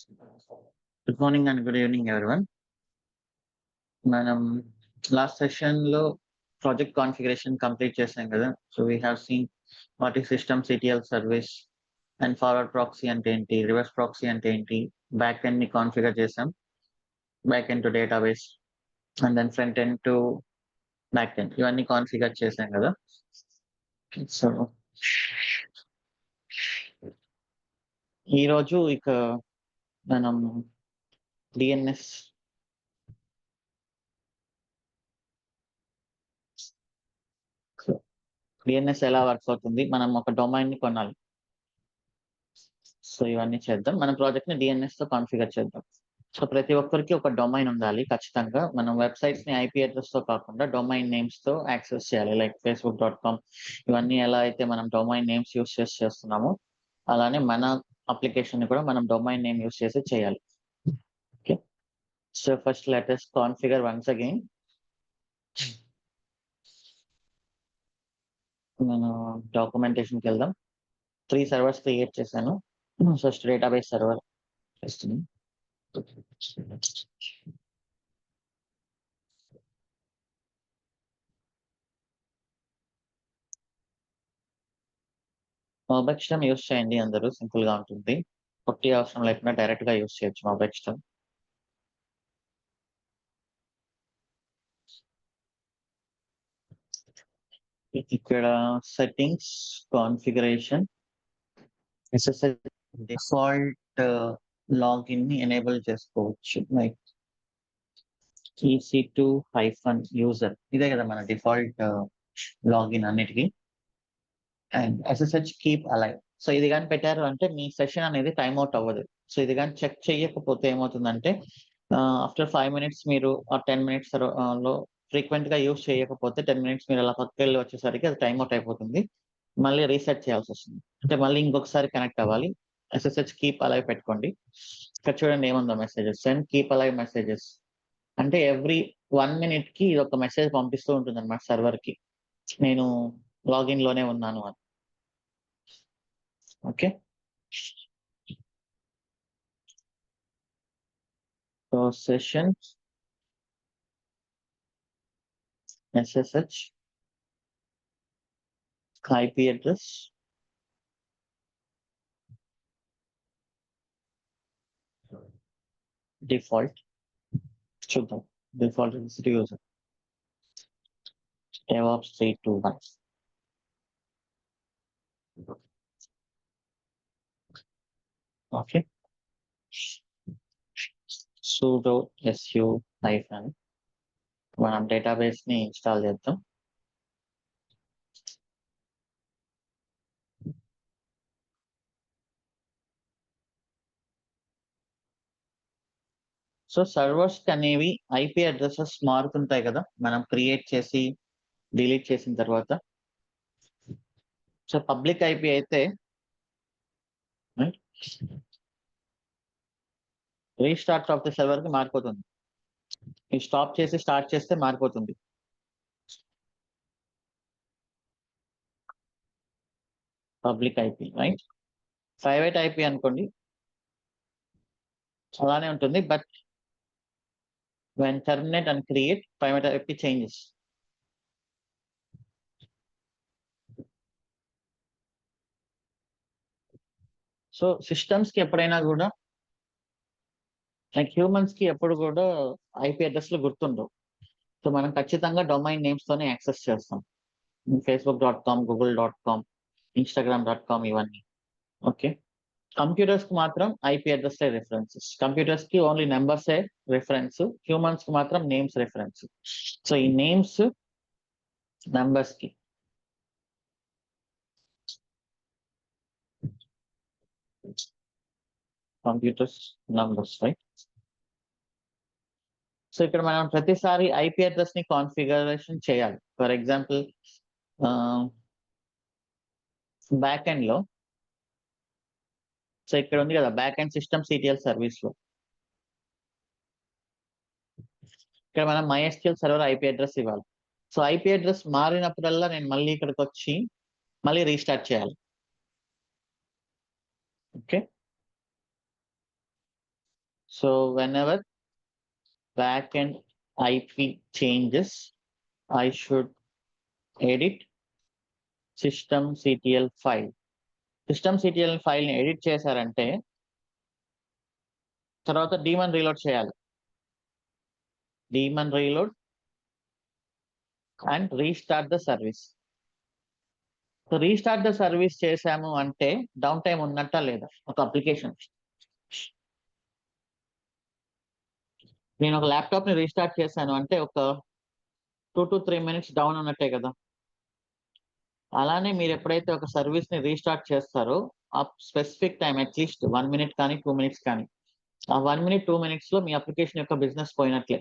Good morning and good evening, everyone. మనం last session లో project configuration complete చేసాం కదా. So we have seen what ఈ system CTL service and forward proxy అంటే ఏంటి, reverse proxy అంటే ఏంటి, బ్యాక్ ఎండ్ ని కాన్ఫిగర్ చేసాం, back end to database and then front end to back end, ఇవన్నీ కాన్ఫిగర్ చేసాం కదా. సో ఈరోజు ఇక మనం డిఎన్ఎస్ ఎలా వర్క్ అవుతుంది, మనం ఒక డొమైన్ ని కొనాలి. సో ఇవన్నీ చేద్దాం. మన ప్రాజెక్ట్ ని డిఎన్ఎస్ తో కాన్ఫిగర్ చేద్దాం. సో ప్రతి ఒక్కరికి ఒక డొమైన్ ఉండాలి ఖచ్చితంగా. మనం వెబ్సైట్స్ ని ఐపీ అడ్రస్ తో కాకుండా డొమైన్ నేమ్స్ తో యాక్సెస్ చేయాలి. లైక్ facebook.com, ఇవన్నీ ఎలా అయితే మనం డొమైన్ నేమ్స్ యూస్ చేసి చేస్తున్నామో అలానే మన అప్లికేషన్ ని కూడా మనం డొమైన్ నేమ్ యూస్ చేసి చేయాలి. Okay, so first let us configure once again. నేను డాక్యుమెంటేషన్కి వెళ్దాం. 3 సర్వర్స్ క్రియేట్ చేశాను. ఫస్ట్ డేటాబేస్ సర్వర్ చేస్తున్నాను. మొబైల్ యూస్ చేయండి అందరూ, సింపుల్ గా ఉంటుంది. కొట్టి అవసరం లేకుండా డైరెక్ట్ గా యూస్ చేయొచ్చు మొబైల్. ఇక్కడ settings, configuration, SSL default login ని ఎనేబుల్ చేసుకోవచ్చు. లైక్ EC2-user, ఇదే కదా మన డిఫాల్ట్ లాగిన్ అన్నిటికీ. And SSH keep alive. So ఇది కానీ పెట్టారు అంటే మీ సెషన్ అనేది టైం అవుట్ అవ్వదు. సో ఇది కానీ చెక్ చేయకపోతే ఏమవుతుందంటే ఆఫ్టర్ 5 minutes మీరు ఆ 10 minutes లో ఫ్రీక్వెంట్ గా యూస్ చేయకపోతే 10 minutes మీరు అలా పక్కకి వెళ్ళి వచ్చేసరికి అది టైం అవుట్ అయిపోతుంది. మళ్ళీ రీసెట్ చేయాల్సి వస్తుంది. అంటే మళ్ళీ ఇంకొకసారి కనెక్ట్ అవ్వాలి. SSH కీప్ అలైవ్ పెట్టుకోండి. ఇక్కడ చూడండి ఏముందో messages. Send keep alive messages అంటే ఎవ్రీ 1 minute కి ఇది ఒక మెసేజ్ పంపిస్తూ ఉంటుంది అనమాట సర్వర్ కి, నేను లాగిన్ లోనే ఉన్నాను అని. Okay, so session SSH IP address default చూద్దాం. Default user DevOps 321. Okay, sudo su hyphen మనం డేటాబేస్ ని ఇన్స్టాల్ చేద్దాం. సో సర్వర్స్ అనేవి ఐపీ అడ్రసెస్ మారుతుంటాయి కదా మనం క్రియేట్ చేసి డిలీట్ చేసిన తర్వాత. సో పబ్లిక్ ఐపీ అయితే రీస్టార్ట్ ఆఫ్ ద సర్వర్ కి మారిపోతుంది. ఈ స్టాప్ చేసి స్టార్ట్ చేస్తే మారిపోతుంది. Public IP right. Private IP అనుకోండి అలానే ఉంటుంది, but when terminate and create private IP changes. So systems కి ఎప్పుడైనా కూడా లైక్ హ్యూమన్స్ కి ఎప్పుడు కూడా ఐపీ అడ్రస్లు గుర్తుండవు. సో మనం ఖచ్చితంగా డొమైన్ నేమ్స్ తోనే యాక్సెస్ చేస్తాం. facebook.com, google.com, instagram.com ఇవన్నీ. ఓకే, కంప్యూటర్స్ కి మాత్రం ఐపీ అడ్రస్ రిఫరెన్సెస్. కంప్యూటర్స్ కి ఓన్లీ నెంబర్స్ రిఫరెన్స్, హ్యూమన్స్ కి మాత్రం నేమ్స్ రిఫరెన్స్. సో ఈ నేమ్స్ నెంబర్స్ కి కంప్యూటర్స్ నంబర్స్ రైట్. సో ఇక్కడ మనం ప్రతిసారి ఐపీ అడ్రస్ ని కాన్ఫిగరేషన్ చేయాలి. ఫర్ ఎగ్జాంపుల్ బ్యాక్ ఎండ్ లో, సో ఇక్కడ ఉంది కదా back end system CTL service లో, ఇక్కడ మనం MySQL సర్వర్ ఐపీ అడ్రస్ ఇవ్వాలి. సో ఐపీ అడ్రస్ మారినప్పుడల్లా నేను మళ్ళీ ఇక్కడికి వచ్చి మళ్ళీ రీస్టార్ట్ చేయాలి. Okay, So whenever backend IP changes, I should edit systemctl file. systemctl file ని ఎడిట్ చేశారంటే తర్వాత డీమన్ రీలోడ్ చేయాలి. Demon reload and restart the service. So restart the service చేశాము అంటే డౌన్ టైం ఉన్నట్టా లేదా ఒక అప్లికేషన్. నేను ఒక ల్యాప్టాప్ ని రీస్టార్ట్ చేశాను అంటే ఒక 2 to 3 minutes డౌన్ ఉన్నట్టే కదా. అలానే మీరు ఎప్పుడైతే ఒక సర్వీస్ ని రీస్టార్ట్ చేస్తారో ఆ స్పెసిఫిక్ టైం అట్లీస్ట్ 1 minute కానీ 2 minutes కానీ, ఆ 1 minute 2 minutes లో మీ అప్లికేషన్ యొక్క బిజినెస్ పోయినట్లే.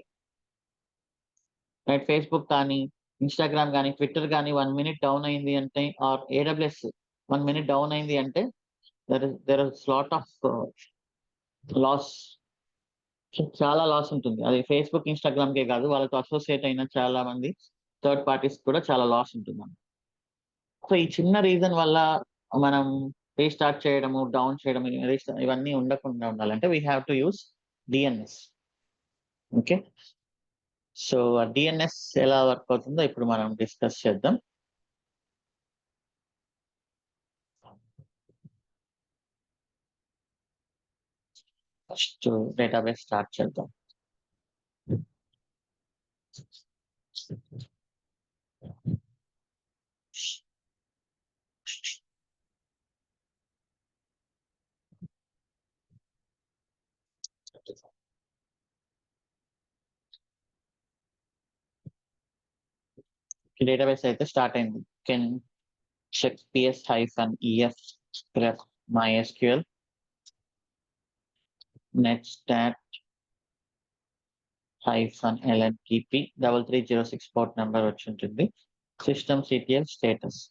రైట్, ఫేస్బుక్ కానీ ఇన్స్టాగ్రామ్ కానీ ట్విట్టర్ కానీ 1 minute డౌన్ అయింది అంటే, ఆర్ AWS 1 minute డౌన్ అయింది అంటే there is lot of loss. చాలా లాస్ ఉంటుంది. అది ఫేస్బుక్ ఇన్స్టాగ్రామ్ కే కాదు, వాళ్ళతో అసోసియేట్ అయిన చాలా మంది థర్డ్ పార్టీస్ కూడా చాలా లాస్ ఉంటుంది. సో ఈ చిన్న రీజన్ వల్ల మనం రీస్టార్ట్ చేయడము, డౌన్ చేయడం ఇవన్నీ ఉండకుండా ఉండాలంటే we have to use DNS. Okay, so ఆ డిఎన్ఎస్ ఎలా వర్క్ అవుతుందో ఇప్పుడు మనం డిస్కస్ చేద్దాం. ఫస్ట్ డేటాబేస్ స్టార్ట్ చేద్దాం. డేటాబేస్ అయితే స్టార్ట్ అయింది. Can check ps-ef grep mysql netstat -lntp 3306 port number వచ్చి ఉంటుంది. systemctl status.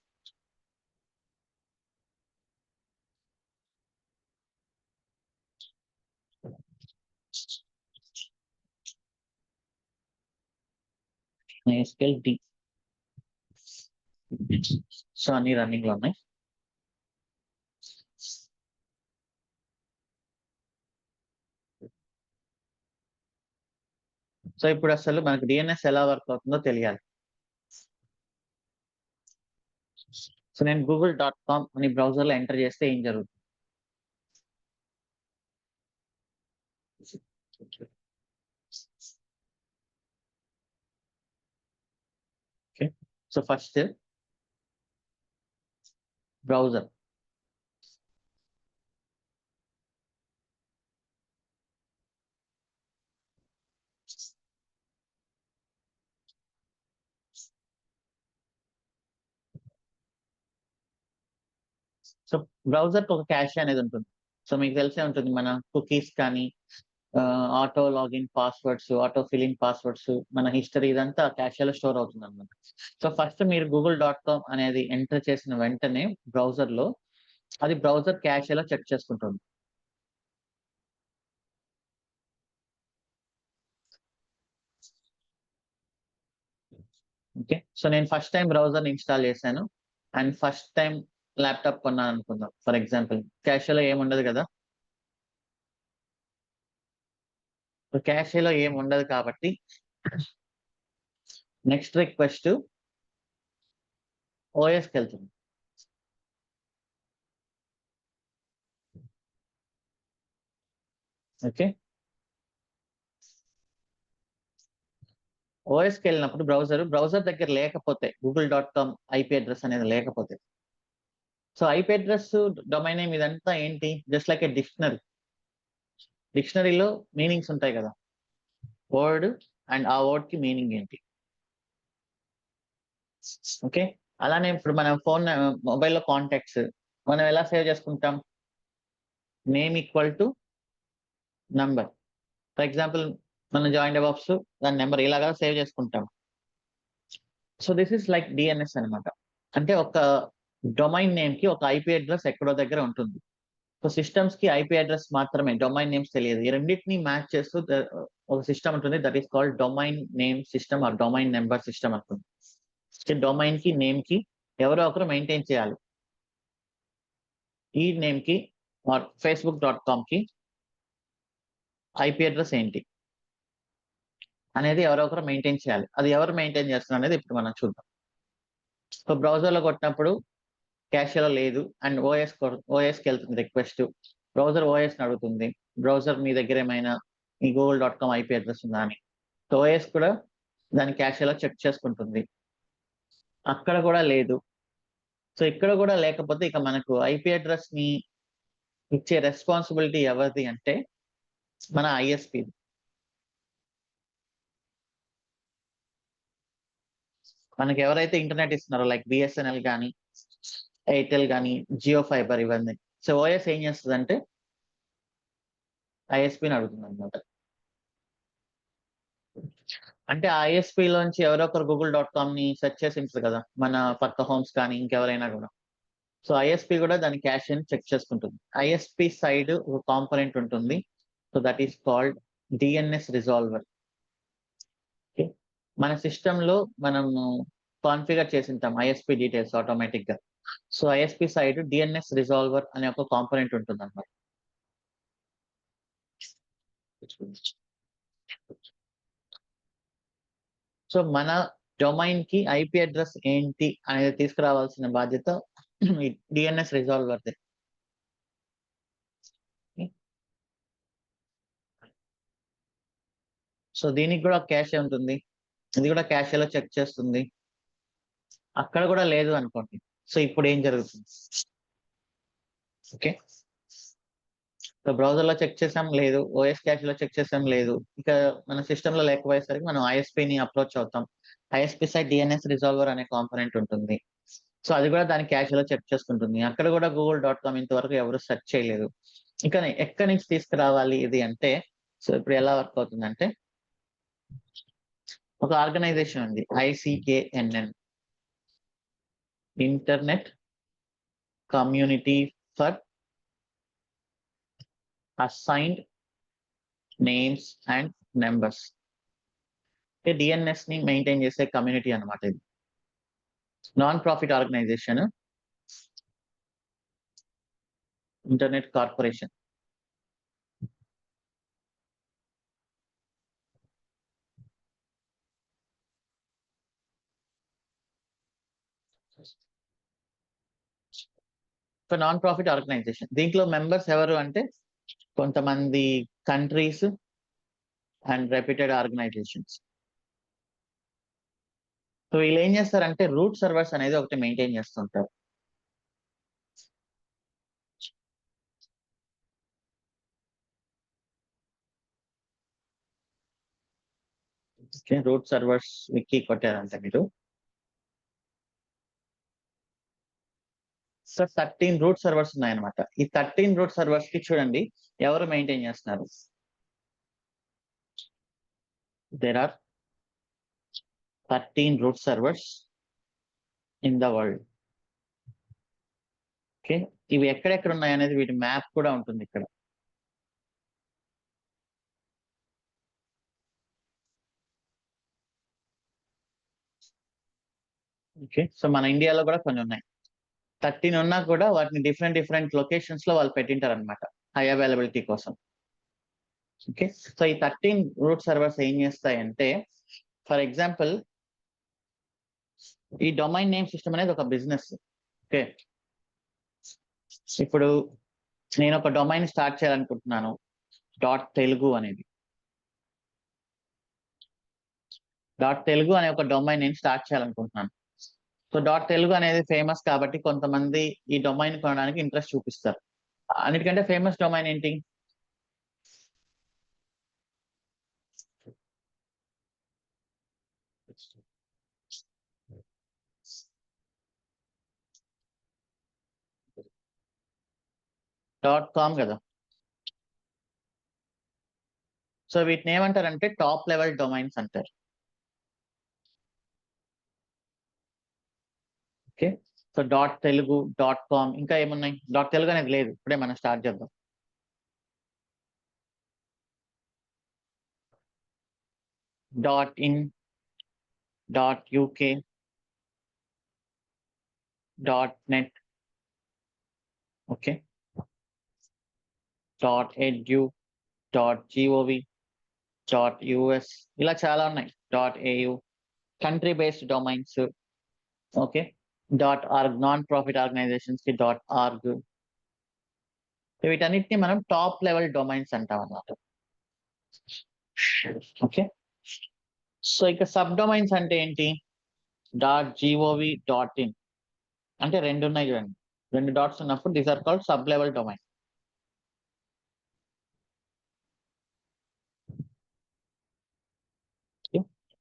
MySQL D. So అన్ని రన్నింగ్ లో ఉన్నాయి. సో ఇప్పుడు అసలు మనకు డిఎన్ఎస్ ఎలా వర్క్ అవుతుందో తెలియాలి. సో నేను google.com అని బ్రౌజర్ లో ఎంటర్ చేస్తే ఏం జరుగుతుంది? Okay, so first browser. So browser ఒక క్యాష్ అనేది ఉంటుంది. సో మీకు తెలిసే ఉంటుంది, మన కుకీస్ కానీ auto login passwords, auto filling passwords, మన హిస్టరీ ఇదంతా క్యాషేలో స్టోర్ అవుతుంది అనమాట. సో ఫస్ట్ మీరు google.com అనేది ఎంటర్ చేసిన వెంటనే బ్రౌజర్ లో అది బ్రౌజర్ క్యాషేలో చెక్ చేసుకుంటుంది. ఓకే, సో నేను ఫస్ట్ టైం బ్రౌజర్ ఇన్స్టాల్ చేశాను అండ్ ఫస్ట్ టైం ల్యాప్టాప్ కొన్నాను అనుకుందాం. ఫర్ ఎగ్జాంపుల్ క్యాషేలో ఏముండదు కదా. క్యాషేలో ఏముండదు కాబట్టి నెక్స్ట్ రిక్వెస్ట్ ఓఎస్కి వెళ్తుంది. ఓకే, ఓఎస్కి వెళ్ళినప్పుడు బ్రౌజర్ దగ్గర లేకపోతే google.com ఐపీ అడ్రస్ అనేది లేకపోతే, so IP address, domain name ఇదంతా ఏంటి? Just like a dictionary. డిక్షనరీలో మీనింగ్స్ ఉంటాయి కదా, వర్డ్ అండ్ ఆ వర్డ్ కి మీనింగ్ ఏంటి. ఓకే, అలానే ఇప్పుడు మనం మొబైల్లో కాంటాక్ట్స్ మనం ఎలా సేవ్ చేసుకుంటాం? Name equal to number. For example మన జాయిన్ డెవాప్స్ దాని నెంబర్ ఇలాగా సేవ్ చేసుకుంటాం. So this is like DNS అనమాట. అంటే ఒక డొమైన్ నేమ్ కి ఒక ఐపీ అడ్రస్ ఎక్కడో దగ్గర ఉంటుంది. సో సిస్టమ్స్ కి ఐపీ అడ్రస్ మాత్రమే, డొమైన్ నేమ్స్ తెలియదు. ఈ రెండింటిని మ్యాచ్ చేస్తూ ఒక సిస్టమ్ ఉంటుంది, that is called domain name system or domain number system అనుకుంటుంది. డొమైన్ కి నేమ్ కి ఎవరో ఒకరు మెయింటైన్ చేయాలి. ఈ నేమ్ కి ఆర్ facebook.com కి ఐపీ అడ్రస్ ఏంటి అనేది ఎవరో ఒకరు మెయింటైన్ చేయాలి. అది ఎవరు మెయింటైన్ చేస్తున్నారు అనేది ఇప్పుడు మనం చూద్దాం. సో బ్రౌజర్‌లో కొట్టినప్పుడు క్యాషేలో లేదు అండ్ ఓఎస్‌కి వెళ్తుంది రిక్వెస్ట్. బ్రౌజర్ ఓఎస్‌ని అడుగుతుంది. బ్రౌజర్ మీ దగ్గర ఏమైనా ఈ గూగుల్.కామ్ ఐపీ అడ్రస్ ఉందా అని. సో ఓఎస్ కూడా దాని క్యాషేలో చెక్ చేసుకుంటుంది. అక్కడ కూడా లేదు. సో ఇక్కడ కూడా లేకపోతే ఇక మనకు ఐపీ అడ్రస్‌ని ఇచ్చే రెస్పాన్సిబిలిటీ ఎవరిది అంటే మన ఐఎస్‌పీది. మనకి ఎవరైతే ఇంటర్నెట్ ఇస్తున్నారో లైక్ బిఎస్ఎన్ఎల్ గాని, ఎయిర్టెల్ గాని, జియో ఫైబర్ ఇవన్నీ. సో ఓఎస్ ఏం చేస్తదంటే ఐఎస్‌పీని అడుగుతుందన్నమాట. అంటే ఆ ఐఎస్‌పీలోంచి ఎవరో ఒకరు గూగుల్.కామ్‌ని సెర్చ్ చేసి ఉంటది కదా! మన పక్క హోమ్స్ కానీ ఇంకెవరైనా గూడా. సో ఐఎస్‌పీ కూడా దాని క్యాష్‌ని చెక్ చేసుకుంటుంది. ఐఎస్‌పీ సైడ్ ఒక కాంపోనెంట్ ఉంటుంది. So that is called DNS resolver. Okay. మన సిస్టమ్‌లో మనము కాన్ఫిగర్ చేసుంటాం ఐఎస్‌పీ డీటెయిల్స్ ఆటోమేటిక్‌గా. So ISP side DNS resolver అనే ఒక కాంపోనెంట్ ఉంటుందన్నమాట. సో మన డొమైన్‌కి ఐపీ అడ్రస్ ఏంటి అనేది తీసుకురావాల్సిన బాధ్యత ఈ డీఎన్ఎస్ రిజాల్వర్‌దే. సో దీనికి కూడా ఒక క్యాషే ఉంటుంది. ఇది కూడా క్యాషేలో చెక్ చేస్తుంది. అక్కడ కూడా లేదు అనుకోండి. సో ఇప్పుడు ఏం జరుగుతుంది? ఓకే. సో బ్రౌజర్‌లో చెక్ చేసాం లేదు. ఓఎస్ క్యాష్‌లో చెక్ చేసాం లేదు. ఇక మన సిస్టమ్‌లో లేకపోయేసరికి మనం ఐఎస్‌పీని అప్రోచ్ అవుతాం. ఐఎస్‌పీ సైడ్ డీఎన్ఎస్ రిజాల్వర్ అనే కాంపోనెంట్ ఉంటుంది. సో అది కూడా దాని క్యాష్‌లో చెక్ చేసుకుంటుంది. అక్కడ కూడా గూగుల్.కామ్ ఇంతవరకు ఎవరు సెర్చ్ చేయలేదు. ఇక ఎక్కడి నుంచి తీసుకురావాలి ఇది అంటే, సో ఇప్పుడు ఎలా వర్క్ అవుతుందంటే, ఒక ఆర్గనైజేషన్ ఉంది. ICANN internet community for assigned names and numbers. అంటే డీఎన్ఎస్‌ని మెయింటైన్ చేసే కమ్యూనిటీ అన్నమాట ఇది. Non profit organization internet corporation. ఒక నాన్ ప్రాఫిట్ ఆర్గనైజేషన్. దీంట్లో మెంబర్స్ ఎవరు అంటే కొంతమంది countries and reputed organizations. So వీళ్ళేం చేస్తారంటే రూట్ సర్వర్స్ అనేది ఒకటి మెయింటైన్ చేస్తుంటారు. ఓకే. రూట్ సర్వర్స్ వికీ కొట్టారంటే మీరు. సో 13 రూట్ సర్వర్స్ ఉన్నాయన్నమాట. ఈ 13 రూట్ సర్వర్స్‌కి చూడండి ఎవరు మెయింటైన్ చేస్తున్నారు. There are 13 root servers in the world. Okay. ఇవి ఎక్కడెక్కడ ఉన్నాయనేది వీటి మ్యాప్ కూడా ఉంటుంది ఇక్కడ. ఓకే. సో మన ఇండియాలో కూడా కొన్ని ఉన్నాయి. 13 ఉన్నా కూడా వాటిని డిఫరెంట్ డిఫరెంట్ లొకేషన్స్‌లో వాళ్ళు పెట్టింటారన్నమాట. హై అవైలబిలిటీ కోసం. ఓకే. సో ఈ 13 రూట్ సర్వర్స్ ఏం చేస్తాయంటే ఫర్ ఎగ్జాంపుల్ ఈ డొమైన్ నేమ్ సిస్టమ్ అనేది ఒక బిజినెస్. ఓకే. ఇప్పుడు నేను ఒక డొమైన్ స్టార్ట్ చేయాలనుకుంటున్నాను. తెలుగు అనేది. తెలుగు అనే ఒక డొమైన్ నేను స్టార్ట్ చేయాలనుకుంటున్నాను. సో తెలుగు అనేది ఫేమస్ కాబట్టి కొంతమంది ఈ డొమైన్ కొనడానికి ఇంట్రెస్ట్ చూపిస్తారు. అన్నిటికంటే ఫేమస్ డొమైన్ ఏంటి? కామ్ కదా! సో వీటిని ఏమంటారంటే టాప్ లెవెల్ డొమైన్స్ అంటారు. ఓకే. సో తెలుగు, కామ్ ఇంకా ఏమున్నాయి? తెలుగు అనేది లేదు. ఇప్పుడే మనం స్టార్ట్ చేద్దాం. In, UK, net. Okay. Edu, .gov, .us ఇలా చాలా ఉన్నాయి. .au country based domains. Okay. .org non profit organisations కి .org. వీటన్నిటిని మనం టాప్ లెవెల్ డొమైన్స్ అంటాం అన్నమాట. ఓకే. సో ఇక సబ్ డొమైన్స్ అంటే ఏంటి? .gov, .in అంటే 2 ఉన్నాయి చూడండి. 2 డాట్స్ ఉన్నప్పుడు these are called sub level domain.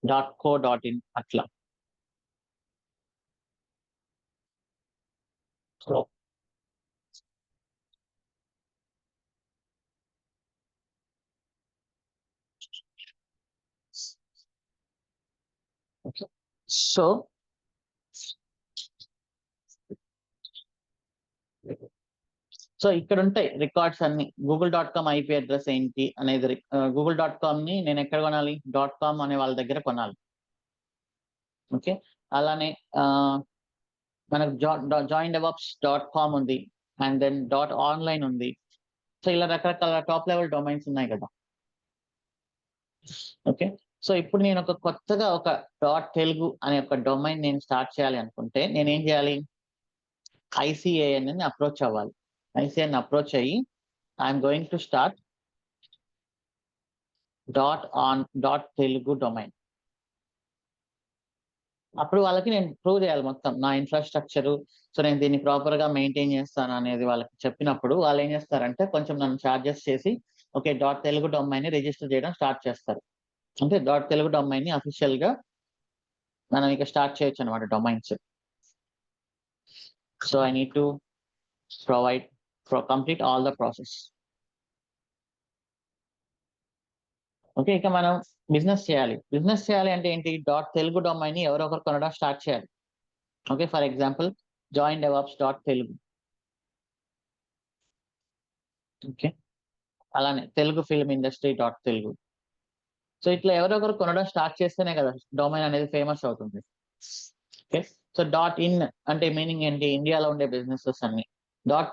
.co, .in అట్లా. So okay. సో సో ఇక్కడ ఉంటాయి రికార్డ్స్ అన్ని. google.com ఐపీ అడ్రస్ ఏంటి అనేది google.com ని నేను ఎక్కడ కొనాలి? .com అనే వాళ్ళ దగ్గర కొనాలి. ఓకే. అలానే మనకు joindevops.com ఉంది. అండ్ దెన్ .online ఉంది. సో ఇలా రకరకాల టాప్ లెవెల్ డొమైన్స్ ఉన్నాయి కదా. ఓకే. సో ఇప్పుడు నేను కొత్తగా ఒక .telugu అనే ఒక డొమైన్ నేను స్టార్ట్ చేయాలి అనుకుంటే నేనేం చేయాలి? ICANN ని అప్రోచ్ అవ్వాలి. ICANN అప్రోచ్ అయ్యి I'm going to start .telugu domain. అప్పుడు వాళ్ళకి నేను ప్రూవ్ చేయాలి మొత్తం నా ఇన్ఫ్రాస్ట్రక్చరు. సో నేను దీన్ని ప్రాపర్ గా మెయింటైన్ చేస్తాను అనేది వాళ్ళకి చెప్పినప్పుడు వాళ్ళు ఏం చేస్తారంటే కొంచెం నన్ను చార్జెస్ చేసి ఓకే .telugu డొమైన్ ని రిజిస్టర్ చేయడం స్టార్ట్ చేస్తారు. అంటే .telugu డొమైన్ ని అఫీషియల్ గా మనం ఇక స్టార్ట్ చేయొచ్చు అనమాట domains. So I need to provide complete all the process. Okay. ఇక మనం బిజినెస్ చేయాలి. బిజినెస్ చేయాలి అంటే ఏంటి? .telugu డొమైన్ ని ఎవరో ఒకరు కొనడం స్టార్ట్ చేయాలి. Okay. For example joindevops.telugu. Okay. అలానే Telugu film industry .telugu. So ఇట్లా ఎవరో ఒకరు కొనడం స్టార్ట్ చేస్తేనే కదా డొమైన్ అనేది ఫేమస్ అవుతుంది. ఓకే. సో .in అంటే మీనింగ్ ఏంటి? ఇండియాలో ఉండే బిజినెసెస్ అన్ని.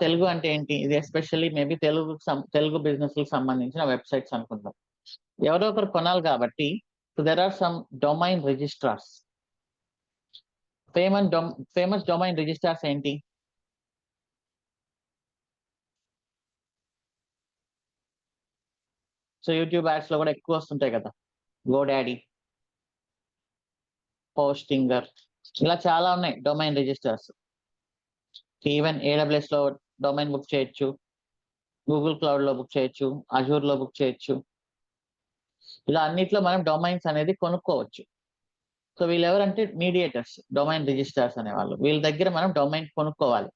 .telugu అంటే ఏంటి? ఇది ఎస్పెషల్లీ మేబీ తెలుగు బిజినెస్ కి సంబంధించిన వెబ్సైట్స్ అనుకుందాం. ఎవరో ఒకరు కొనాలి కాబట్టి so there are some domain registrars. Famous domain registrars ఏంటి? సో యూట్యూబ్ యాడ్స్ లో కూడా ఎక్కువ వస్తుంటాయి కదా. గోడాడీ, హోస్టింగర్ ఇలా చాలా ఉన్నాయి డొమైన్ రిజిస్టర్స్. ఈవెన్ AWS లో డొమైన్ బుక్ చేయొచ్చు, గూగుల్ క్లౌడ్ లో బుక్ చేయొచ్చు, అజూర్ లో బుక్ చేయొచ్చు. ఇలా అన్నిట్లో మనం డొమైన్స్ అనేది కొనుక్కోవచ్చు. సో వీళ్ళు ఎవరంటే మీడియేటర్స్, డొమైన్ రిజిస్టర్స్ అనేవాళ్ళు. వీళ్ళ దగ్గర మనం డొమైన్ కొనుక్కోవాలి.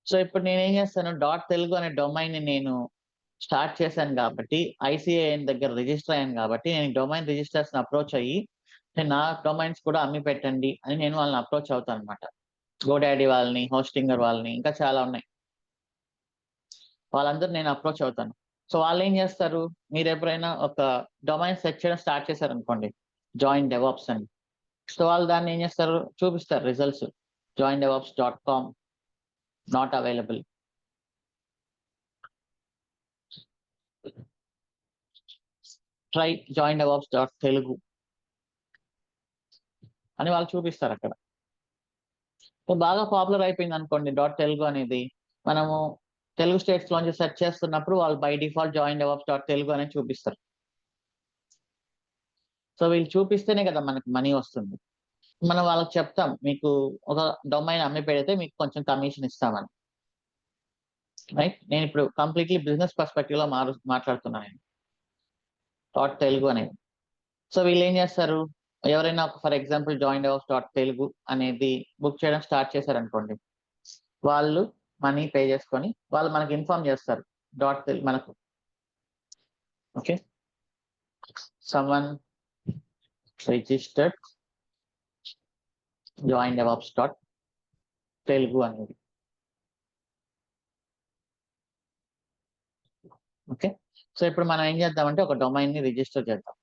సో ఇప్పుడు నేనేం చేస్తాను? .telugu అనే డొమైన్ ని నేను స్టార్ట్ చేశాను కాబట్టి ICANN దగ్గర రిజిస్టర్ అయ్యాను కాబట్టి నేను డొమైన్ రిజిస్టర్స్ అప్రోచ్ అయ్యి నా డొమైన్స్ కూడా అమ్మి పెట్టండి అని నేను వాళ్ళని అప్రోచ్ అవుతాను అనమాట. గోడాడీ వాళ్ళని, హోస్టింగర్ వాళ్ళని, ఇంకా చాలా ఉన్నాయి. వాళ్ళందరూ నేను అప్రోచ్ అవుతాను. సో వాళ్ళు ఏం చేస్తారు? మీరు ఎప్పుడైనా ఒక డొమైన్ సెర్చ్ చేయడం స్టార్ట్ చేశారనుకోండి, జాయిన్ డెవాప్స్ అని. సో వాళ్ళు దాన్ని ఏం చేస్తారు? చూపిస్తారు results. joindevops.com not available. Try joindevops.telugu అని వాళ్ళు చూపిస్తారు అక్కడ. సో బాగా పాపులర్ అయిపోయింది అనుకోండి .telugu అనేది. మనము తెలుగు స్టేట్స్ లోంచి సెర్చ్ చేస్తున్నప్పుడు వాళ్ళు బై డిఫాల్ట్ joindevops.telugu అనేది చూపిస్తారు. సో వీళ్ళు చూపిస్తేనే కదా మనకి మనీ వస్తుంది. మనం వాళ్ళకి చెప్తాం మీకు ఒక డొమైన్ అమ్మి పెడితే మీకు కొంచెం కమిషన్ ఇస్తామని. రైట్. నేను ఇప్పుడు కంప్లీట్లీ బిజినెస్ పర్స్పెక్టివ్ లో మాట్లాడుతున్నాను .telugu అనేది. సో వీళ్ళు ఏం చేస్తారు? ఎవరైనా ఫర్ ఎగ్జాంపుల్ joindevops.telugu అనేది బుక్ చేయడం స్టార్ట్ చేశారనుకోండి, వాళ్ళు మనీ పే చేసుకొని వాళ్ళు మనకి ఇన్ఫార్మ్ చేస్తారు. మనకు ఓకే సమ్వన్ రిజిస్టర్డ్ joindevops.telugu అనేది. ఓకే. సో ఇప్పుడు మనం ఏం చేద్దామంటే ఒక డొమైన్ ని రిజిస్టర్ చేద్దాం.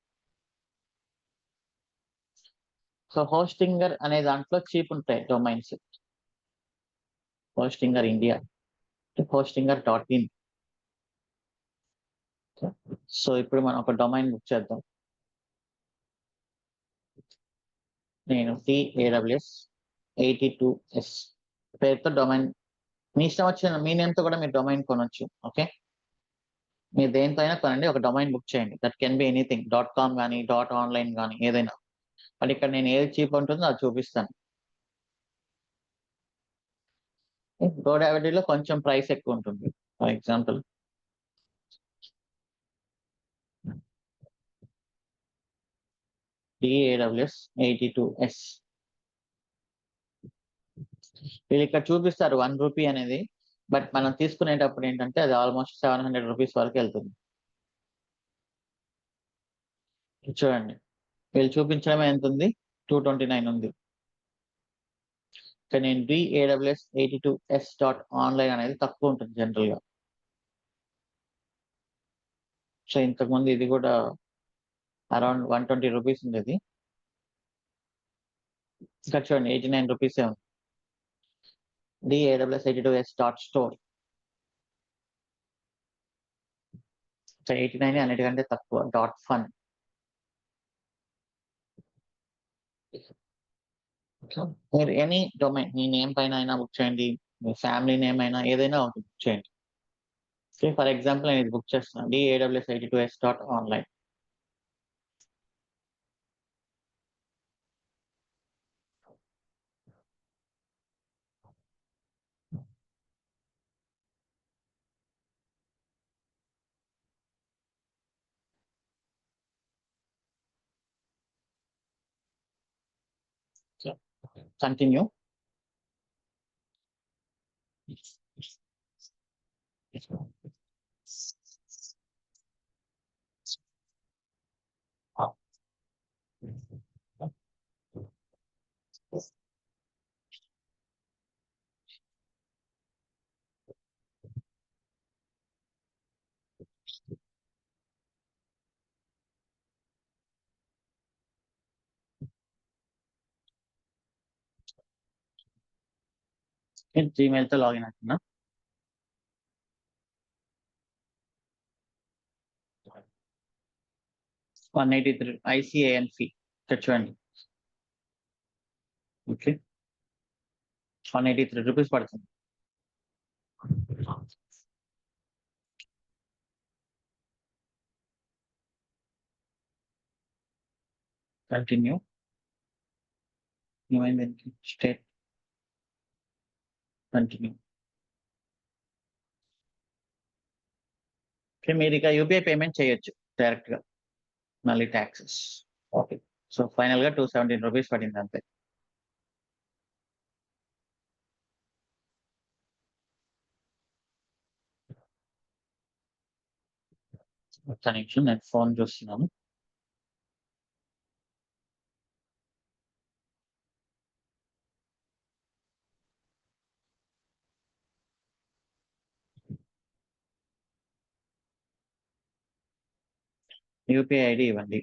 సో హోస్టింగర్ అనే దాంట్లో చీప్ ఉంటాయి domains. Hostinger India. hostinger.in. So ఇప్పుడు మనం ఒక డొమైన్ బుక్ చేద్దాం. నేను TAWS 82S పేరుతో డొమైన్, మీ ఇష్టం వచ్చిన మీ నేమ్తో కూడా మీరు డొమైన్ కొనొచ్చు. ఓకే, మీరు దేనితో అయినా కొనండి, ఒక డొమైన్ బుక్ చేయండి. That can be anything, .com కానీ .online కానీ ఏదైనా. బట్ ఇక్కడ నేను ఏది చీప్ ఉంటుందో అది చూపిస్తాను. గోడావిడిలో కొంచెం ప్రైస్ ఎక్కువ ఉంటుంది. ఫర్ ఎగ్జాంపుల్ TAWS 82S, వీళ్ళు ఇక్కడ చూపిస్తారు 1 రూపీ అనేది. బట్ మనం తీసుకునేటప్పుడు ఏంటంటే అది ఆల్మోస్ట్ 700 రూపీస్ వరకు వెళ్తుంది. చూడండి, వీళ్ళు చూపించడమే ఎంత ఉంది, 229 ఉంది. ఇక్కడ నేను TAWS82S.online అనేది తక్కువ ఉంటుంది జనరల్ గా. సో ఇంతకుముందు ఇది కూడా అరౌండ్ 120 రూపీస్ ఉండేది. ఇక్కడ చూడండి 89 రూపీస్ ఉంది. TAWS82S.store 89 అన్నిటికంటే తక్కువ. .fun. మీరు ఎనీ డొమైన్, మీ నేమ్ పైన అయినా బుక్ చేయండి, మీ ఫ్యామిలీ నేమ్ అయినా ఏదైనా ఒకటి బుక్ చేయండి. ఫర్ ఎగ్జాంపుల్ నేను ఇది బుక్ చేస్తున్నాను, TAWS82S.online. కంటిన్యూ. జీమెయిల్ తో లాగిన్ అవుతున్నా. $183 ICAN ఫీ చూడండి. ఓకే, 183 రూపీస్ పడుతుంది. కంటిన్యూ. స్టేట్. కంటిన్యూ. మీరు ఇక యూపీఐ పేమెంట్ చేయొచ్చు డైరెక్ట్ గా, మళ్ళీ ట్యాక్సెస్. ఓకే, సో ఫైనల్ గా 217 రూపీస్ పడింది అంతే. ఒక్క నిమిషం, నేను ఫోన్ చూస్తున్నాను. యూపీఐ ఐడి ఇవ్వండి.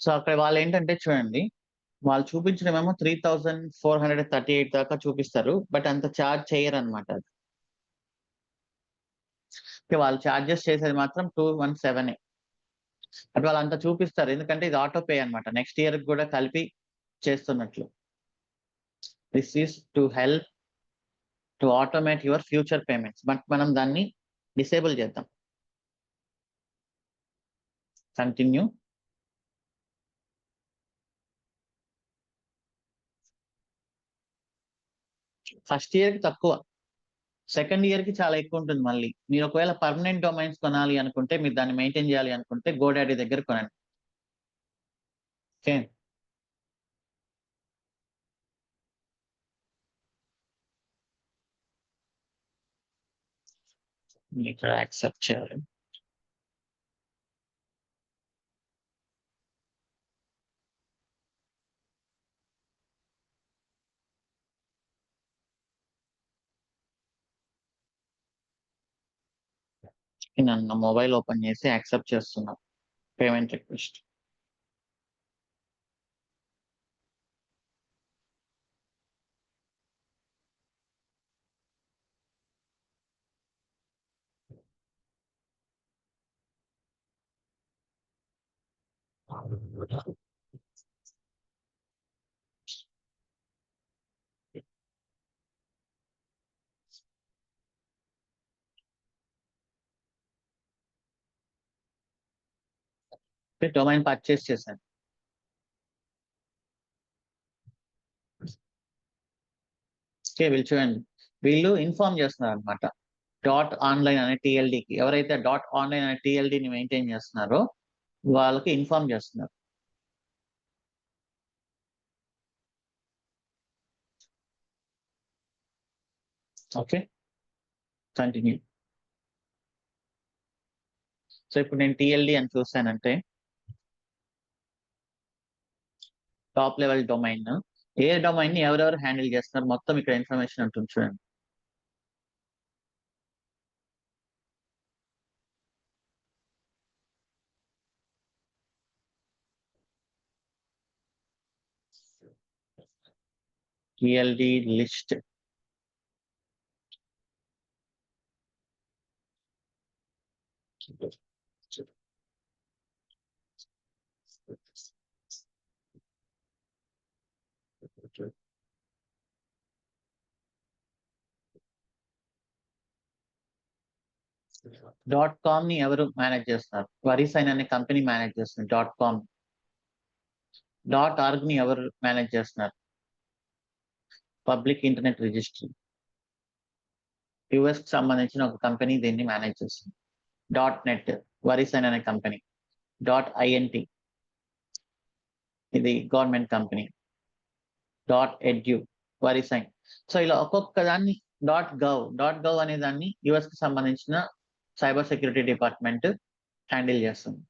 సో అక్కడ వాళ్ళు ఏంటంటే చూడండి, వాళ్ళు చూపించడమేమో 3438 దాకా చూపిస్తారు, బట్ అంత ఛార్జ్ చేయరు అనమాట. వాళ్ళు ఛార్జెస్ చేసేది మాత్రం 217. అటు వాళ్ళు అంత చూపిస్తారు, ఎందుకంటే ఇది ఆటో పే అనమాట, నెక్స్ట్ ఇయర్ కూడా కలిపి చేస్తున్నట్లు. This is to help to automate your future payments, but మనం దాన్ని డిసేబుల్ చేద్దాం. కంటిన్యూ. ఫస్ట్ ఇయర్ కి తక్కువ, సెకండ్ ఇయర్ కి చాలా ఎక్కువ ఉంటుంది. మళ్ళీ మీరు ఒకవేళ పర్మనెంట్ డొమైన్స్ కొనాలి అనుకుంటే, మీరు దాన్ని మెయింటైన్ చేయాలి అనుకుంటే గోడాడీ దగ్గర కొనండి. ఓకే, ఇక్కడ యాక్సెప్ట్ చేయాలి. నన్ను మొబైల్ ఓపెన్ చేసి యాక్సెప్ట్ చేస్తున్నా పేమెంట్ రిక్వెస్ట్. డొమైన్ పర్చేస్ చేశాను. వీళ్ళు చూడండి, వీళ్ళు ఇన్ఫార్మ్ చేస్తున్నారు అనమాట. డాట్ ఆన్లైన్ అనే టిఎల్డికి ఎవరైతే డాట్ ఆన్లైన్ అనే టిఎల్డిని మెయింటైన్ చేస్తున్నారో వాళ్ళకి ఇన్ఫార్మ్ చేస్తున్నారు. Okay, continue. సో ఇప్పుడు నేను టిఎల్డి అని చూసానంటే టాప్ లెవెల్ డొమైన్, ఏ డొమైన్ ని ఎవరెవరు హ్యాండిల్ చేస్తున్నారు మొత్తం ఇక్కడ ఇన్ఫర్మేషన్ ఉంటుంది చూడండి. TLD list. డాట్ కామ్ ని ఎవరు మేనేజ్ చేస్తున్నారు? వరిసైన్ అనే కంపెనీ మేనేజ్ చేస్తుంది డాట్ కామ్. డాట్ ఆర్గ్ ని ఎవరు మేనేజ్ చేస్తున్నారు? Public internet registry. యుఎస్ కి సంబంధించిన ఒక కంపెనీ దీన్ని మేనేజ్ చేస్తుంది. డాట్ నెట్ వరిసైన్ అనే కంపెనీ. డాట్ ఐఎన్టి ఇది government company. Dot edu VeriSign. So ఇలా ఒక్కొక్క దాన్ని డాట్ గవ్ అనే దాన్ని యుఎస్ కి సంబంధించిన సైబర్ సెక్యూరిటీ డిపార్ట్మెంట్ హ్యాండిల్ చేస్తుంది.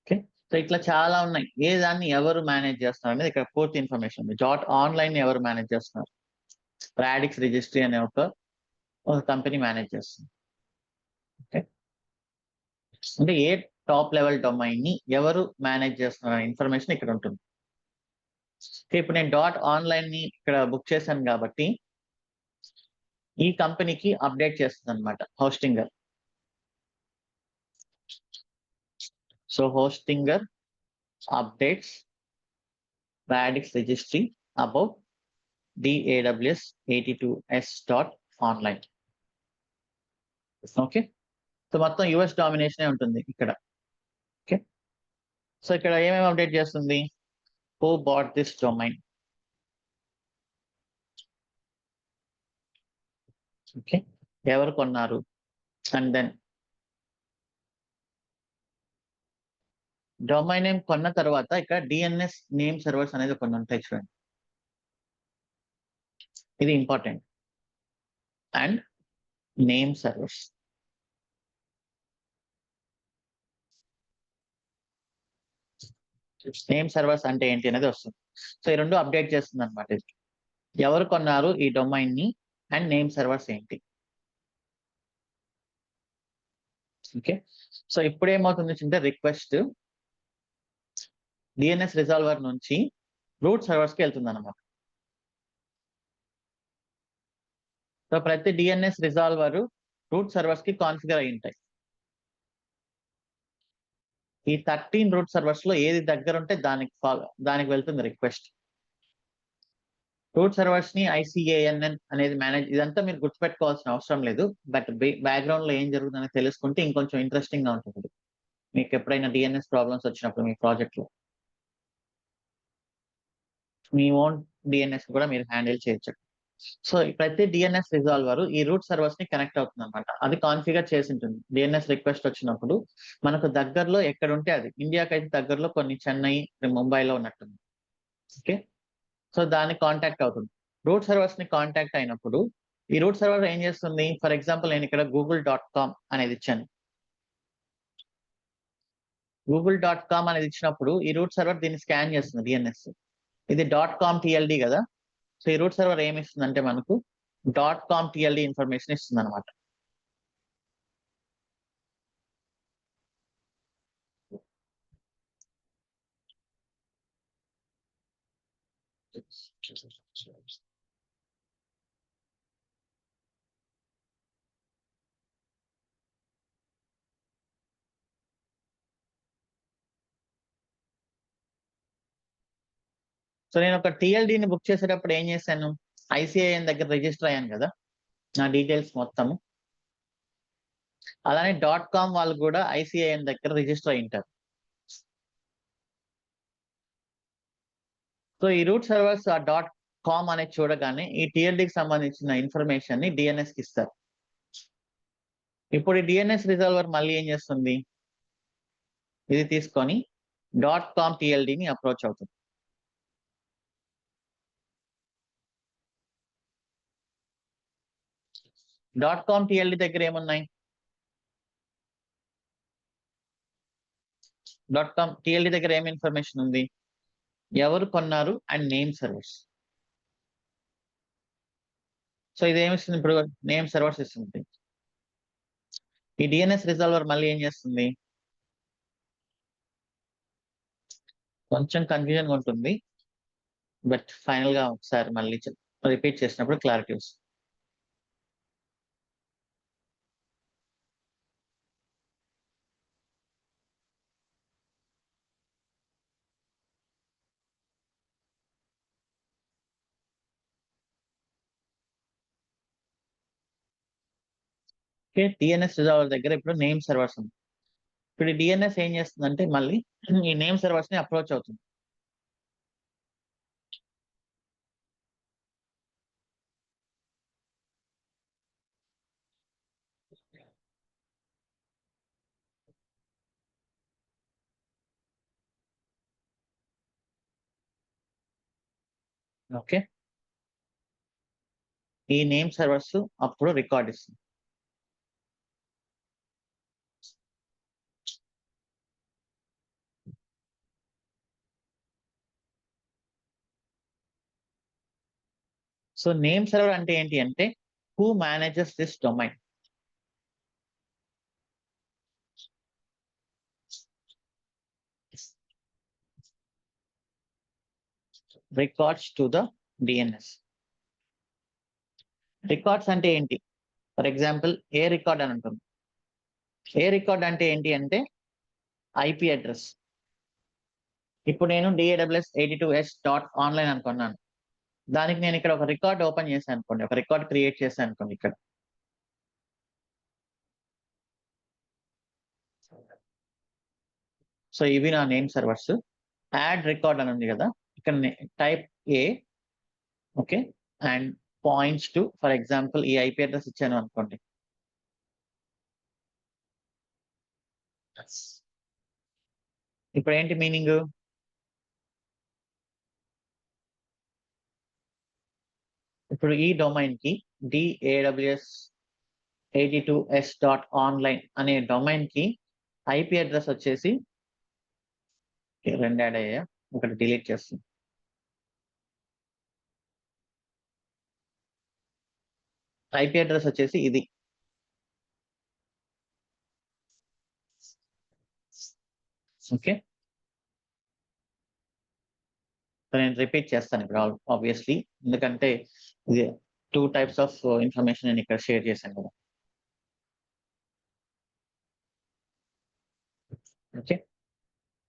ఓకే, సో ఇట్లా చాలా ఉన్నాయి. ఏ దాన్ని ఎవరు మేనేజ్ చేస్తున్నారు అనేది ఇక్కడ పూర్తి ఇన్ఫర్మేషన్ ఉంది. డాట్ ఆన్లైన్ ఎవరు మేనేజ్ చేస్తున్నారు? రాడిక్స్ రిజిస్ట్రీ అనే ఒక కంపెనీ మేనేజ్ చేస్తుంది. ఓకే, అంటే ఏ టాప్ లెవెల్ డొమైన్ ని ఎవరు మేనేజ్ చేస్తున్నారు ఇన్ఫర్మేషన్ ఇక్కడ ఉంటుంది. ఇప్పుడు నేను డాట్ ఆన్లైన్ ని ఇక్కడ బుక్ చేశాను కాబట్టి ఈ కంపెనీకి అప్డేట్ చేస్తుంది అనమాట Hostinger. So Hostinger updates Radix registry about DAWS 82s.online. Okay, so మొత్తం యుఎస్ డామినేషన్ ఉంటుంది ఇక్కడ. ఓకే, సో ఇక్కడ ఏమేమి అప్డేట్ చేస్తుంది? Who bought this domain. Okay, ఎవరు కొన్నారు? అండ్ దెన్ డొమైన్ నేమ్ కొన్న తర్వాత ఇక్కడ డిఎన్ఎస్ నేమ్ సర్వర్స్ అనేది కొన్ని ఉంటాయి చూడండి, ఇది important. And name servers. Name servers అంటే ఏంటి అనేది వస్తుంది. సో ఈ రెండు అప్డేట్ చేస్తుంది అనమాట. ఎవరు కొన్నారు ఈ డొమైన్ ని అండ్ నేమ్ సర్వర్స్ ఏంటి. ఓకే, సో ఇప్పుడు ఏమవుతుంది అంటే రిక్వెస్ట్ డిఎన్ఎస్ రిజాల్వర్ నుంచి రూట్ సర్వర్స్ కి వెళ్తుంది అనమాట. సో ప్రతి డిఎన్ఎస్ రిజాల్వర్ రూట్ సర్వర్స్ కి కాన్ఫిగర్ అయి ఉంటాయి. ఈ 13 రూట్ సర్వర్స్ లో ఏది దగ్గర ఉంటే దానికి వెళ్తుంది రిక్వెస్ట్. రూట్ సర్వర్స్ ని ఐసిఏఎన్ఎన్ అనేది మేనేజ్, ఇదంతా మీరు గుర్తుపెట్టుకోవాల్సిన అవసరం లేదు. బట్ బ్యాక్గ్రౌండ్ లో ఏం జరుగుతుందని తెలుసుకుంటే ఇంకొంచెం ఇంట్రెస్టింగ్ గా ఉంటుంది మీకు ఎప్పుడైనా డిఎన్ఎస్ ప్రాబ్లమ్స్ వచ్చినప్పుడు మీ ప్రాజెక్ట్ లో. మీ ఓన్ డిఎన్ఎస్ కూడా మీరు హ్యాండిల్ చేయొచ్చు. సో ప్రతి డిఎన్ఎస్ రిజాల్వర్ ఈ రూట్ సర్వర్స్ ని కనెక్ట్ అవుతుంది అనమాట. అది కాన్ఫిగర్ చేసి ఉంటుంది. డిఎన్ఎస్ రిక్వెస్ట్ వచ్చినప్పుడు మనకు దగ్గరలో ఎక్కడ ఉంటే అది, ఇండియాకి అయితే దగ్గరలో కొన్ని చెన్నై ముంబైలో ఉన్నట్టుంది. ఓకే, సో దాన్ని కాంటాక్ట్ అవుతుంది. రూట్ సర్వర్స్ ని కాంటాక్ట్ అయినప్పుడు ఈ రూట్ సర్వర్ ఏం చేస్తుంది? ఫర్ ఎగ్జాంపుల్ నేను ఇక్కడ google.com అనేది ఇచ్చాను. google.com అనేది ఇచ్చినప్పుడు ఈ రూట్ సర్వర్ దీన్ని స్కాన్ చేస్తుంది డిఎన్ఎస్. ఇది .com TLD కదా. సో ఈ రూట్ సర్వర్ ఏమి ఇస్తుందంటే మనకు .com TLD ఇన్ఫర్మేషన్ ఇస్తుంది అనమాట. సో నేను ఒక టీఎల్డీని బుక్ చేసేటప్పుడు ఏం చేశాను? ఐసీఐఎన్ దగ్గర రిజిస్టర్ అయ్యాను కదా! నా డీటెయిల్స్ మొత్తము. అలానే డాట్ కామ్ వాళ్ళు కూడా ఐసీఐఎన్ దగ్గర రిజిస్టర్ అయి ఉంటారు. సో ఈ రూట్ సర్వర్స్ ఆ డాట్ కామ్ అనేది చూడగానే ఈ టీఎల్డీకి సంబంధించిన ఇన్ఫర్మేషన్ ని డిఎన్ఎస్ కి ఇస్తారు. ఇప్పుడు ఈ డిఎన్ఎస్ రిజాల్వర్ మళ్ళీ ఏం చేస్తుంది? ఇది తీసుకొని డాట్ కామ్ టీఎల్డీని అప్రోచ్ అవుతుంది. డాట్ కామ్ టీఎల్డీ దగ్గర ఏమున్నాయి? డాట్ కామ్ టీఎల్డీ దగ్గర ఏం ఇన్ఫర్మేషన్ ఉంది? ఎవరు కొన్నారు అండ్ నేమ్ సర్వర్స్. సో ఇది ఏమిస్తుంది ఇప్పుడు? నేమ్ సర్వర్స్ ఇస్తుంది. ఈ డిఎన్ఎస్ రిజాల్వర్ మళ్ళీ ఏం చేస్తుంది? కొంచెం కన్ఫ్యూజన్ గా ఉంటుంది. బట్ ఫైనల్ గా ఒకసారి మళ్ళీ రిపీట్ చేసినప్పుడు క్లారిటీ వస్తుంది. ఓకే, డిఎన్ఎస్ రిజాల్వర్ దగ్గర ఇప్పుడు నేమ్ సర్వర్స్ ఉంది. ఇప్పుడు ఈ డిఎన్ఎస్ ఏం చేస్తుందంటే మళ్ళీ ఈ నేమ్ సర్వర్స్ ని అప్రోచ్ అవుతుంది. ఓకే, ఈ నేమ్ సర్వర్స్ అప్పుడు రికార్డ్ ఇస్తుంది. సో నేమ్ సర్వర్ అంటే ఏంటి అంటే who manages this domain. Records to the DNS. Records అంటే ఏంటి? ఫర్ ఎగ్జాంపుల్ ఏ రికార్డ్ అని ఉంటుంది. ఏ రికార్డ్ అంటే ఏంటి అంటే ఐపీ అడ్రస్. ఇప్పుడు నేను DAWS82s.online అనుకున్నాను. దానికి నేను ఇక్కడ ఒక రికార్డ్ ఓపెన్ చేశాను అనుకోండి, ఒక రికార్డ్ క్రియేట్ చేశాను అనుకోండి ఇక్కడ. సో ఇవి నా నేమ్ సర్వర్స్. యాడ్ రికార్డ్ అని ఉంది కదా, ఇక్కడ type A. Okay, and points to for example ఈ ఐపీ అడ్రస్ ఇచ్చాను అనుకోండి. ఇప్పుడు ఏంటి మీనింగ్? ఇప్పుడు ఈ డొమైన్ కి DAWS82s.online అనే డొమైన్ కి ఐపీ అడ్రస్ వచ్చేసి 2 యాడ్ అయ్యా, ఒకటి డిలీట్ చేస్తుంది. ఐపీ అడ్రస్ వచ్చేసి ఇది. ఓకే, నేను రిపీట్ చేస్తాను ఇప్పుడు ఆబ్వియస్లీ, ఎందుకంటే ఇది 2 టైప్స్ ఆఫ్ ఇన్ఫర్మేషన్ నేను ఇక్కడ షేర్ చేశాను కదా. ఓకే,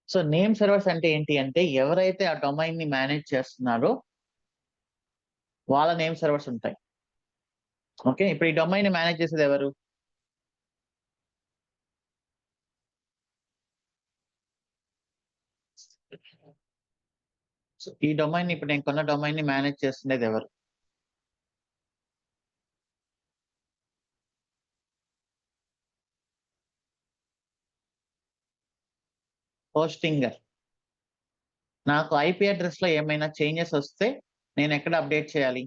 సో నేమ్ సర్వర్స్ అంటే ఏంటి అంటే ఎవరైతే ఆ డొమైన్ ని మేనేజ్ చేస్తున్నారో వాళ్ళ నేమ్ సర్వర్స్ ఉంటాయి. ఓకే, ఇప్పుడు ఈ డొమైన్ ని మేనేజ్ చేసేది ఎవరు? సో ఈ డొమైన్ ఇప్పుడు నేను కొన్న డొమైన్ ని మేనేజ్ చేస్తున్నది ఎవరు? హోస్టింగర్. నాకు ఐపీ అడ్రస్ లో ఏమైనా చేంజెస్ వస్తే నేను ఎక్కడ అప్డేట్ చేయాలి?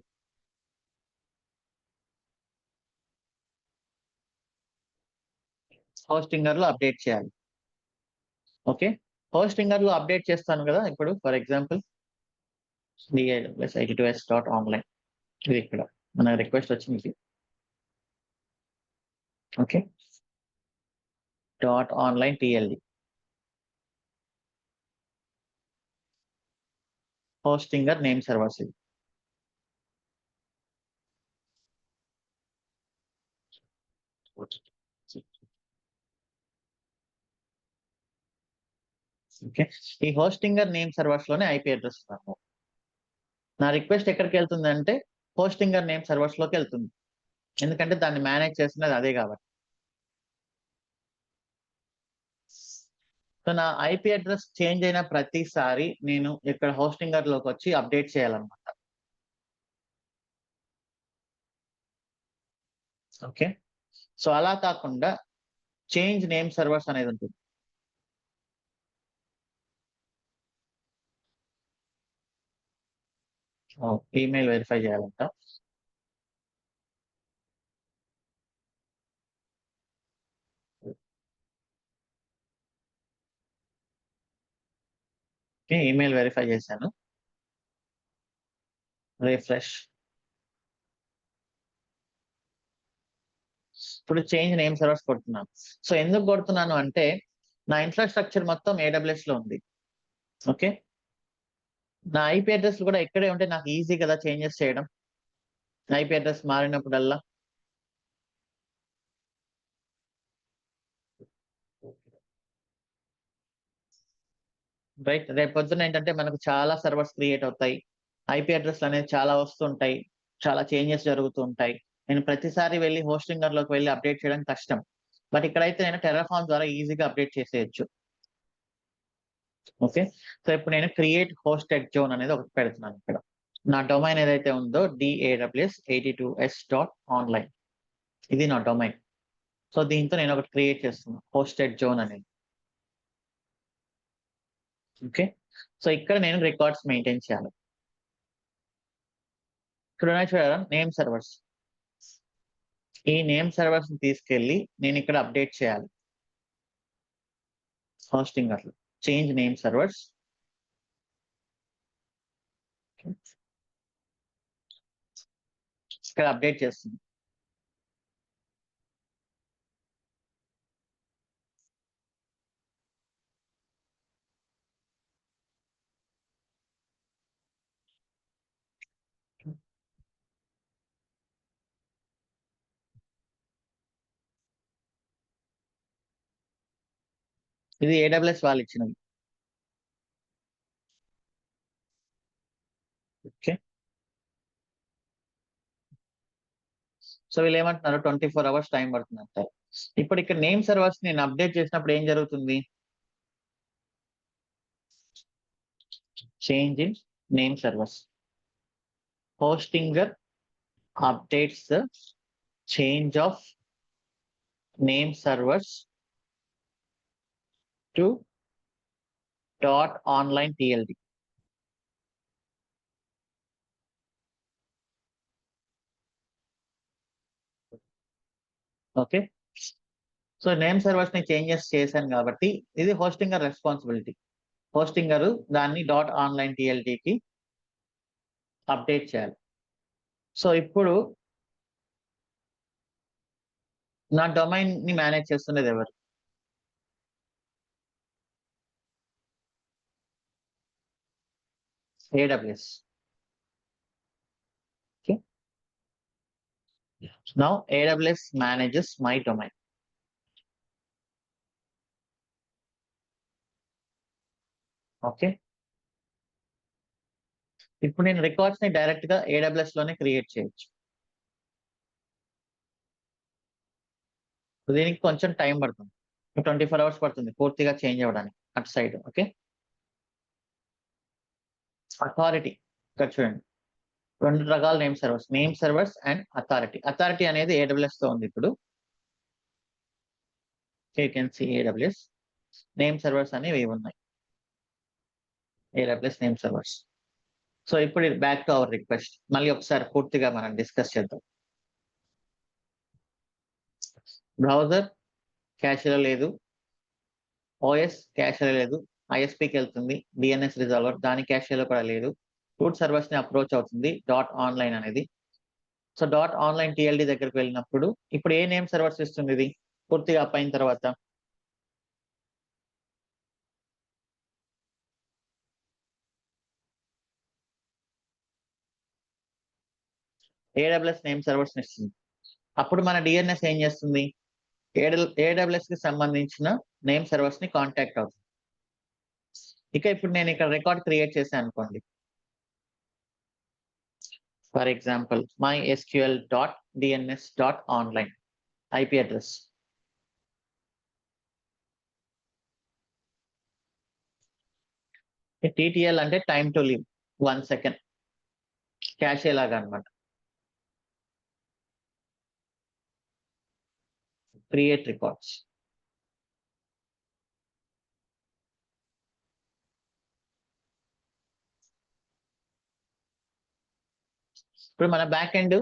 హోస్టింగర్ లో అప్డేట్ చేయాలి. ఓకే, హోస్టింగర్ లో అప్డేట్ చేస్తాను కదా ఇప్పుడు ఫర్ ఎగ్జాంపుల్ DAWS82s.online. ఇది ఇక్కడ మన రిక్వెస్ట్ వచ్చింది. Okay, .online TLD Hostinger name servers ఇది. ఓకే. ఈ హోస్టింగర్ నేమ్ సర్వర్స్ లోనే ఐపీ అడ్రస్ ఇస్తాను. నా రిక్వెస్ట్ ఎక్కడికి వెళ్తుందంటే హోస్టింగర్ నేమ్ సర్వర్స్ లోకి వెళ్తుంది. ఎందుకంటే దాన్ని మేనేజ్ చేస్తున్నది అదే కాబట్టి. సో నా ఐపీ అడ్రస్ చేంజ్ అయిన ప్రతిసారి నేను ఇక్కడ హోస్టింగర్ లోకి వచ్చి అప్డేట్ చేయాలన్నమాట. ఓకే. సో అలా కాకుండా చేంజ్ నేమ్ సర్వర్స్ అనేది ఉంటుంది. ఈమెయిల్ వెరిఫై చేయాలంట. ఓకే. ఈమెయిల్ వెరిఫై చేశాను. రిఫ్రెష్. ఇప్పుడు చేంజ్ నేమ్ సర్వర్స్ కొడుతున్నాను. సో ఎందుకు కొడుతున్నాను అంటే నా ఇన్ఫ్రాస్ట్రక్చర్ మొత్తం ఏడబ్ల్యూఎస్ లో ఉంది. ఓకే. నా ఐపీ అడ్రస్ కూడా ఇక్కడే ఉంటే నాకు ఈజీ కదా చేంజెస్ చేయడం. ఐపీ అడ్రస్ మారినప్పుడల్లా. రైట్. రేపు పొద్దున ఏంటంటే మనకు చాలా సర్వర్స్ క్రియేట్ అవుతాయి. ఐపీ అడ్రస్లు అనేది చాలా వస్తుంటాయి. చాలా చేంజెస్ జరుగుతూ ఉంటాయి. నేను ప్రతిసారి వెళ్లి హోస్టింగర్ లోకి వెళ్లి అప్డేట్ చేయడం కష్టం. బట్ ఇక్కడైతే నేను టెర్రాఫార్మ్ ద్వారా ఈజీగా అప్డేట్ చేసేయొచ్చు. ఓకే. సో ఇప్పుడు నేను క్రియేట్ హోస్టెడ్ జోన్ అనేది ఒకటి పెడుతున్నాను ఇక్కడ. నా డొమైన్ ఏదైతే ఉందో DAWS82s.online. ఇది నా డొమైన్. సో దీంతో నేను ఒకటి క్రియేట్ చేస్తున్నాను హోస్టెడ్ జోన్ అనేది. ఓకే. సో ఇక్కడ నేను రికార్డ్స్ మెయింటైన్ చేయాలి. ఇక్కడ ఉన్నాయి చూడారా నేమ్ సర్వర్స్. ఈ నేమ్ సర్వర్స్ ని తీసుకెళ్ళి నేను ఇక్కడ అప్డేట్ చేయాలి. హోస్టింగర్ లో చేంజ్ నేమ్ సర్వర్స్. ఇక్కడ అప్డేట్ చేస్తుంది. ఇది ఏడబ్ల్యూఎస్ వాళ్ళు ఇచ్చినవి. ఓకే. సో వీళ్ళు ఏమంటున్నారు 24 hours టైం పడుతుంది అంటారు. ఇప్పుడు ఇక్కడ నేమ్ సర్వర్స్ నేను అప్డేట్ చేసినప్పుడు ఏం జరుగుతుంది? Change in name servers. Hostinger updates the change of name servers to .online TLD. Okay. So name servers ని చేంజెస్ చేశాను కాబట్టి ఇది హోస్టింగర్ రెస్పాన్సిబిలిటీ. హోస్టింగర్ దాన్ని .online TLD కి అప్డేట్ చేయాలి. సో ఇప్పుడు నా డొమైన్ ని మేనేజ్ చేస్తున్నది ఎవరు? AWS. Okay. Now AWS manages my domain. Okay. ఇప్పుడు నేను రికార్డ్స్ ని డైరెక్ట్ గా AWS లోనే క్రియేట్ చేయొచ్చు. దీనికి కొంచెం టైం పడుతుంది. 24 hours పడుతుంది పూర్తిగా చేంజ్ అవ్వడానికి అటు సైడ్. ఓకే. అథారిటీ ఇక్కడ చూడండి. 2 రకాల name servers and authority. Authority అనేది AWS తో ఉంది ఇప్పుడు. You can see AWS. Name servers అనేవి ఉన్నాయి. AWS name servers. సో ఇప్పుడు బ్యాక్ టు అవర్ రిక్వెస్ట్. మళ్ళీ ఒకసారి పూర్తిగా మనం డిస్కస్ చేద్దాం. బ్రౌజర్ క్యాష్లో లేదు. ఓఎస్ క్యాష్లో లేదు. ఐఎస్పికి వెళ్తుంది. డిఎన్ఎస్ రిజాల్వర్ దాని క్యాష్లో కూడా లేదు. రూట్ సర్వర్స్ ని అప్రోచ్ అవుతుంది .online అనేది. సో .online TLD దగ్గరికి వెళ్ళినప్పుడు ఇప్పుడు ఏ నేమ్ సర్వర్స్ ఇస్తుంది ఇది పూర్తిగా అప్ అయిన తర్వాత? AWS నేమ్ సర్వర్స్ ఇస్తుంది. అప్పుడు మన డిఎన్ఎస్ ఏం చేస్తుంది? ఏడబ్ల్యూఎస్ కి సంబంధించిన నేమ్ సర్వర్స్ ని కాంటాక్ట్ అవుతుంది. ఇక ఇప్పుడు నేను ఇక్కడ రికార్డ్ క్రియేట్ చేశాను అనుకోండి. For example mysql.dns.online IP address. TTL అంటే టైమ్ టు లీవ్ 1 సెకండ్ క్యాషే లాగా అనమాట. Create records. ఇప్పుడు మన బ్యాక్ ఎండ్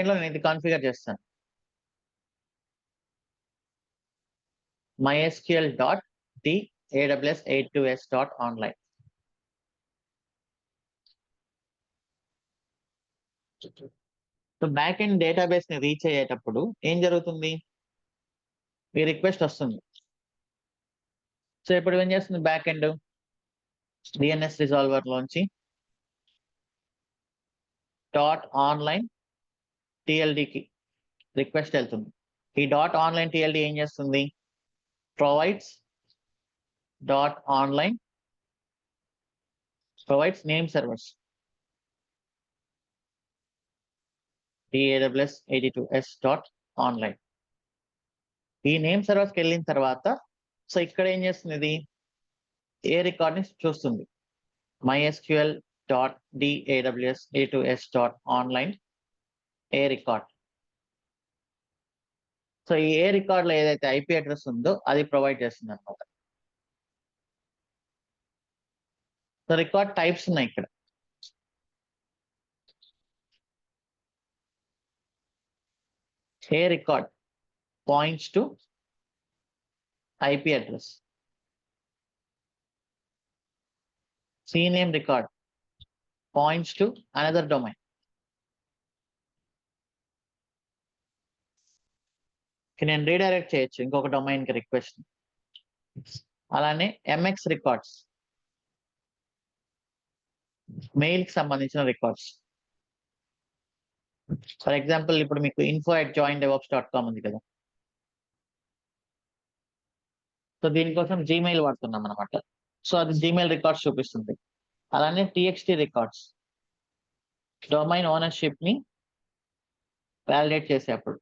లో నేను ఇది కాన్ఫిగర్ చేస్తాను. mysql.daws82s.online. So back end database ని రీచ్ అయ్యేటప్పుడు ఏం జరుగుతుంది? ఈ రిక్వెస్ట్ వస్తుంది. సో ఇప్పుడు ఏం చేస్తుంది బ్యాక్ ఎండ్? డిఎన్ఎస్ రిజాల్వర్ లోంచి .online TLDకి రిక్వెస్ట్ వెళ్తుంది. ఈ .online TLD ఏం చేస్తుంది? Provides name servers daws82s.online. ఈ నేమ్ సర్వర్స్కి వెళ్ళిన తర్వాత సో ఇక్కడ ఏం చేస్తుంది? ఇది ఏ రికార్డ్ ని చూస్తుంది? mysql.daws82s.online ఏ రికార్డ్. సో ఈ ఏ రికార్డ్ లో ఏదైతే ఐపీ అడ్రస్ ఉందో అది ప్రొవైడ్ చేస్తుంది అనమాట. సో రికార్డ్ టైప్స్ ఉన్నాయి ఇక్కడ. A record points to IP address. cname record points to another domain. నేను రీడైరెక్ట్ చేయొచ్చు ఇంకొక డొమైన్ కి రిక్వెస్ట్. అలానే ఎంఎక్స్ రికార్డ్స్ మెయిల్ కి సంబంధించిన రికార్డ్స్. ఫర్ ఎగ్జాంపుల్ ఇప్పుడు మీకు info@joindevops.com ఉంది కదా. సో దీనికోసం జీమెయిల్ వాడుతున్నాం అనమాట. సో అది జీమెయిల్ రికార్డ్స్ చూపిస్తుంది. అలానే టీఎక్స్టీ రికార్డ్స్ డొమైన్ ఓనర్షిప్ ని వాలిడేట్ చేసేప్పుడు.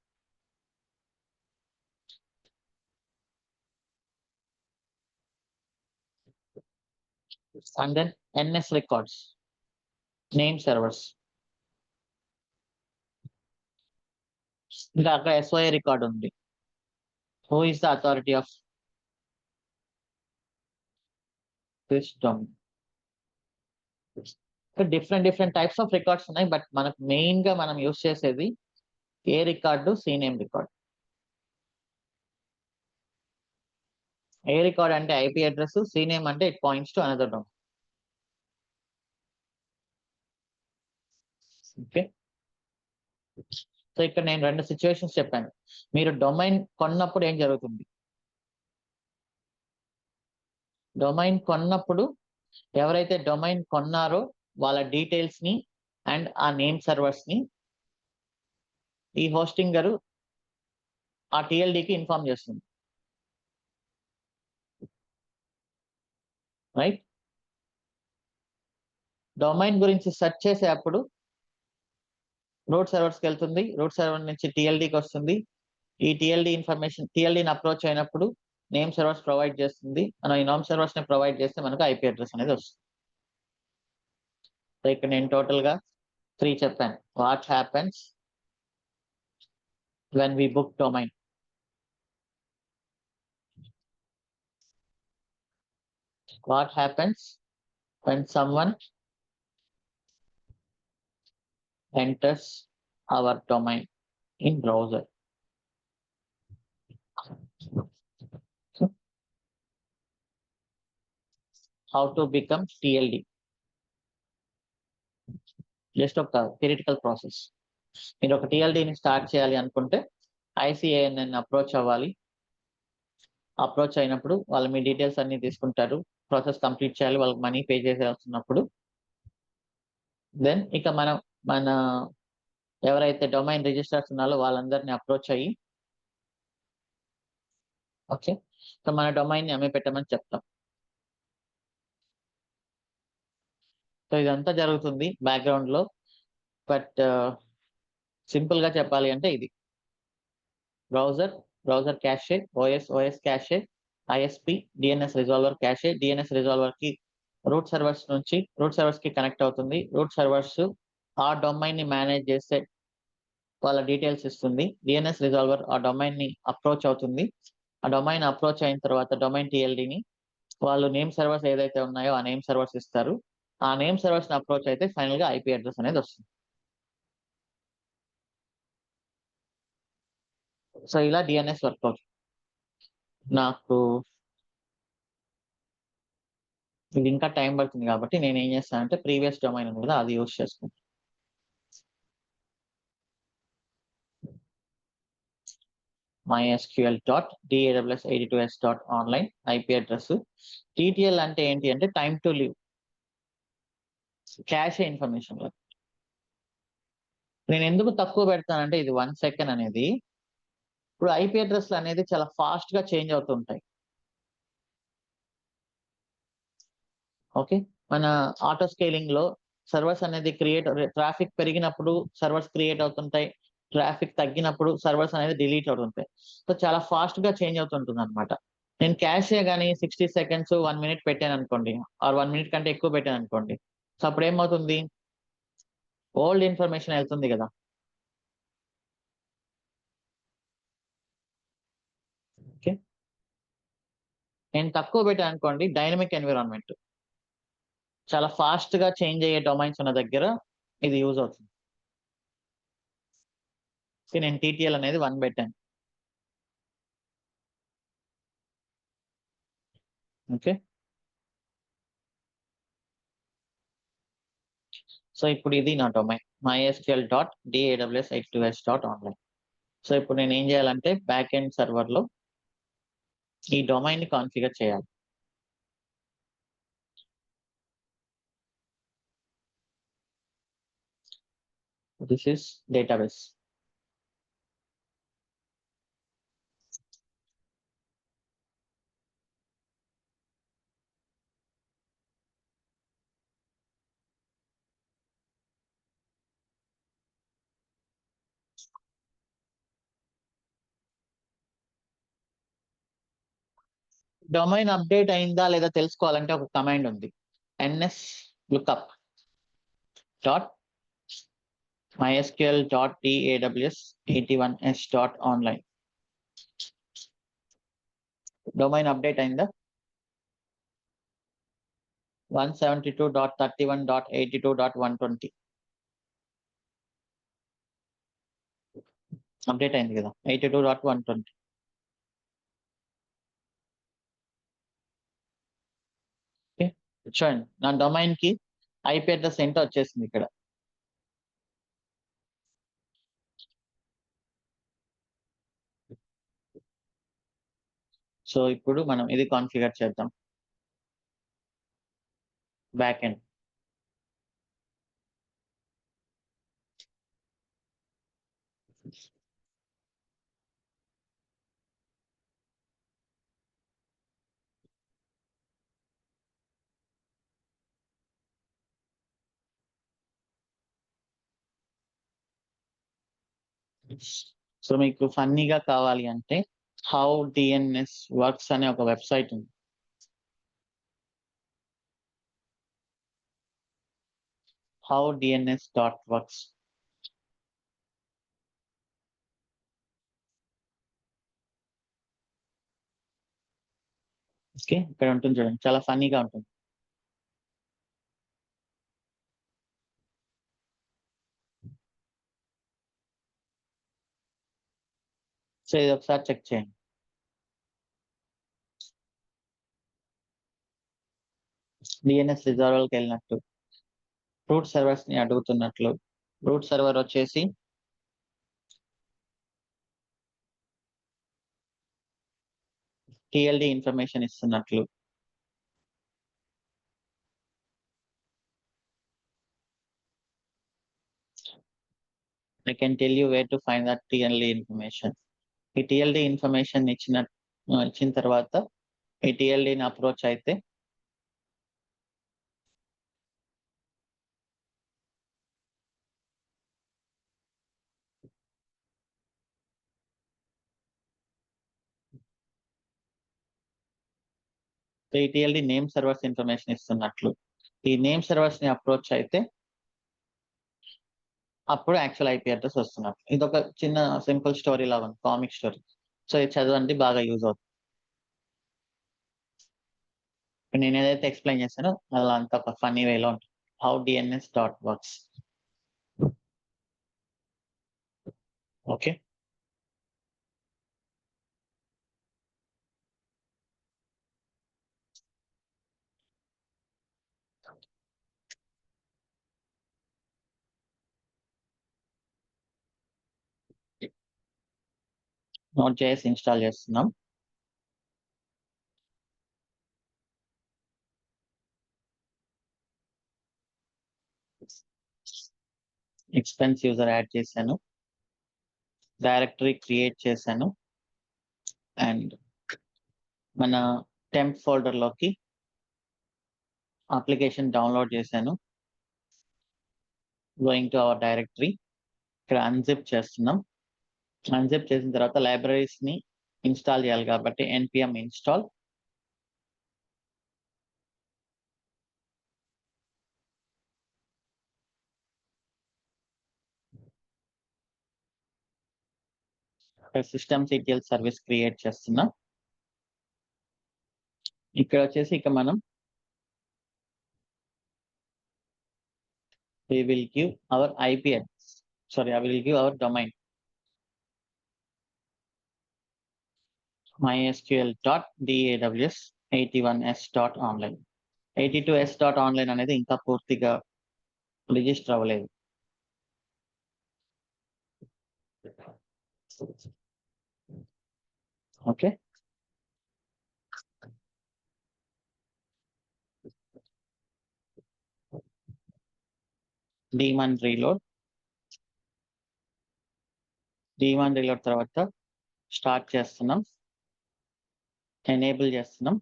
And then NS records name servers. ఇంకా అక్కడ ఎస్ఓఏ రికార్డ్ ఉంది. Who is the authority of this domain. Different types of records ఉన్నాయి. బట్ మనకు మెయిన్ గా మనం యూస్ చేసేది ఏ record? CNAME record. A record అంటే ఐపీ అడ్రస్, సీనేమ్ అంటే it points to another domain. Okay. So ఇక్కడ నేను 2 సిచ్యువేషన్స్ చెప్పాను. మీరు డొమైన్ కొన్నప్పుడు ఏం జరుగుతుంది? డొమైన్ కొన్నప్పుడు ఎవరైతే డొమైన్ కొన్నారో వాళ్ళ డీటెయిల్స్ ని అండ్ ఆ నేమ్ సర్వర్స్ ని ఈ హోస్టింగర్ ఆ టిఎల్డికి ఇన్ఫార్మ్ చేస్తుంది. రైట్. డొమైన్ గురించి సెర్చ్ చేసేటప్పుడు రూట్ సర్వర్స్కి వెళ్తుంది. రూట్ సర్వర్ నుంచి టిఎల్డికి వస్తుంది. ఈ టిఎల్డి ఇన్ఫర్మేషన్ టిఎల్డిని అప్రోచ్ అయినప్పుడు నేమ్ సర్వర్స్ ప్రొవైడ్ చేస్తుంది. మనం ఈ నేమ్ సర్వర్స్ ని ప్రొవైడ్ చేస్తే మనకు ఐపీ అడ్రస్ అనేది వస్తుంది. సో ఇక్కడ నేను టోటల్ గా 3 చెప్పాను. What happens when we book domain. What happens when someone enters our domain in browser. How to become TLD. Just ఒక థియరిటికల్ ప్రాసెస్. మీరు ఒక టిఎల్డిని స్టార్ట్ చేయాలి అనుకుంటే ఐసిఏఎన్ అప్రోచ్ అవ్వాలి. అప్రోచ్ అయినప్పుడు వాళ్ళు మీ డీటెయిల్స్ అన్ని తీసుకుంటారు. ప్రాసెస్ కంప్లీట్ చేయాలి. వాళ్ళకి మనీ పే చేసేస్తున్నప్పుడు దెన్ ఇక మన ఎవరైతే డొమైన్ రిజిస్టర్స్ ఉన్నారో వాళ్ళందరినీ అప్రోచ్ అయ్యి ఓకే. సో మన డొమైన్ ని అమ్మి పెట్టమని చెప్తాం. సో ఇదంతా జరుగుతుంది బ్యాక్గ్రౌండ్ లో. బట్ సింపుల్ గా చెప్పాలి అంటే ఇది browser, browser cache, OS cache, ISP, DNS resolver cache. DNS resolver కి రూట్ సర్వర్స్ కి కనెక్ట్ అవుతుంది. రూట్ సర్వర్స్ ఆ డొమైన్ ని మేనేజ్ చేసే వాళ్ళ డీటెయిల్స్ ఇస్తుంది. డిఎన్ఎస్ రిజాల్వర్ ఆ డొమైన్ ని అప్రోచ్ అవుతుంది. ఆ డొమైన్ అప్రోచ్ అయిన తర్వాత డొమైన్ టిఎల్డిని వాళ్ళు నేమ్ సర్వర్స్ ఏదైతే ఉన్నాయో ఆ నేమ్ సర్వర్స్ ఇస్తారు. ఆ నేమ్ సర్వర్స్ ని అప్రోచ్ అయితే ఫైనల్ గా ఐపీ అడ్రస్ అనేది వస్తుంది. సో ఇలా డిఎన్ఎస్ వర్క్ అవుతుంది. నాకు ఇది ఇంకా టైం పడుతుంది కాబట్టి నేను ఏం చేస్తానంటే ప్రీవియస్ డొమైన్ ఉంది కదా అది యూస్ చేసుకుంటాను. mysql.daws82s.online IP address. టీటీఎల్ అంటే ఏంటి అంటే టైమ్ టు లివ్, క్యాషే ఇన్ఫర్మేషన్. నేను ఎందుకు తక్కువ పెడతానంటే ఇది 1 సెకండ్ అనేది ఇప్పుడు ఐపీ అడ్రస్లు అనేది చాలా ఫాస్ట్ గా చేంజ్ అవుతుంటాయి. ఓకే. మన ఆటో స్కేలింగ్ లో సర్వర్స్ అనేది ట్రాఫిక్ పెరిగినప్పుడు సర్వర్స్ క్రియేట్ అవుతుంటాయి. ట్రాఫిక్ తగ్గినప్పుడు సర్వర్స్ అనేది డిలీట్ అవుతుంటాయి. సో చాలా ఫాస్ట్ గా చేంజ్ అవుతుంటుంది అనమాట. నేను క్యాషే గానీ 60 సెకండ్స్ 1 మినిట్ పెట్టాను అనుకోండి, ఆర్ 1 మినిట్ కంటే ఎక్కువ పెట్టాను అనుకోండి, సో అప్పుడు ఏమవుతుంది, ఓల్డ్ ఇన్ఫర్మేషన్ వెళ్తుంది కదా. ఓకే. నేను తక్కువ పెట్టాను అనుకోండి, డైనమిక్ ఎన్విరాన్మెంట్ చాలా ఫాస్ట్ గా చేంజ్ అయ్యే డొమైన్స్ ఉన్న దగ్గర ఇది యూజ్ అవుతుంది. సో నేను టీటీఎల్ అనేది 1 పెట్టాను. ఓకే. సో ఇప్పుడు ఇది నా డొమైన్ mysql.daws82s.online. సో ఇప్పుడు నేను ఏం చేయాలంటే బ్యాక్ ఎండ్ సర్వర్ లో ఈ డొమైన్ ని కాన్ఫిగర్ చేయాలి. This is database. Domain update అయిందా లేదా తెలుసుకోవాలంటే ఒక కమాండ్ ఉంది. ns lookup dot mysql.daws81s.online. Domain update అయిందా? 172.31.82.120 అప్డేట్ అయింది కదా, 82.120. ఓకే. చూడండి నా డొమైన్ కి ఐపీ అడ్రస్ ఏంటో వచ్చేసింది ఇక్కడ. సో ఇప్పుడు మనం ఇది కాన్ఫిగర్ చేద్దాం. Back end. సో మీకు ఫన్నీగా కావాలి అంటే హౌ డిఎన్ఎస్ వర్క్స్ అనే ఒక వెబ్సైట్ ఉంది. How DNS dot works. Okay. ఇక్కడ ఉంటుంది చూడండి, చాలా ఫన్నీగా ఉంటుంది. సో ఇది ఒకసారి చెక్ చేయండి. డిఎన్ఎస్ రిజర్వర్కి వెళ్ళినట్టు, రూట్ సర్వర్స్ ని అడుగుతున్నట్లు, రూట్ సర్వర్ వచ్చేసి టిఎల్డి ఇన్ఫర్మేషన్ ఇస్తున్నట్లు, I can tell you where to find that TLD information. ఈ టిఎల్డి ఇన్ఫర్మేషన్ ఇచ్చిన ఇచ్చిన తర్వాత ఈ టీఎల్డీని అప్రోచ్ అయితే ఈ టీఎల్డీ నేమ్ సర్వర్స్ ఇన్ఫర్మేషన్ ఇస్తున్నట్లు ఈ నేమ్ సర్వర్స్ ని అప్రోచ్ అయితే అప్పుడు యాక్చువల్ ఐపీ అడ్రస్ వస్తున్నట్లు. ఇది ఒక చిన్న సింపుల్ స్టోరీ లాగా ఉంది, కామిక్ స్టోరీ. సో ఇది చదవండి, బాగా యూజ్ అవుతుంది. నేను ఏదైతే ఎక్స్ప్లెయిన్ చేస్తానో అలా అంత ఒక ఫన్నీ వేలో ఉంటుంది. How DNS dot works. Okay, note JS install చేస్తున్నాం. ఎక్స్పెన్స్ యూజర్ యాడ్ చేశాను, డైరెక్టరీ క్రియేట్ చేశాను, అండ్ మన టెంప్ ఫోల్డర్ లోకి అప్లికేషన్ డౌన్లోడ్ చేశాను. గోయింగ్ టు అవర్ డైరెక్టరీ, ఇక్కడ అన్జిప్ చేస్తున్నాం. అన్జిప్ చేసిన తర్వాత లైబ్రరీస్ ని ఇన్స్టాల్ చేయాలి కాబట్టి npm install. systemctl service create చేస్తున్నాం. ఇక్కడ వచ్చేసి ఇక మనం we will give our IP address. Sorry, I will give our domain. mysql.daws81s.online. 82s.online అనేది ఇంకా పూర్తిగా రిజిస్టర్ అవ్వలేదు. ఓకే, డీమాన్ రీలోడ్ తర్వాత స్టార్ట్ చేస్తున్నాం, ఎనేబుల్ చేస్తున్నాం.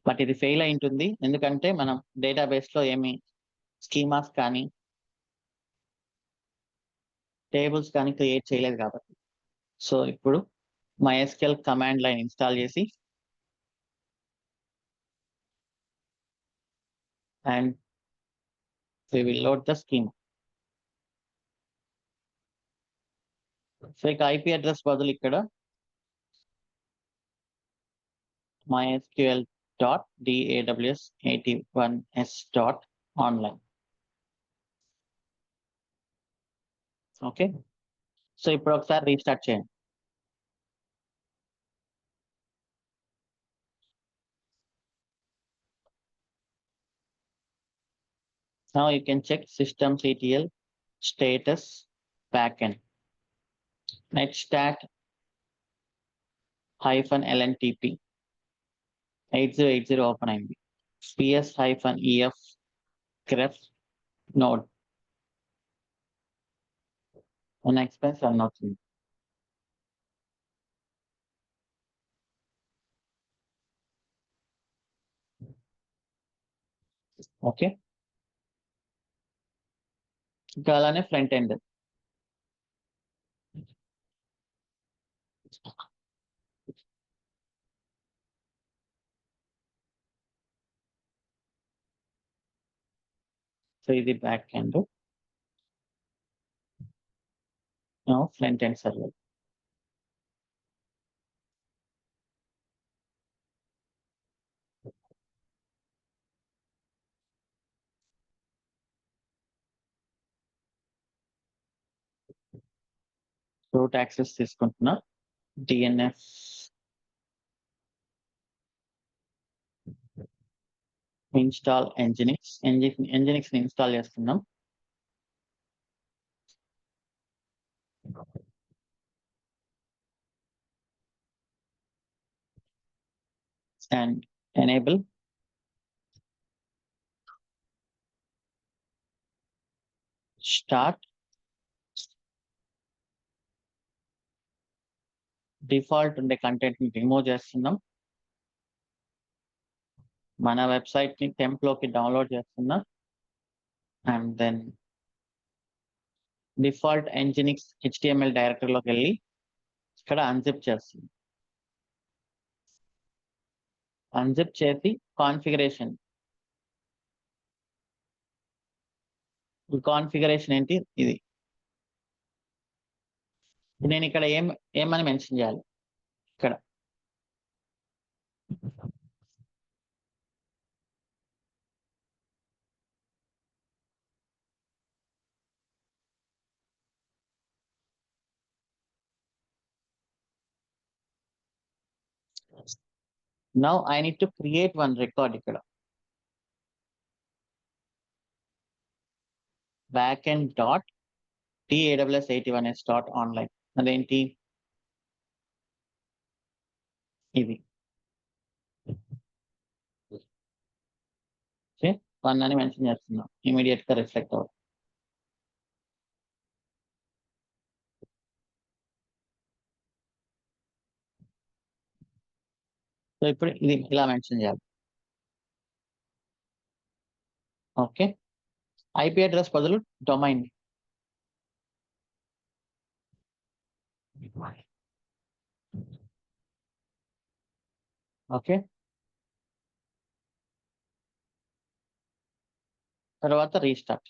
బట్ ఇది ఫెయిల్ అయి ఉంటుంది, ఎందుకంటే మనం డేటాబేస్ లో ఏమి స్కీమాస్ కానీ టేబుల్స్ కానీ క్రియేట్ చేయలేదు కాబట్టి. సో ఇప్పుడు MySQL కమాండ్ లైన్ ఇన్స్టాల్ చేసి and we will load the schema. So ఇక ఐపీ అడ్రస్ బదులు ఇక్కడ mysql.daws81s.online. ఓకే, సో ఇప్పుడు ఒకసారి రీస్టార్ట్ చేయండి. Now you can check systemctl status backend. netstat -lntp 8080 open అయింది. ps-ef grep node మన ఎక్స్పెన్స్ రన్ అవుతుంది. ఓకే, ఇంకా అలానే ఫ్రంట్ ఎండ్. సో ఇది back end, front end server. Root access తీసుకుంటున్నా, డిఎన్ఎస్ ఇన్స్టాల్ ఎంజినిక్స్ ని ఇన్స్టాల్ చేస్తున్నాం. and enable start డిఫాల్ట్ ఉండే కంటెంట్ ని రిమూవ్ చేస్తున్నాం. మన వెబ్సైట్ ని టెంప్ లోకి డౌన్లోడ్ చేస్తున్నాం. And then default Nginx HTML directory లోకి వెళ్ళి ఇక్కడ అన్జిప్ చేస్తుంది. అన్జిప్ చేసి కాన్ఫిగరేషన్ ఏంటి ఇది. నేను ఇక్కడ ఏమని మెన్షన్ చేయాలి ఇక్కడ now I need to create one record ఇక్కడ backend dot taws81s dot online అదేంటి ఇది వన్ అని మెన్షన్ చేస్తున్నాం. ఇమీడియట్ గా రిఫ్లెక్ట్ అవుతుంది. సో ఇప్పుడు ఇది ఇలా మెన్షన్ చేయాలి. ఓకే, ఐపీ అడ్రస్ బదులు డొమైన్. ఓకే, తర్వాత రీస్టార్ట్.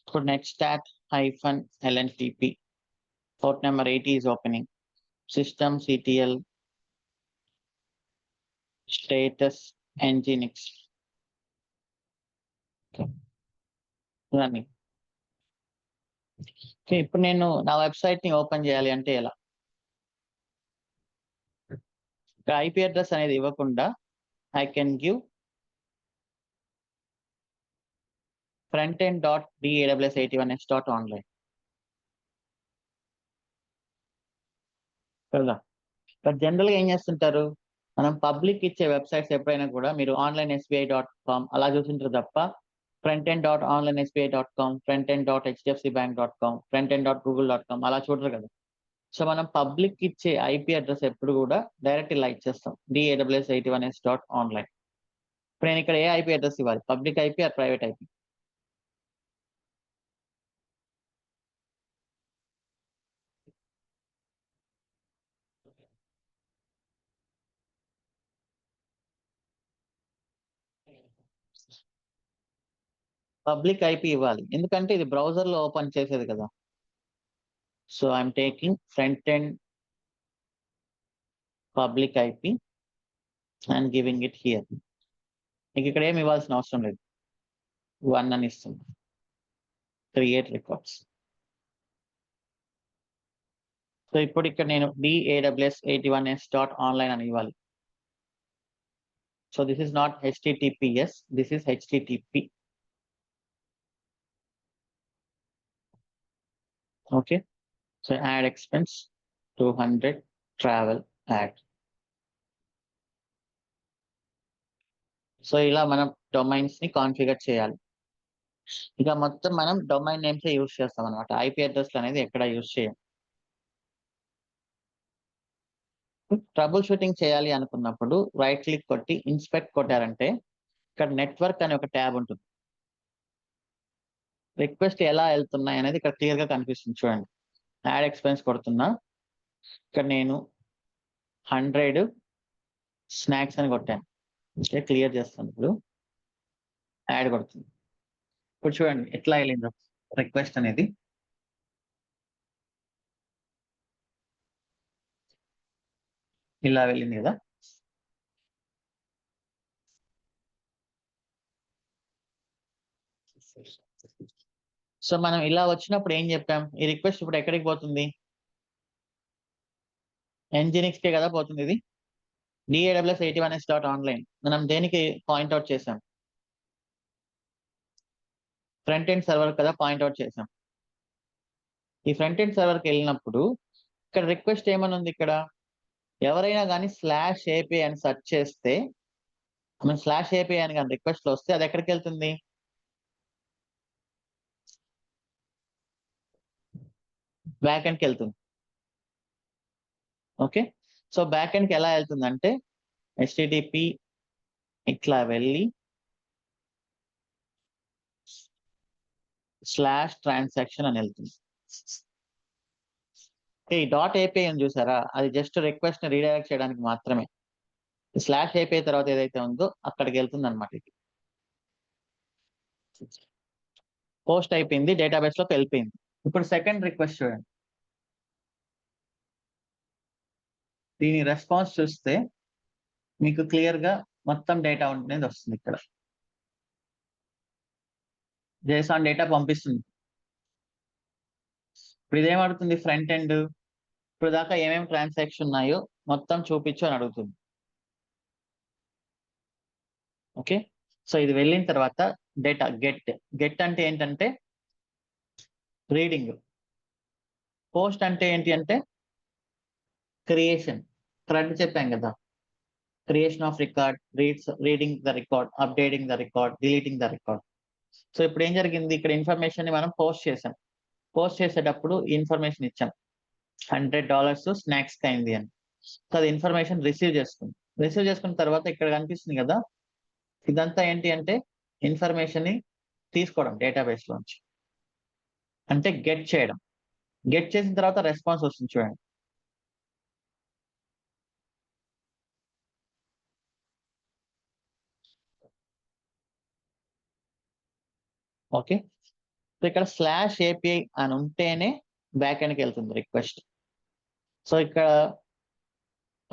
ఇప్పుడు netstat-lntp port number 80 is opening. System CTL status Nginx. running. Okay, ఇప్పుడు నేను నా వెబ్సైట్ ని ఓపెన్ చేయాలి అంటే ఎలా? ఐపీ అడ్రస్ అనేది ఇవ్వకుండా I can give frontend.taws81s dot online కదా. బట్ జనరల్ గా ఏం చేస్తుంటారు, మనం పబ్లిక్ ఇచ్చే వెబ్సైట్స్ ఎప్పుడైనా కూడా మీరు onlinesbi.com అలా చూసింటారు తప్ప frontend.onlinesbi.com, frontend.hdfcbank.com, frontend.google.com అలా చూడరు కదా. సో మనం పబ్లిక్ ఇచ్చే ఐపీ అడ్రస్ ఎప్పుడు కూడా డైరెక్ట్ ఇలా ఇచ్చేస్తాం, taws81s dot online. ఇప్పుడు నేను ఇక్కడ ఏ ఐపీ అడ్రస్ ఇవ్వాలి, public IP or private IP? Public IP ఇవ్వాలి, ఎందుకంటే ఇది బ్రౌజర్ లో ఓపెన్ చేసేది కదా. So I'm taking front end public IP and giving it here. మీకు ఇక్కడ ఏమి ఇవ్వాల్సిన అవసరం లేదు, 1 అని ఇస్తుంది. Create records. సో ఇప్పుడు ఇక్కడ నేను taws81s dot online అని ఇవ్వాలి. So this is not HTTPS, this is HTTP. Okay, so add expense 200 travel add. So ఇలా మనం డొమైన్స్ ని కాన్ఫిగర్ చేయాలి. ఇక మొత్తం మనం డొమైన్ నేమ్స్ యూజ్ చేస్తాం అనమాట, ఐపీ అడ్రస్ అనేది ఎక్కడ యూజ్ చేయం. ట్రబుల్ షూటింగ్ చేయాలి అనుకున్నప్పుడు రైట్ క్లిక్ కొట్టి ఇన్స్పెక్ట్ కొట్టారంటే ఇక్కడ నెట్వర్క్ అనే ఒక ట్యాబ్ ఉంటుంది. రిక్వెస్ట్ ఎలా వెళ్తున్నాయి అనేది ఇక్కడ క్లియర్ గా కనిపిస్తుంది చూడండి. యాడ్ ఎక్స్పెన్స్ కొడుతున్నా, ఇక్కడ నేను 100 స్నాక్స్ అని కొట్టాను. క్లియర్ చేస్తాను. ఇప్పుడు యాడ్ కొడుతుంది. ఇప్పుడు చూడండి ఎట్లా వెళ్ళిందో రిక్వెస్ట్ అనేది. ఇలా వెళ్ళింది కదా. సో మనం ఇలా వచ్చినప్పుడు ఏం చెప్పాం, ఈ రిక్వెస్ట్ ఇప్పుడు ఎక్కడికి పోతుంది, Nginx కే కదా పోతుంది. ఇది taws81s dot online. మనం దేనికి పాయింట్అవుట్ చేసాం, ఫ్రంట్ ఎండ్ సర్వర్ కదా పాయింట్అవుట్ చేసాం. ఈ ఫ్రంట్ ఎండ్ సర్వర్కి వెళ్ళినప్పుడు ఇక్కడ రిక్వెస్ట్ ఏమని ఉంది, ఇక్కడ ఎవరైనా కానీ /API అని సెర్చ్ చేస్తే, మనం /API అని కానీ రిక్వెస్ట్ వస్తే అది ఎక్కడికి వెళ్తుంది, బ్యాక్ ఎండ్కి వెళ్తుంది. ఓకే, సో బ్యాక్ ఎండ్కి ఎలా వెళ్తుందంటే HTTP ఇట్లా వెళ్ళి /transaction అని వెళ్తుంది. ఈ .api అని చూసారా, అది జస్ట్ రిక్వెస్ట్ ని రీడైరెక్ట్ చేయడానికి మాత్రమే. /api తర్వాత ఏదైతే ఉందో అక్కడికి వెళ్తుంది అనమాట. ఇది పోస్ట్ అయిపోయింది, డేటాబేస్ లోకి వెళ్ళిపోయింది. ఇప్పుడు సెకండ్ రిక్వెస్ట్ చూడండి, దీని రెస్పాన్స్ చూస్తే మీకు క్లియర్ గా మొత్తం డేటా అనేది వస్తుంది. ఇక్కడ JSON డేటా పంపిస్తుంది. ఇప్పుడు ఇదేం అడుగుతుంది, ఫ్రంట్ ఎండ్ ఇప్పుడు దాకా ఏమేమి ట్రాన్సాక్షన్ ఉన్నాయో మొత్తం చూపించు అని అడుగుతుంది. ఓకే, సో ఇది వెళ్ళిన తర్వాత డేటా గెట్ అంటే ఏంటంటే రీడింగ్, పోస్ట్ అంటే ఏంటి అంటే క్రియేషన్. క్రెడ్ చెప్పాం కదా, creation of record, reading the record, updating the record, deleting the record. So ఇప్పుడు ఏం జరిగింది, ఇక్కడ ఇన్ఫర్మేషన్ ని మనం పోస్ట్ చేసాం. పోస్ట్ చేసేటప్పుడు ఇన్ఫర్మేషన్ ఇచ్చాం $100 స్నాక్స్ అయింది అని. సో అది ఇన్ఫర్మేషన్ రిసీవ్ చేసుకుంది. రిసీవ్ చేసుకున్న తర్వాత ఇక్కడ కనిపిస్తుంది కదా, ఇదంతా ఏంటి అంటే ఇన్ఫర్మేషన్ ని తీసుకోవడం డేటాబేస్ లోంచి, అంటే గెట్ చేయడం. గెట్ చేసిన తర్వాత రెస్పాన్స్ వస్తుంది చూడండి. ఓకే, సో ఇక్కడ /API అని ఉంటేనే బ్యాక్ ఎండ్కి వెళ్తుంది రిక్వెస్ట్. సో ఇక్కడ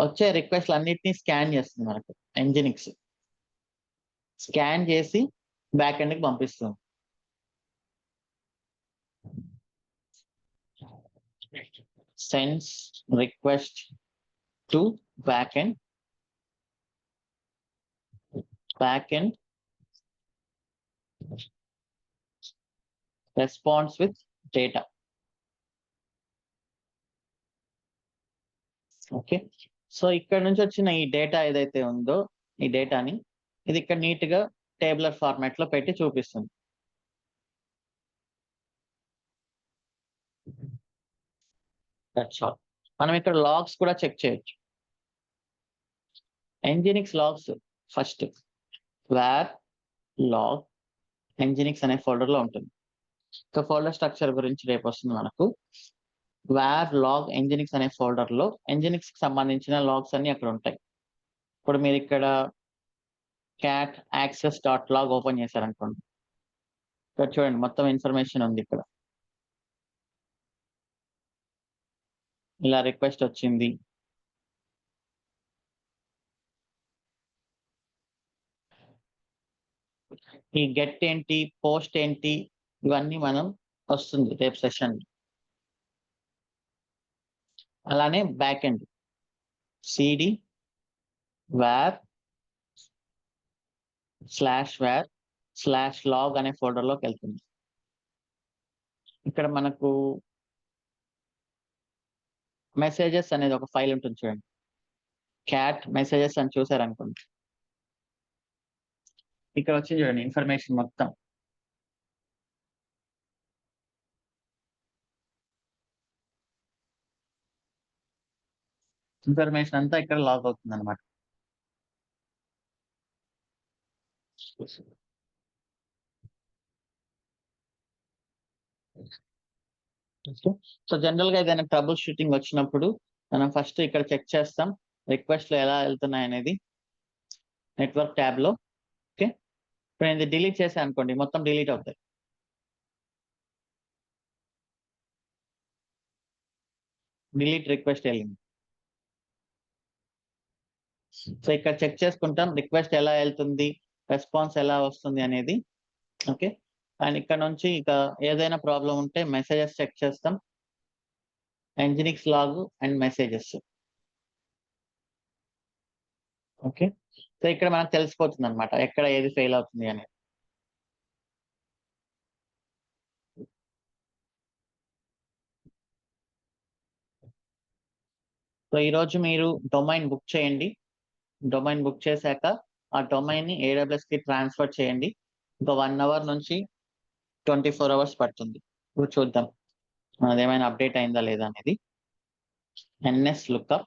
వచ్చే రిక్వెస్ట్లు అన్నిటినీ స్కాన్ చేస్తుంది మనకు ఎంజినిక్స్. స్కాన్ చేసి బ్యాక్ ఎండ్కి పంపిస్తుంది. Sends request to back end response with data. Okay, so ఇక్కడ నుంచి వచ్చిన ఈ డేటా ఏదైతే ఉందో ఈ డేటాని ఇది ఇక్కడ నీట్ గా టేబులర్ ఫార్మాట్ లో పెట్టి చూపిస్తుంది. మనం ఇక్కడ లాగ్స్ కూడా చెక్ చేయొచ్చు. Nginx logs first var log Nginx అనే ఫోల్డర్ లో ఉంటుంది. ఒక ఫోల్డర్ స్ట్రక్చర్ గురించి రేపు వస్తుంది మనకు. వేర్ లాగ్ ఎంజినిక్స్ అనే ఫోల్డర్ లో ఎంజినిక్స్ కి సంబంధించిన లాగ్స్ అన్ని అక్కడ ఉంటాయి. ఇప్పుడు మీరు ఇక్కడ cat access.log ఓపెన్ చేశారనుకోండి, ఇక్కడ చూడండి మొత్తం ఇన్ఫర్మేషన్ ఉంది. ఇక్కడ ఇలా రిక్వెస్ట్ వచ్చింది, ఈ గెట్ ఏంటి, పోస్ట్ ఏంటి, ఇవన్నీ మనం వస్తుంది రేపు సెషన్. అలానే back end cd var /log అనే ఫోల్డర్ లోకి వెళ్తుంది. ఇక్కడ మనకు మెసేజెస్ అనేది ఒక ఫైల్ ఉంటుంది చూడండి, క్యాట్ మెసేజెస్ అని చూసారనుకోండి, ఇక్కడ వచ్చింది చూడండి ఇన్ఫర్మేషన్ మొత్తం. ఇన్ఫర్మేషన్ అంతా ఇక్కడ లాగ్ అవుతుంది అనమాట. సో జనరల్ గా ఏదైనా ట్రబుల్ షూటింగ్ వచ్చినప్పుడు మనం ఫస్ట్ ఇక్కడ చెక్ చేస్తాం రిక్వెస్ట్లు ఎలా వెళ్తున్నాయి అనేది నెట్వర్క్ ట్యాబ్ లో. ఓకే, ఇప్పుడు నేను డిలీట్ చేశాను అనుకోండి, మొత్తం డిలీట్ అవుతాయి. డిలీట్ రిక్వెస్ట్ వెళ్ళింది. సో ఇక్కడ చెక్ చేసుకుంటాం రిక్వెస్ట్ ఎలా వెళ్తుంది, రెస్పాన్స్ ఎలా వస్తుంది అనేది. ఓకే, అండ్ ఇక్కడ నుంచి ఇక ఏదైనా ప్రాబ్లం ఉంటే మెసేజెస్ చెక్ చేస్తాం, Nginx log and messages. Okay, so ఇక్కడ మనకు తెలిసిపోతుంది అనమాట ఎక్కడ ఏది ఫెయిల్ అవుతుంది అనేది. సో ఈరోజు మీరు డొమైన్ బుక్ చేయండి. డొమైన్ బుక్ చేశాక ఆ డొమైన్ ని AWS కి ట్రాన్స్ఫర్ చేయండి. ఒక 1 hour నుంచి 24 hours పడుతుంది. ఇప్పుడు చూద్దాం. మనది ఏమైనా అప్డేట్ అయిందా లేదా అనేది. ns lookup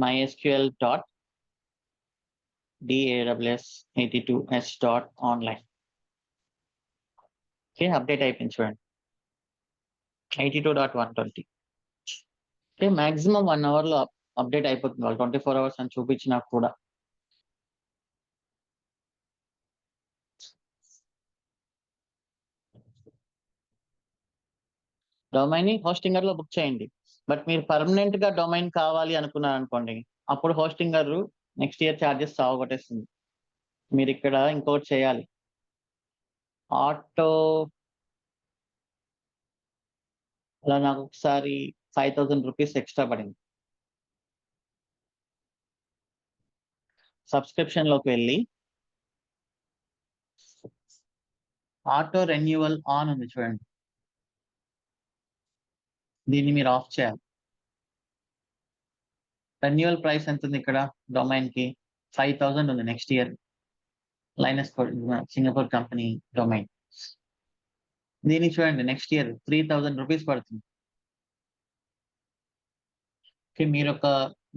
mysql dot daws82s dot online. Okay, update అయిపోయింది చూడండి. 82.120. ఓకే, మాక్సిమం 1 అవర్ లో అప్డేట్ అయిపోతుంది. వాళ్ళు 24 అవర్స్ అని చూపించినా కూడా. డొమైన్ ని హోస్టింగర్ లో బుక్ చేయండి. బట్ మీరు పర్మనెంట్ గా డొమైన్ కావాలి అనుకున్నారు అనుకోండి, అప్పుడు హోస్టింగర్ నెక్స్ట్ ఇయర్ ఛార్జెస్ సావగొట్టేస్తుంది. మీరు ఇక్కడ ఇంకోటి చేయాలి. ఆటో అలా నాకు ఒకసారి 5,000 రూపీస్ ఎక్స్ట్రా పడింది. సబ్స్క్రిప్షన్ లోకి వెళ్ళి ఆటో రెన్యువల్ ఆన్ ఉంది చూడండి, దీన్ని మీరు ఆఫ్ చేయాలి. రెన్యువల్ ప్రైస్ ఎంత ఉంది ఇక్కడ డొమైన్ కి? 5,000 ఉంది next year. లైనస్ Singapore company domain. దీన్ని చూడండి నెక్స్ట్ ఇయర్ 3,000 రూపీస్ పడుతుంది. మీరు ఒక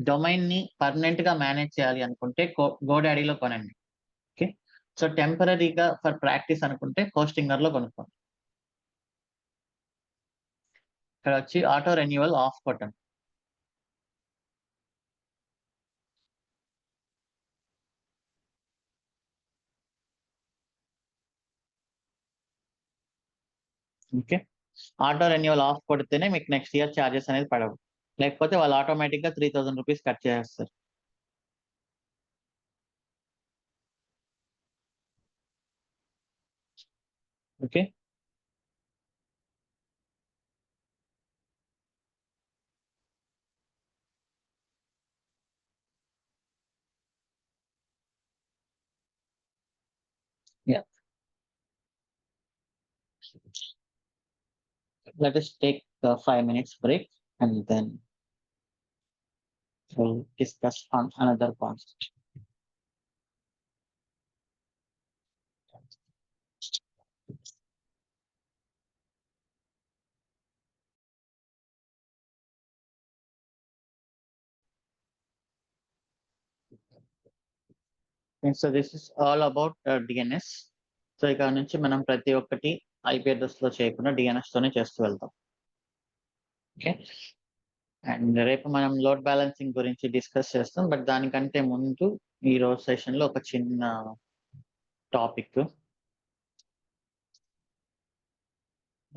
డొమైన్ ని పర్మనెంట్ గా మేనేజ్ చేయాలి అనుకుంటే గోడాడీలో కొనండి. ఓకే, సో టెంపరీగా ఫర్ ప్రాక్టీస్ అనుకుంటే హోస్టింగర్ లో కొనుక్కోండి. ఇక్కడ వచ్చి ఆటో రెన్యువల్ ఆఫ్ కొట్టండి. ఓకే, ఆటో రెన్యువల్ ఆఫ్ కొడితేనే మీకు నెక్స్ట్ ఇయర్ ఛార్జెస్ అనేది పడవు. లేకపోతే వాళ్ళు ఆటోమేటిక్ గా 3,000 రూపీస్ కట్ చేస్తారు. Okay, yeah, let us take a 5 minutes break and then we'll discuss on another concept. And so this is all about DNS. So ఇక్కడ నుంచి మనం ప్రతి ఒక్కటి IP అడ్రస్ లో చేయకుండా DNS తోనే చేస్తూ వెళ్తాం. ఓకే, అండ్ రేపు మనం లోడ్ బ్యాలెన్సింగ్ గురించి డిస్కస్ చేస్తాం. బట్ దానికంటే ముందు ఈ రోజు సెషన్ లో ఒక చిన్న topic,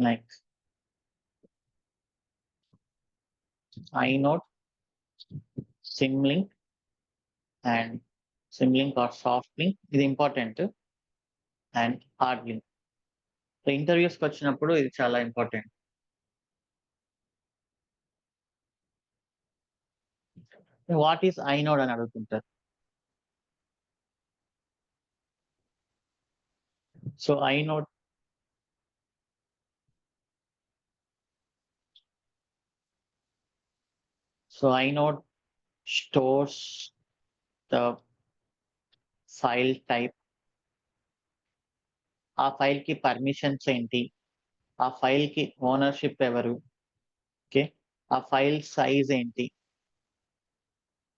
like inode, symlink and symlink or softlink, ఇది important, and hard link. So ఇంటర్వ్యూస్కి వచ్చినప్పుడు ఇది చాలా ఇంపార్టెంట్. వాట్ ఈస్ inode అని అడుగుతుంటారు. So inode stores the file type, ఆ ఫైల్ కి పర్మిషన్స్ ఏంటి, ఆ ఫైల్ కి ఓనర్షిప్ ఎవరు, ఓకే, ఆ ఫైల్ సైజ్ ఏంటి,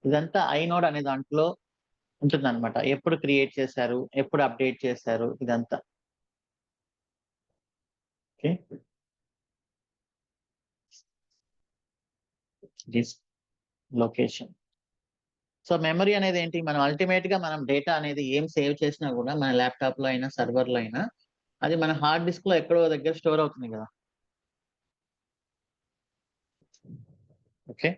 ఇదంతా inode అనే దాంట్లో ఉంటుంది అనమాట. ఎప్పుడు క్రియేట్ చేశారు, ఎప్పుడు అప్డేట్ చేశారు, ఇదంతా. Okay, this location. So memory అనేది ఏంటి? మనం అల్టిమేట్ గా మనం డేటా అనేది ఏం సేవ్ చేసినా కూడా మన ల్యాప్టాప్ లో అయినా సర్వర్ లో అయినా అది మన హార్డ్ డిస్క్ లో ఎక్కడో దగ్గర స్టోర్ అవుతుంది కదా. ఓకే,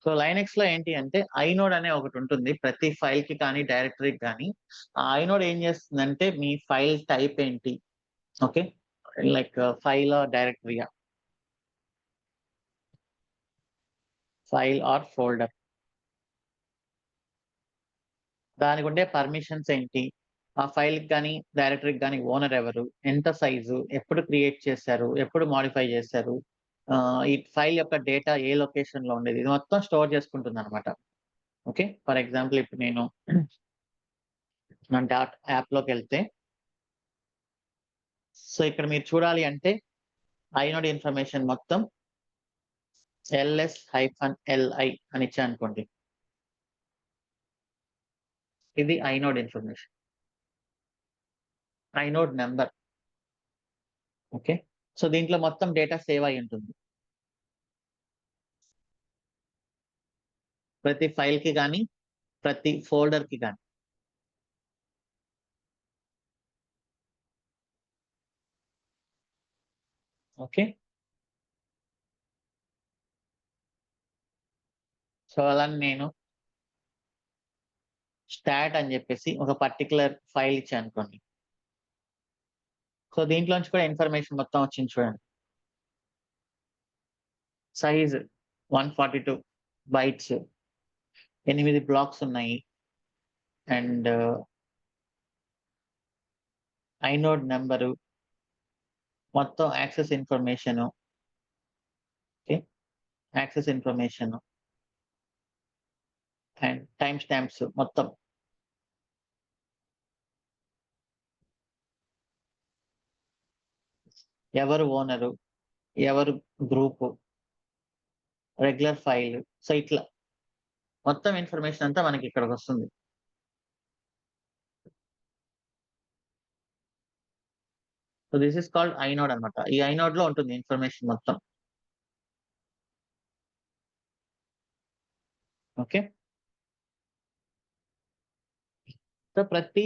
సో లైనెక్స్ లో ఏంటి అంటే inode అనే ఒకటి ఉంటుంది ప్రతి ఫైల్ కి కానీ డైరెక్టరీకి కానీ. ఆ inode ఏం చేస్తుందంటే మీ ఫైల్ టైప్ ఏంటి, ఓకే, లైక్ ఫైల్ డైరెక్టరీయా, ఫైల్ ఆర్ ఫోల్డర్, దానికి ఉండే పర్మిషన్స్ ఏంటి, ఆ ఫైల్ కానీ డైరెక్టరీకి కానీ ఓనర్ ఎవరు, ఎంత సైజు, ఎప్పుడు క్రియేట్ చేశారు, ఎప్పుడు మాడిఫై చేశారు, ఈ ఫైల్ యొక్క డేటా ఏ లొకేషన్ లో ఉండేది, ఇది మొత్తం స్టోర్ చేసుకుంటుంది అనమాట. ఓకే, ఫర్ ఎగ్జాంపుల్ ఇప్పుడు నేను నా డాట్ యాప్ లోకి వెళ్తే సో ఇక్కడ మీరు చూడాలి అంటే ఐనోడ్ ఇన్ఫర్మేషన్ మొత్తం ls-li అని ఇచ్చా అనుకోండి. ఇది inode information. Inode number. Okay. So దీంట్లో మొత్తం డేటా సేవ్ అయి ఉంటుంది. ప్రతి ఫైల్‌కి గాని, ప్రతి ఫోల్డర్‌కి గాని. ఓకే. సో అలా నేను స్టాట్ అని చెప్పేసి ఒక పర్టిక్యులర్ ఫైల్ ఇచ్చా అనుకోండి. సో దీంట్లోంచి కూడా ఇన్ఫర్మేషన్ మొత్తం వచ్చింది చూడండి. Size 142 bytes. 8 బ్లాక్స్ ఉన్నాయి. And inode number. మొత్తం access information. Okay. Access information. And time stamps మొత్తం. ఎవరు ఓనరు, ఎవరు గ్రూపు, రెగ్యులర్ ఫైల్. సో ఇట్లా మొత్తం ఇన్ఫర్మేషన్ అంతా మనకి ఇక్కడికొస్తుంది. So this is called inode అన్నమాట. ఈ ఐనోడ్‌లో ఉంటుంది ఇన్ఫర్మేషన్ మొత్తం. ఓకే. సో ప్రతి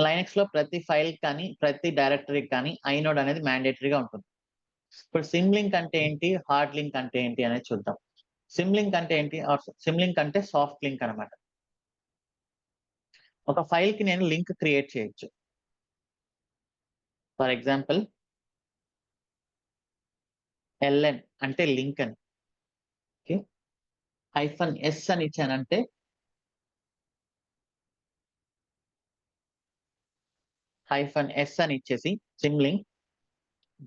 లైనక్స్‌లో ప్రతి ఫైల్ కానీ, ప్రతి డైరెక్టరీకి కానీ ఐనోడ్ అనేది మ్యాండేటరీగా ఉంటుంది. ఇప్పుడు సిమ్‌లింక్ అంటే ఏంటి? హార్డ్ లింక్ అంటే ఏంటి అనేది చూద్దాం. సిమ్‌లింక్ అంటే ఏంటి? సిమ్‌లింక్ అంటే సాఫ్ట్ లింక్ అన్నమాట. ఒక ఫైల్‌కి నేను లింక్ క్రియేట్ చేయొచ్చు. ఫర్ ఎగ్జాంపుల్ ఎల్ఎన్ అంటే లింక్ అని. ఓకే. -s అని ఇచ్చానంటే -s అని ఇచ్చేసి సిమ్‌లింక్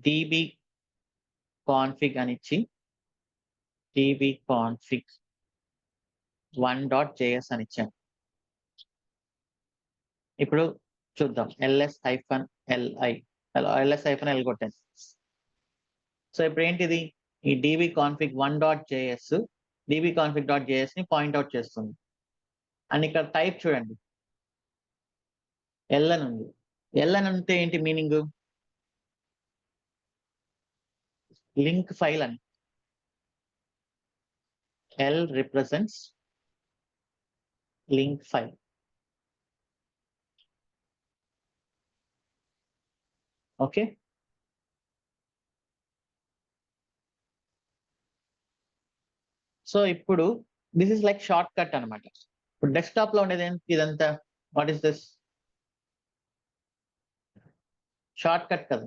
db config అని ఇచ్చి db config 1.js అని ఇచ్చాను. ఇప్పుడు చూద్దాం. ls-li కొట్టాను. సో ఇప్పుడేంటిది? ఈ db config 1.js db config.jsని పాయింట్ ఔట్ చేస్తుంది. అండ్ ఇక్కడ టైప్ చూడండి. ln ఉంది. ln అంటే ఏంటి మీనింగు? లింక్ ఫైల్ అని. L represents link file. Okay. So ఇప్పుడు this is like shortcut అన్నమాట. ఇప్పుడు డెస్క్‌టాప్‌లో ఉండేది ఏంటి ఇదంతా? What is this? Shortcut కదా!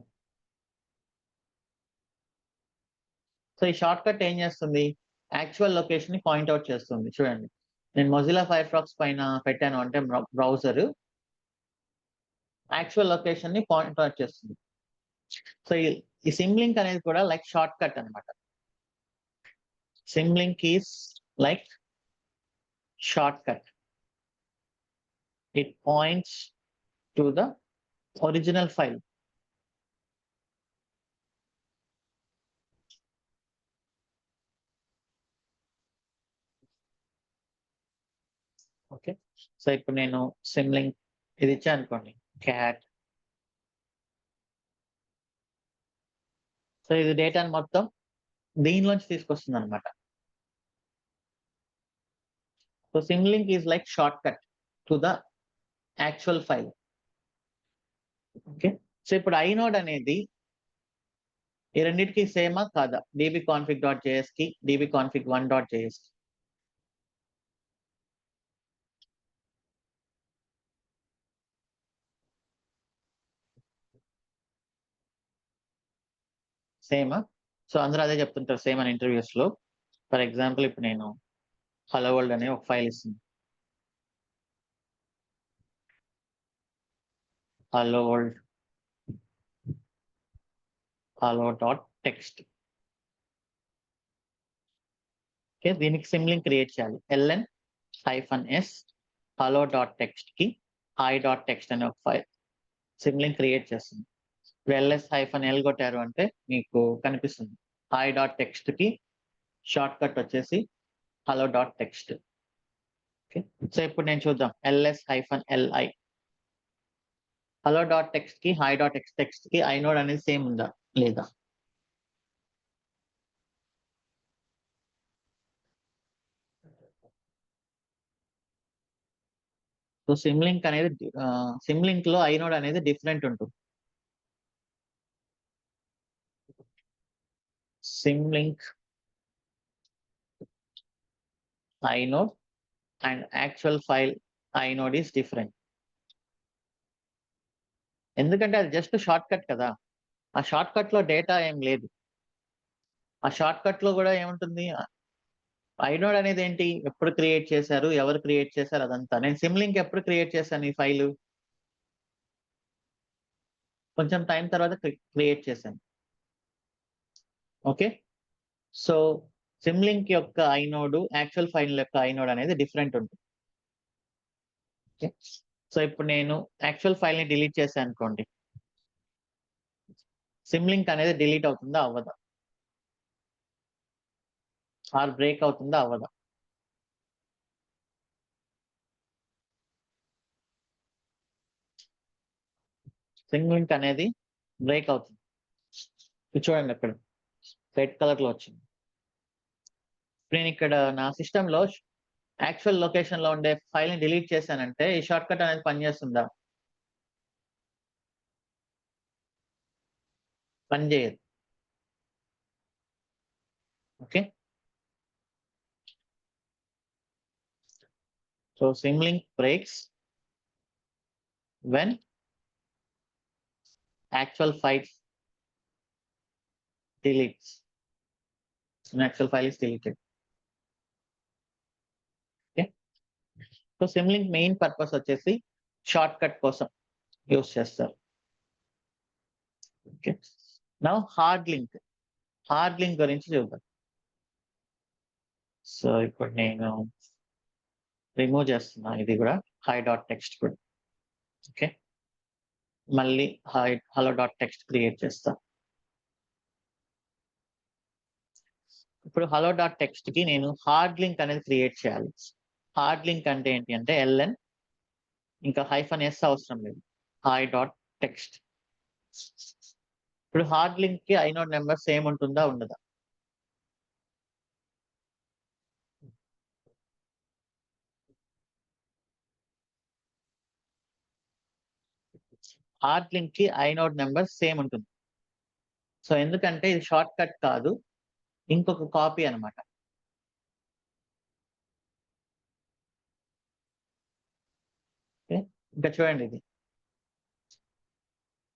సో ఈ షార్ట్ కట్ ఏం చేస్తుంది? యాక్చువల్ లొకేషన్‌ని పాయింట్ ఔట్ చేస్తుంది. చూడండి. నేను మొజిల్లా ఫైర్‌ఫాక్స్ పైన పెట్టాను అంటే బ్రౌజరు యాక్చువల్ లొకేషన్‌ని పాయింట్ ఔట్ చేస్తుంది. సో ఈ సిమ్‌లింక్ అనేది కూడా లైక్ షార్ట్ కట్ అన్నమాట. Simulink is like short cut. It points to the original file. Okay. So ఇప్పుడు నేను సిమ్‌లింక్ ఇది ఇచ్చా అనుకోండి. క్యాట్. సో ఇది డేటాను మొత్తం దీనిలోంచి తీసుకొస్తుందన్నమాట. So symlink is like shortcut to the actual file. Okay. So ఇప్పుడు ఐనోడ్ అనేది ఈ రెండిటికి సేమా? కాదా? dbconfig.jsకి, dbconfig1.jsకి. సేమా? సో అందరూ అదే చెప్తుంటారు సేమ్ అని ఇంటర్‌వ్యూస్‌లో. ఫర్ ఎగ్జాంపుల్ ఇప్పుడు నేను హలో వరల్డ్ అనే ఒక ఫైల్ ఇస్తున్నా. Hello world hello.txt. ఓకే. దీనికి సిమ్‌లింక్ క్రియేట్ చేయాలి. ln-s hello.txt కి hi.txt అనే ఒక ఫైల్ సిమ్‌లింక్ క్రియేట్ చేస్తుంది. ls-l కొట్టారు అంటే మీకు కనిపిస్తుంది. hi.text కి షార్ట్ కట్ వచ్చేసి hello.text. ఓకే. సో ఇప్పుడు నేను చూద్దాం ls-li. hello.text కి hi.text కి inode అనేది సేమ్ ఉందా లేదా? సో సిమ్లింక్ అనేది సిమ్లింక్ లో inode అనేది డిఫరెంట్ ఉంటుంది. Simulink inode and actual file inode is different. ఎందుకంటే అది జస్ట్ షార్ట్ కట్ కదా. ఆ షార్ట్ కట్ లో డేటా ఏం లేదు. ఆ షార్ట్ కట్ లో కూడా ఏముంటుంది, inode అనేది ఏంటి, ఎప్పుడు క్రియేట్ చేశారు, ఎవరు క్రియేట్ చేశారు అదంతా. నేను సిమ్లింక్ ఎప్పుడు క్రియేట్ చేశాను ఈ ఫైలు, కొంచెం టైం తర్వాత క్రియేట్ చేశాను. ఓకే. సో సిమ్లింక్ యొక్క inode యాక్చువల్ ఫైల్ యొక్క inode అనేది డిఫరెంట్ ఉంటుంది. ఓకే. సో ఇప్పుడు నేను యాక్చువల్ ఫైల్ ని డిలీట్ చేశాను అనుకోండి, సిమ్లింక్ అనేది డిలీట్ అవుతుందా అవ్వదా, ఆర్ బ్రేక్ అవుతుందా అవ్వదా? సిమ్లింక్ అనేది బ్రేక్ అవుతుంది. ఇది చూడండి అక్కడ రెడ్ కలర్ లో వచ్చింది. నేను ఇక్కడ నా సిస్టమ్ లో యాక్చువల్ లొకేషన్ లో ఉండే ఫైల్ ని డిలీట్ చేశానంటే ఈ షార్ట్ కట్ అనేది పనిచేస్తుందా? పనిచేయదు. Okay. So symlink breaks when actual file deletes, when actual file is deleted. Okay. So symlink main purpose వచ్చేసి షార్ట్ కట్ కోసం యూస్ చేస్తారు. ఓకే. నౌ హార్డ్ లింక్ గురించి చూద్దాం. సో ఇప్పుడు నేను రిమూవ్ చేస్తున్నా ఇది కూడా hi.text కూడా. ఓకే. మళ్ళీ hello.text క్రియేట్ చేస్తా. ఇప్పుడు hello.text కి నేను హార్డ్ లింక్ అనేది క్రియేట్ చేయాలి. హార్డ్ లింక్ అంటే ఏంటి అంటే ln ఇంకా -s అవసరం లేదు, hi.text. ఇప్పుడు హార్డ్ లింక్ కి inode నెంబర్ సేమ్ ఉంటుందా ఉండదా? హార్డ్ లింక్ కి inode నెంబర్ సేమ్ ఉంటుంది. సో ఎందుకంటే ఇది షార్ట్ కట్ కాదు, ఇంకొక కాపీ అన్నమాట. ఓకే. ఇంకా చూడండి ఇది,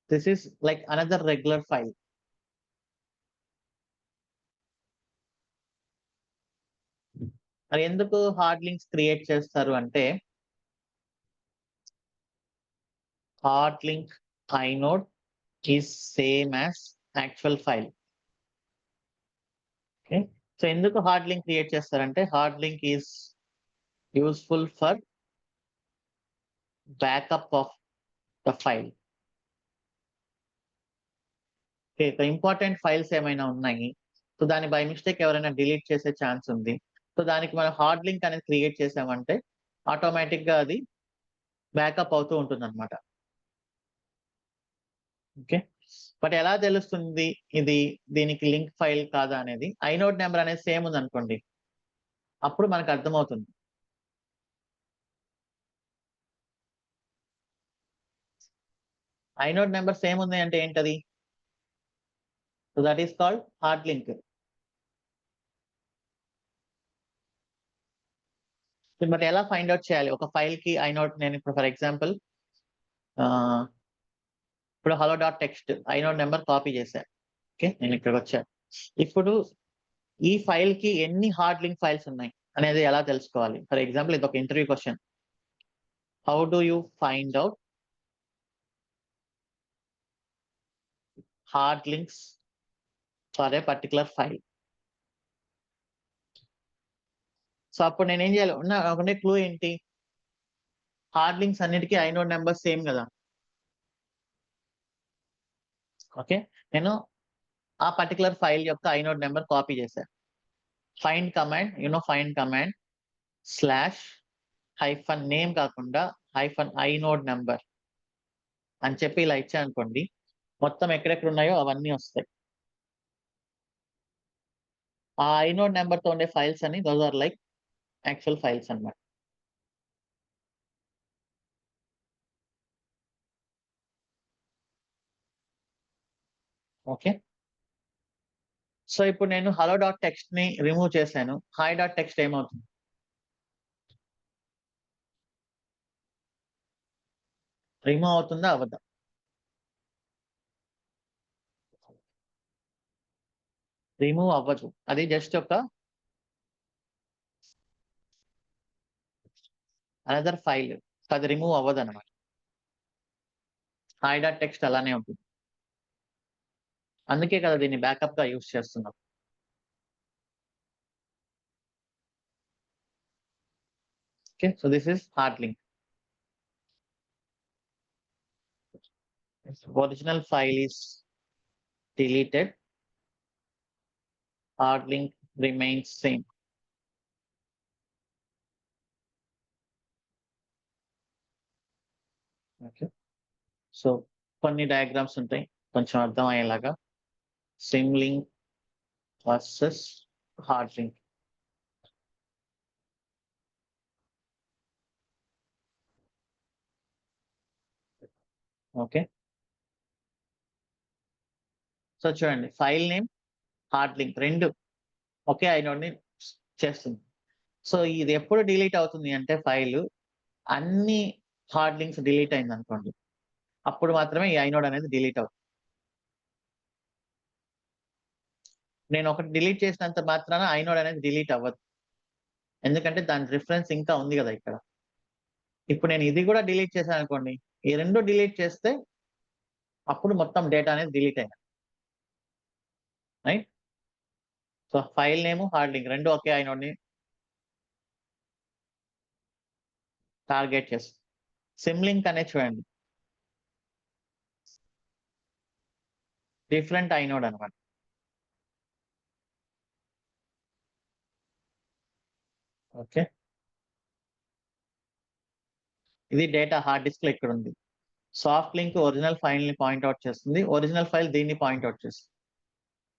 this is like another regular file. మరి ఎందుకు హార్డ్ లింక్స్ క్రియేట్ చేస్తారు అంటే hard link inode is same as actual file. Okay. So ఎందుకు హార్డ్ లింక్ క్రియేట్ చేస్తారంటే hard link is useful for backup of the file. Okay. Important files ఏమైనా ఉన్నాయి, so దాన్ని by mistake ఎవరైనా delete చేసే chance ఉంది. సో దానికి మనం హార్డ్ లింక్ అనేది క్రియేట్ చేసామంటే ఆటోమేటిక్ గా అది బ్యాకప్ అవుతూ ఉంటుంది అనమాట. ఓకే. బట్ ఎలా తెలుస్తుంది ఇది దీనికి లింక్ ఫైల్ కాదా అనేది? inode నెంబర్ అనేది సేమ్ ఉంది అనుకోండి, అప్పుడు మనకు అర్థమవుతుంది. inode నెంబర్ సేమ్ ఉంది అంటే ఏంటది? So that is called hard link. మరి ఎలా ఫైండ్ అవుట్ చేయాలి ఒక ఫైల్ కి inode? నేను ఇప్పుడు ఫర్ ఎగ్జాంపుల్ ఇప్పుడు hello.text inode నెంబర్ కాపీ చేశాను. ఓకే. నేను ఇక్కడికి వచ్చాను. ఇప్పుడు ఈ ఫైల్ కి ఎన్ని హార్డ్ లింక్ ఫైల్స్ ఉన్నాయి అనేది ఎలా తెలుసుకోవాలి? ఫర్ ఎగ్జాంపుల్ ఇది ఒక interview question. How do you find out hard links for a particular file? So అప్పుడు నేను ఏం చేయాలి, ఉండే క్లూ ఏంటి? హార్డ్ లింక్స్ అన్నిటికీ inode నెంబర్ సేమ్ కదా. ఓకే. నేను ఆ పర్టిక్యులర్ ఫైల్ యొక్క ఐనోడ్ నంబర్ కాపీ చేశాను. Find command find command slash hyphen name కాకుండా హైఫన్ ఐనోడ్ నంబర్ అని చెప్పి ఇలా ఇచ్చాననుకోండి, మొత్తం ఎక్కడెక్కడ ఉన్నాయో అవన్నీ వస్తాయి. ఆ ఐనోడ్ నంబర్‌తో ఉండే ఫైల్స్ అన్ని those are like actual files అన్నమాట. ఓకే. సో, ఇప్పుడు నేను హలో డాట్ టెక్స్ట్‌ని రిమూవ్ చేశాను. హాయ్ డాట్ టెక్స్ట్ ఏమవుతుంది? రిమూవ్ అవుతుందా? అవ్వదా? రిమూవ్ అవ్వదు. అది జస్ట్ ఒక అనదర్ ఫైల్. అది రిమూవ్ అవ్వదన్నమాట. హాయ్ డాట్ టెక్స్ట్ అలానే ఉంటుంది. అందుకే కదా దీన్ని బ్యాకప్‌గా యూజ్ చేస్తున్నాం. Okay. So, this is hard link. Original file is deleted. Hard link remains same. Okay. So, కొన్ని డయాగ్రామ్స్ ఉంటాయి. కొంచెం అర్థమయ్యేలాగా. SIM link versus hard link. Okay. So, చూడండి ఫైల్ నేమ్, హార్డ్ లింక్ 2 ఒకే ఐనోడ్‌ని చేస్తుంది. సో, ఇది ఎప్పుడు డిలీట్ అవుతుంది అంటే ఫైలు అన్ని హార్డ్ లింక్స్ డిలీట్ అయిందనుకోండి. అప్పుడు మాత్రమే ఈ ఐనోడ్ అనేది డిలీట్ అవుతుంది. నేను ఒకటి డిలీట్ చేసినంత మాత్రాన ఐనోడ్ అనేది డిలీట్ అవ్వదు. ఎందుకంటే దాని రిఫరెన్స్ ఇంకా ఉంది గదా! ఇక్కడ. ఇప్పుడు నేను ఇది గూడా డిలీట్ చేశాననుకోండి. ఈ 2 డిలీట్ చేస్తే అప్పుడు మొత్తం డేటా అనేది డిలీట్ అయినట్టు. Right? So, file name, hard link 2 ఒకే ఐనోడ్‌ని టార్గెట్ చేస్తుంది. సిమ్ లింక్ అనేది చూడండి. డిఫరెంట్ ఐనోడ్ అన్నమాట. ఓకే. ఇది డేటా హార్డ్ డిస్క్‌లో ఇక్కడుంది. సాఫ్ట్ లింక్ ఒరిజినల్ ఫైల్‌ని పాయింట్ ఔట్ చేస్తుంది. ఒరిజినల్ ఫైల్ దీన్ని పాయింట్ ఔట్ చేస్తుంది.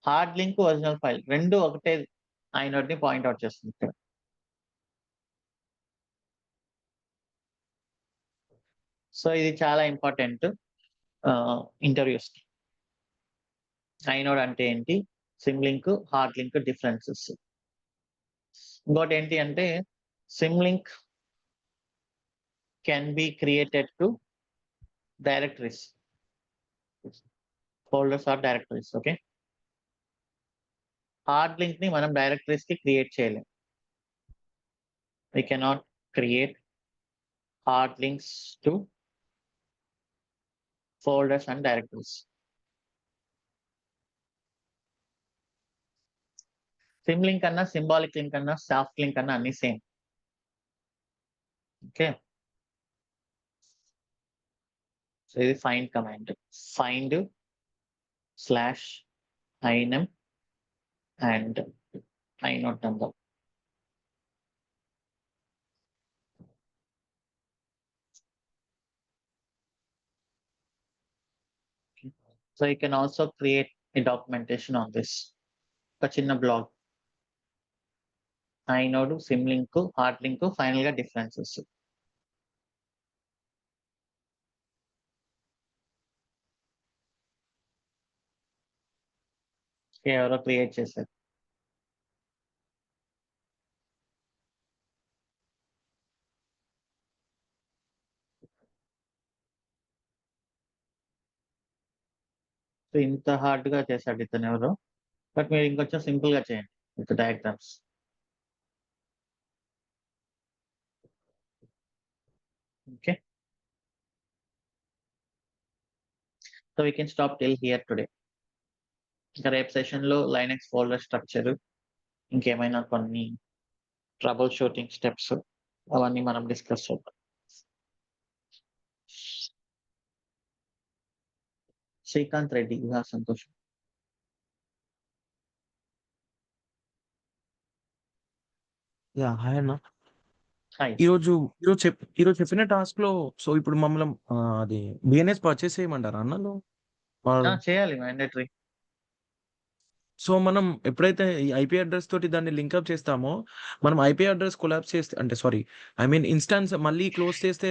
హార్డ్ లింక్, ఒరిజినల్ ఫైల్ 2 ఒకటే ఐనోడ్‌ని పాయింట్ ఔట్ చేస్తుంది ఇక్కడ. సో, ఇది చాలా ఇంపార్టెంట్ ఇంటర్‌వ్యూస్‌కి. ఐనోడ్ అంటే ఏంటి? Symlink, hard link differences. ఇంకోటేంటి అంటే symlink can be created to directories. Folders or directories. Okay. Hard లింక్‌ని మనం డైరెక్టరీస్‌కి క్రియేట్ చేయలేం. We cannot create hard links to folders and directories. Symlink అన్నా, symbolic link అన్నా, soft link అన్నా అన్నీ సేమ్. ఓకే. సో, ఇది find command. Find slash inum and inode number. So, you can also create a documentation on this. ఒక చిన్న blog. Inode, symlink, hard link, ఫైనల్‌గా differences. ఎవరో create చేశారు. సో, ఇంత హార్డ్‌గా చేసాడు ఇతనెవరో. బట్ మీరు ఇంకొంచెం సింపుల్‌గా చేయండి with diagrams. Okay. So, we can stop till here today. ఇంకా రేపు సెషన్‌లో లైనక్స్ ఫోల్డర్ స్ట్రక్చర్, ఇంకేమైనా కొన్ని ట్రబుల్ షూటింగ్ స్టెప్స్ అవన్నీ మనం డిస్కస్ చేద్దాం. శ్రీకాంత్ రెడ్డి, సంతోషం. హాయ్ అన్న. హాయ్. ఈరోజు చెప్పిన టాస్క్ లో సో ఇప్పుడు మమ్మల్ని అది బిఎన్ఎస్ పర్చేస్ చేయమంటారా అన్నలు? చేయాలి మ్యాండేటరీ. సో మనం ఎప్పుడైతే ఈ ఐపీ అడ్రస్ తోటి దాన్ని లింక్అప్ చేస్తామో, మనం ఐపీ అడ్రస్ కొలాప్స్ చేస్తే, అంటే సారీ, ఐ మీన్ ఇన్స్టాన్స్ మళ్ళీ క్లోజ్ చేస్తే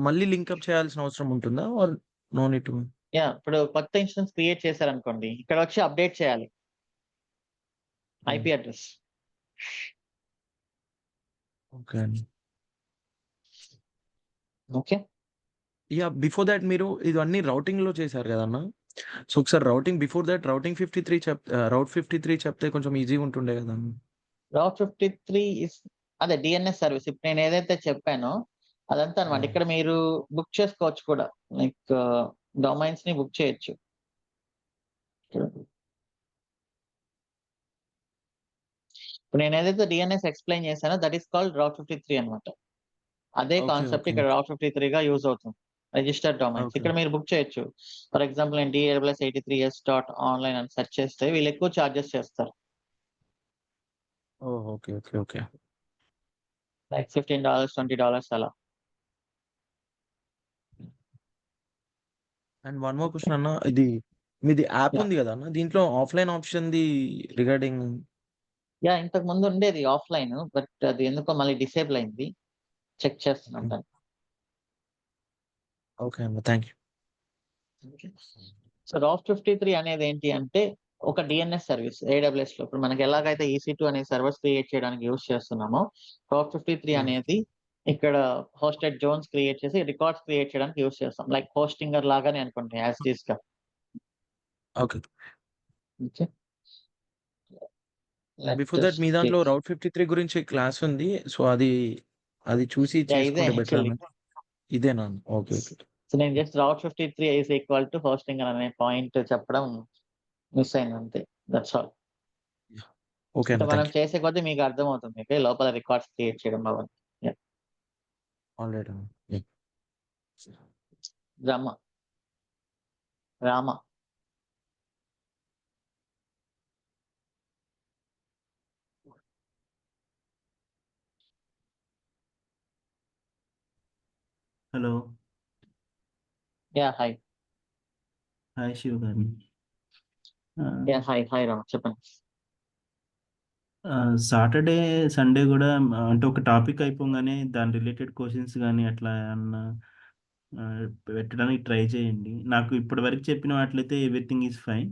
మళ్ళీ లింక్అప్ చేయాల్సిన అవసరం ఉంటుందా? Or no need to? ఇప్పుడు కొత్త ఇన్స్టెన్స్ క్రియేట్ చేశారనుకోండి, ఇక్కడ వచ్చి అప్డేట్ చేయాలి ఐపీ అడ్రస్. ఓకే అండి. ఓకే. బిఫోర్ దాట్ మీరు ఇవన్నీ రౌటింగ్ లో చేశారు కదన్నా. సో ఒకసారి బిఫోర్ దాట్ రౌట్ 53 చెప్తే కొంచెం ఈజీగా ఉంటుండే కదా. రౌట్ 53 అదే డిఎన్ఎస్ సర్వీస్. ఇప్పుడు నేను ఏదైతే చెప్పానో అదంతా అనమాట. ఇక్కడ మీరు బుక్ చేసుకోవచ్చు కూడా, లైక్ డొమైన్స్ ని బుక్ చేయొచ్చు. ఇప్పుడు నేను ఏదైతే డిఎన్ఎస్ ఎక్స్ప్లెయిన్ చేశానో దట్ ఈస్ కాల్డ్ రౌట్ 53 అనమాట. అదే కాన్సెప్ట్ ఇక్కడ రౌట్ 53 గా యూజ్ అవుతుంది. రిజిస్టర్డ్ డొమైన్స్ ఇక్కడ మీరు బుక్ చేయొచ్చు. ఫర్ ఎగ్జాంపుల్ నేను DAWS83s.online అని సెర్చ్ చేస్తే వీళ్ళు ఎక్కువ చార్జెస్ చేస్తారు. ఓకే. లైక్ $15, $20 అలా. అండ్ వన్ మోర్ క్వశ్చన్ అన్న, ఇది మీది యాప్ Yeah. ఉంది కదా అన్న, దీంట్లో ఆఫ్లైన్ ఆప్షన్ ది రిగార్డింగ్. ఇంతకు ముందు ఉండేది ఆఫ్లైన్, బట్ అది ఎందుకో మళ్ళీ డిసేబుల్ అయింది. చెక్ చేస్తున్నాం దాన్ని. ఓకే అన్న, థ్యాంక్ యూ. సో రౌట్ 53 అనేది ఏంటి అంటే ఒక డిఎన్ఎస్ సర్వీస్ AWS లో. ఇప్పుడు మనకి ఎలాగైతే EC2 అనే సర్వర్స్ క్రియేట్ చేయడానికి యూజ్ చేస్తున్నామో, రౌట్ 53 అనేది ఇక్కడ హోస్టెడ్ జోన్స్ క్రియేట్ చేసి రికార్డ్స్ క్రియేట్ చేయడానికి యూజ్ చేస్తాం. లైక్ హోస్టింగర్ లాగానే అనుకోండి, యాజ్ టీస్ గా. ఓకే. బిఫోర్ దట్ మీ దాంట్లో రౌట్ 53 గురించి క్లాస్ ఉంది. సో అది చూసి చేసుకుంటే బెటర్ అన్న. ఇదేనా? ఓకే. సో నేను just route 53 is equal to Hostinger అనే పాయింట్ చెప్పడం మిస్ అయింది అంతే. That's all. ఓకే అన్న, మనం చేసే కొద్దీ మీకు అర్థమవుతుంది, మీకు లోపల రికార్డ్స్ క్రియేట్ చేయడం అవన్నీ. ఆల్రైట్ అన్న. Rama. Hello. Hi. Hi Shiva గారు. హాయ్ రామ, చెప్పండి. సాటర్డే సండే కూడా అంటే ఒక టాపిక్ అయిపోగానే దాని రిలేటెడ్ క్వశ్చన్స్ కానీ అట్లా అన్న పెట్టడానికి ట్రై చేయండి. నాకు ఇప్పటి వరకు చెప్పిన వాటిలైతే ఎవ్రీథింగ్ ఈజ్ ఫైన్.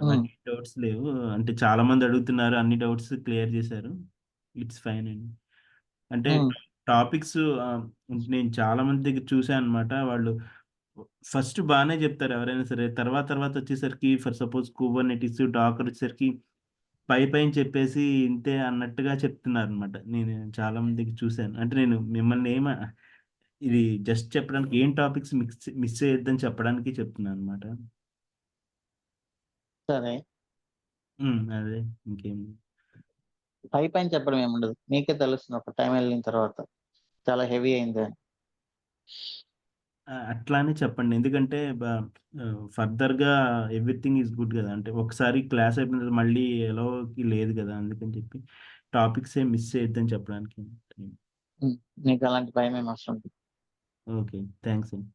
నాకు డౌట్స్ లేవు. అంటే చాలా మంది అడుగుతున్నారు, అన్ని డౌట్స్ క్లియర్ చేశారు. ఇట్స్ ఫైన్ అండి. అంటే టాపిక్స్ నేను చాలా మంది దగ్గర చూసాను అనమాట. వాళ్ళు ఫస్ట్ బాగానే చెప్తారు ఎవరైనా సరే, తర్వాత వచ్చేసరికి ఫర్ సపోజ్ కుబర్నెటిస్ డాకర్ వచ్చేసరికి పైన చెప్పేసి ఇంతే అన్నట్టుగా చెప్తున్నారు అనమాట. నేను చాలా మందికి చూశాను. అంటే నేను మిమ్మల్ని ఇది జస్ట్ చెప్పడానికి ఏం టాపిక్స్ మిస్ చేయొద్దని చెప్పడానికి చెప్తున్నాను అనమాట. సరే, అదే ఇంకేం పైన చెప్పడం ఏముండదు, మీకే తెలుస్తుంది ఒక టైం వెళ్ళిన తర్వాత చాలా హెవీ అయింది అని. అట్లానే చెప్పండి. ఎందుకంటే ఫర్దర్గా ఎవ్రీథింగ్ ఈజ్ గుడ్ కదా. అంటే ఒకసారి క్లాస్ అయిపోయిన తర్వాత మళ్ళీ ఎలాకి లేదు కదా, అందుకని చెప్పి టాపిక్స్ ఏం మిస్ చేయొద్దని చెప్పడానికి. మీకు అలాంటి భయం ఏమి అవసరం. ఓకే, థ్యాంక్స్ అండి.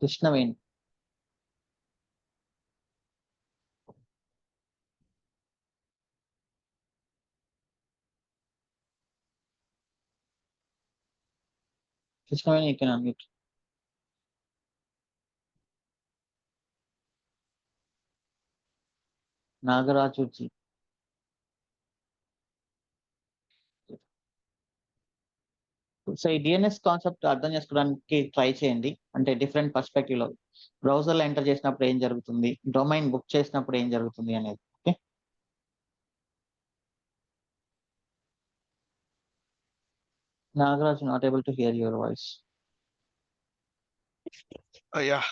కృష్ణవేణి. కృష్ణవేణి ఇక్కడ అన్మ్యూట్. నాగరాజుజీ. సో ఈ డిఎన్ఎస్ కాన్సెప్ట్ అర్థం చేసుకోవడానికి ట్రై చేయండి. అంటే డిఫరెంట్ పర్స్పెక్టివ్ లో బ్రౌజర్లో ఎంటర్ చేసినప్పుడు ఏం జరుగుతుంది, డొమైన్ బుక్ చేసినప్పుడు ఏం జరుగుతుంది అనేది. Okay. Nagaraj, not able to hear your voice.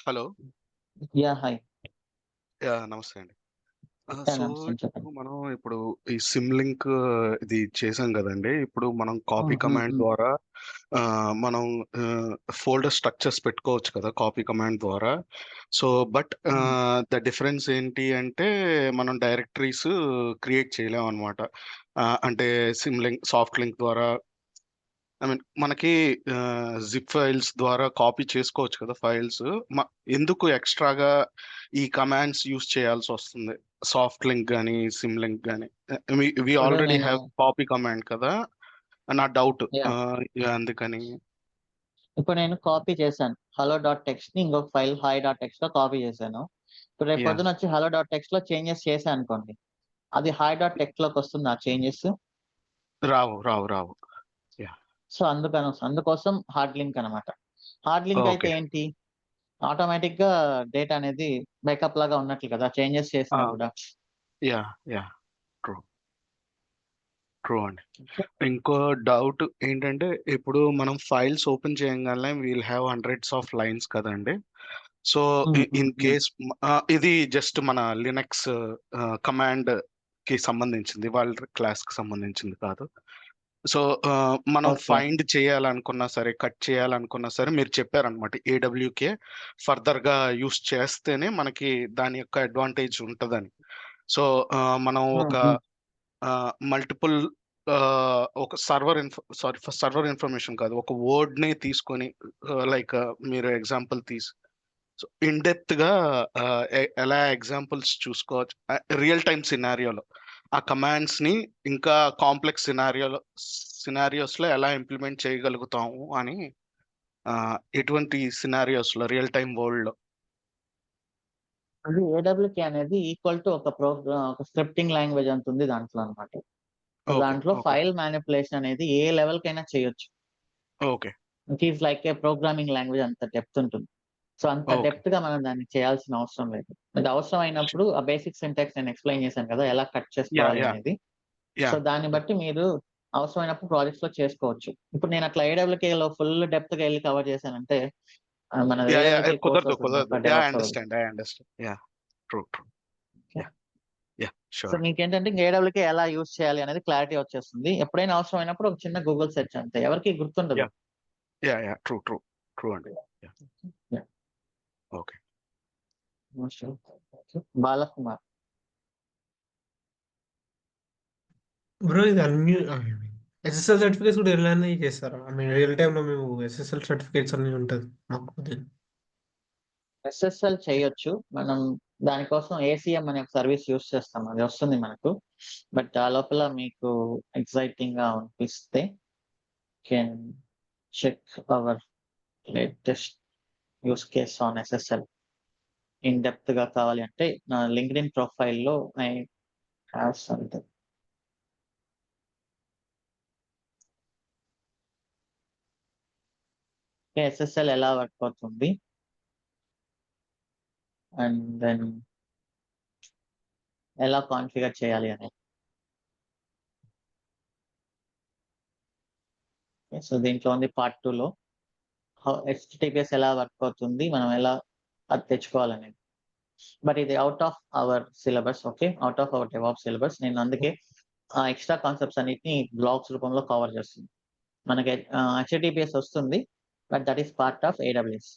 Hello. Hi. నమస్తే అండి. సో ఇప్పుడు మనం ఇప్పుడు ఈ సిమ్ లింక్ ఇది చేసాం కదండి. ఇప్పుడు మనం కాపీ కమాండ్ ద్వారా మనం ఫోల్డర్ స్ట్రక్చర్స్ పెట్టుకోవచ్చు కదా కాపీ కమాండ్ ద్వారా. సో బట్ ద డిఫరెన్స్ ఏంటి అంటే మనం డైరెక్టరీస్ క్రియేట్ చేయలేం అనమాట. అంటే సిమ్ లింక్ సాఫ్ట్ లింక్ ద్వారా ఐ మీన్ మనకి జిప్ ఫైల్స్ ద్వారా కాపీ చేసుకోవచ్చు కదా ఫైల్స్. ఎందుకు ఎక్స్ట్రాగా ఈ కమాండ్స్ యూస్ చేయాల్సి వస్తుంది సాఫ్ట్ లింక్ కానీ సిమ్ లింక్ కానీ? We already have copy command కదా, నా డౌట్ అందుకని. ఇప్పుడు నేను కాపీ చేశాను hello.txt ని ఇంకొక ఫైల్ hi.txt లో కాపీ చేశాను. ఇప్పుడు రేపు పొద్దున వచ్చి hello.txt లో చేంజెస్ చేశాను అనుకోండి, అది hi.txt లోకి వస్తుంది ఆ చేంజెస్? రావు. సో అందుకోసం హార్డ్ లింక్ అనమాట. హార్డ్ లింక్ అయితే ఏంటి, ఆటోమేటిక్ గా డేటా అనేది బ్యాకప్ లాగా ఉన్నట్లు కదా చేంజెస్ చేసినా కూడా. ట్రూ అండి. ఇంకో డౌట్ ఏంటంటే ఇప్పుడు మనం ఫైల్స్ ఓపెన్ చేయగానే we'll have hundreds of lines కదండి. సో ఇన్ కేస్ ఇది జస్ట్ మన లినక్స్ కమాండ్ కి సంబంధించింది, వాళ్ళ క్లాస్ కి సంబంధించింది కాదు. సో మనం ఫైండ్ చేయాలనుకున్నా సరే, కట్ చేయాలనుకున్నా సరే, మీరు చెప్పారనమాట ఏడబ్ల్యూకే ఫర్దర్ గా యూస్ చేస్తేనే మనకి దాని యొక్క అడ్వాంటేజ్ ఉంటుందని. సో మనం ఒక మల్టిపుల్ ఒక సర్వర్ ఇన్ఫర్మేషన్ కాదు, ఒక వర్డ్ ని తీసుకొని లైక్ మీరు ఎగ్జాంపుల్ సో ఇన్ డెప్త్ గా ఎలా ఎగ్జాంపుల్స్ చూసుకోవచ్చు రియల్ టైమ్ సినారియోలో, ఆ కమాండ్స్ ని ఇంకా కాంప్లెక్స్ సినారియోస్ లో ఎలా ఇంప్లిమెంట్ చేయగలుగుతాము అని ఎటువంటి సినారియోస్ లో రియల్ టైమ్ వరల్డ్ లో. అది ఏడబ్ల్యూకే అనేది ఈక్వల్ టు ఒక స్క్రిప్టింగ్ లాంగ్వేజ్ అంత ఉంది దాంట్లో అనమాట. దాంట్లో ఫైల్ మ్యానిపులేషన్ అనేది ఏ లెవెల్ కైనా చేయొచ్చు. It is like A programming language, అంత డెప్త్ ఉంటుంది. సో అంత డెప్త్ గా మనం దాన్ని చేయాల్సిన అవసరం లేదు. అది అవసరం అయినప్పుడు ఆ బేసిక్ సింటాక్స్ నేను ఎక్స్ప్లెయిన్ చేశాను కదా ఎలా కట్ చేసుకోవాలి అనేది. సో దాన్ని బట్టి మీరు అవసరమైనప్పుడు ప్రాజెక్ట్స్ లో చేసుకోవచ్చు. ఇప్పుడు నేను అట్లా ఏడబ్ల్యూకే లో ఫుల్ డెప్త్ గా వెళ్ళి కవర్ చేశానంటే మన కుదరదు. సో మీకేంటంటే ఏడబ్ల్యూకే ఎలా యూజ్ చేయాలి అనేది క్లారిటీ వచ్చేస్తుంది. ఎప్పుడైనా అవసరమైనప్పుడు ఒక చిన్న గూగుల్ సెర్చ్ అంతే, ఎవరికి గుర్తుండదు. ట్రూ అండి. ఓకే. బాలకుమార్ బ్రో, ఇది ఎస్ఎస్ఎల్ సర్టిఫికేట్స్ కూడా ఎలానే చేస్తారా? ఐ మీన్ రియల్ టైమ్ లో మేము ఎస్ఎస్ఎల్ సర్టిఫికేట్స్ అన్ని ఉంటుంది మాకు. ఎస్ఎస్ఎల్ చేయొచ్చు మనం, దానికోసం ఏసీఎం అనే ఒక సర్వీస్ యూస్ చేస్తాం, అది వస్తుంది మనకు. బట్ ఆ లోపల మీకు ఎక్సైటింగ్ గా అనిపిస్తే can check our latest use case on SSL. In depth గా కావాలి అంటే నా లింక్డ్ఇన్ ప్రొఫైల్లో ఐ హ్యావ్ సంథింగ్. ఎస్ఎస్ఎల్ ఎలా వర్క్ అవుతుంది అండ్ దెన్ ఎలా కాన్ఫిగర్ చేయాలి అనేది. సో దీంట్లో ఉంది పార్ట్ 2లో HTTPS ఎలా వర్క్ అవుతుంది, మనం ఎలా అది తెచ్చుకోవాలనేది. బట్ ఇది out of our syllabus, okay, out of our DevOps syllabus. నేను అందుకే ఆ ఎక్స్ట్రా కాన్సెప్ట్స్ అన్నిటిని బ్లాగ్స్ రూపంలో కవర్ చేస్తుంది. మనకి HTTPS వస్తుంది, but that is part of AWS.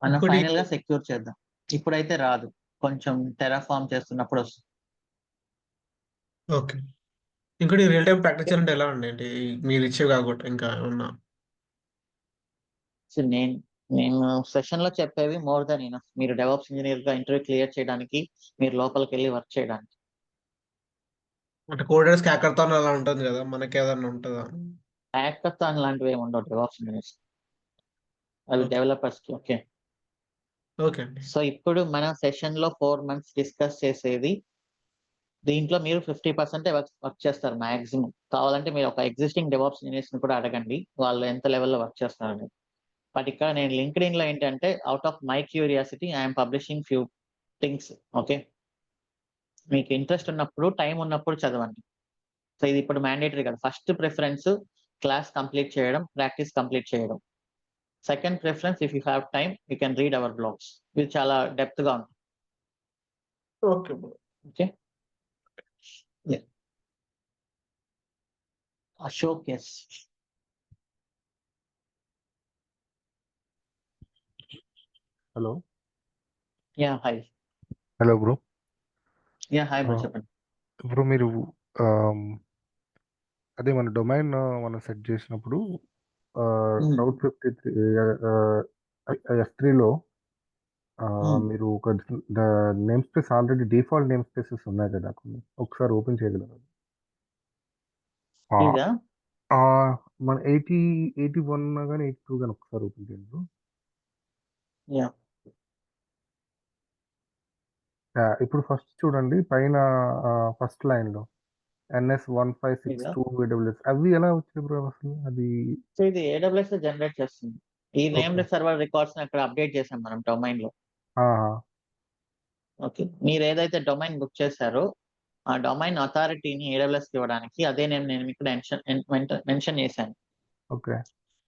మనం ఫైనల్ గా సెక్యూర్ చేద్దాం. ఇప్పుడైతే రాదు, కొంచెం టెరాఫార్మ్ చేస్తున్నప్పుడు వస్తుంది. ఓకే. ఇంకోటి రియల్ టైం ప్రాక్టీస్ చేయాలంటే ఎలా అండి? అంటే మీరు ఇచ్చేవి కాకుండా ఇంకా ఉన్నా? సో నేను సెషన్ లో చెప్పేవి మోర్ దెన్ ఇనఫ్. మీరు డెవాప్స్ ఇంజనీర్ గా ఇంటర్వ్యూ క్లియర్ చేయడానికి, మీరు లోపలికి వెళ్ళి వర్క్ చేయడానికి. అంటే కోడర్స్ హ్యాకర్థాన్ అలా ఉంటుంది కదా, మనకి ఏదన్నా ఉంటుందా? హ్యాకథాన్ లాంటివి ఏమి ఉండవు డెవాప్స్ ఇంజనీర్స్, అవి డెవలపర్స్ కి. ఓకే అండి. సో ఇప్పుడు మనం సెషన్ లో 4 months డిస్కస్ చేసేది, దీంట్లో మీరు 50% వర్క్ చేస్తారు మాక్సిమం. కావాలంటే మీరు ఒక ఎగ్జిస్టింగ్ డెవాప్స్ ఇంజనీర్స్ ని కూడా అడగండి వాళ్ళు ఎంత లెవెల్లో వర్క్ చేస్తున్నారని. బట్ ఇక్కడ నేను లింక్డ్ఇన్ లో ఏంటంటే out of my curiosity I'm publishing few things. Okay, మీకు ఇంట్రెస్ట్ ఉన్నప్పుడు, టైం ఉన్నప్పుడు చదవండి. సో ఇది ఇప్పుడు మ్యాండేటరీ కదా. ఫస్ట్ ప్రిఫరెన్స్ క్లాస్ కంప్లీట్ చేయడం, ప్రాక్టీస్ కంప్లీట్ చేయడం. Second preference, if you have time you can read our blogs. ఇది చాలా డెప్త్ గా ఉంటుంది. Okay bro. Okay. Yeah. Ashok, yes. Hello Yeah, hi. Hello bro Yeah, hi bro, చెప్పండి. Bro మీరు అదే మన డొమైన్ మనం సెట్ చేసినప్పుడు రౌట్ 53 S3లో మీరు ఒక name space already default name spaces ఉన్నాయి కదా కొన్ని ఒకసారి ఓపెన్ చేయగలరు ఇదా మన 81 కానీ 82 కానీ ఒకసారి ఓపెన్ చేయండి bro. యా ఇప్పుడు ఫస్ట్ చూడండి పైన ఫస్ట్ లైన్లో NS1562 AWS అవి ఎలా వచ్చాయి బ్రో అసలు అది సో ఇది AWS జనరేట్ చేస్తుంది. ఈ నేమ్డ్ సర్వర్ రికార్డ్స్ అక్కడ అప్డేట్ చేసాం మనం డొమైన్ లో. ఓకే, మీరు ఏదైతే డొమైన్ బుక్ చేశారో ఆ డొమైన్ అథారిటీని AWS కి ఇవ్వడానికి అదే నేను ఇక్కడ మెన్షన్ చేశాను. ఓకే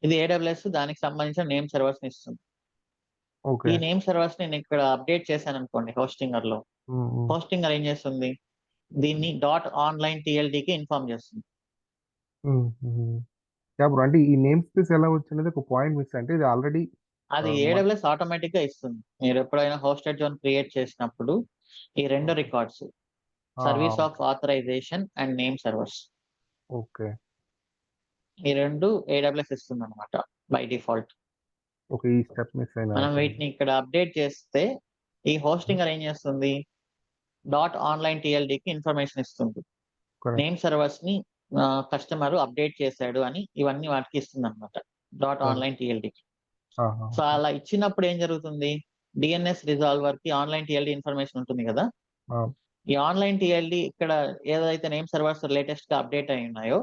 ఇది AWS దానికి సంబంధించిన నేమ్ సర్వర్స్ ని ఇస్తుంది. ఓకే ఈ నేమ్ సర్వర్స్ నేను ఇక్కడ అప్డేట్ చేశాను అనుకోండి హోస్టింగర్ లో. హోస్టింగర్ ఏం చేస్తుంది, దీన్ని .online TLD కి ఇన్ఫార్మ్ చేస్తుంది. బ్రో అంటే ఈ నేమ్ స్పేస్ ఎలా వచ్చినది ఒక పాయింట్ మిస్ అంటే ఇది ఆల్రెడీ అది AWS ఆటోమేటిక్ గా ఇస్తుంది. మీరు ఎప్పుడైనా హోస్టెడ్ జోన్ క్రియేట్ చేసినప్పుడు ఈ రెండు records service of authorization and name servers okay ఈ రెండు AWS ఇస్తుంది అనమాట బై డిఫాల్ట్. ఓకే ఈ స్టెప్ మిస్ అయినా మనం వీటిని ఇక్కడ అప్డేట్ చేస్తే ఈ హోస్టింగర్ ఏం చేస్తుంది, .online TLD కి ఇన్ఫర్మేషన్ ఇస్తుంది. నేమ్ సర్వర్స్ ని కస్టమర్ అప్డేట్ చేశాడు అని ఇవన్నీ వాటికి ఇస్తుంది అనమాట .online TLD కి. సో అలా ఇచ్చినప్పుడు ఏం జరుగుతుంది, DNS రిజాల్వర్ కి ఆన్లైన్ TLD ఇన్ఫర్మేషన్ ఉంటుంది కదా. ఈ ఆన్లైన్ TLD ఇక్కడ ఏదైతే నేమ్ సర్వర్స్ లేటెస్ట్ గా అప్డేట్ అయి ఉన్నాయో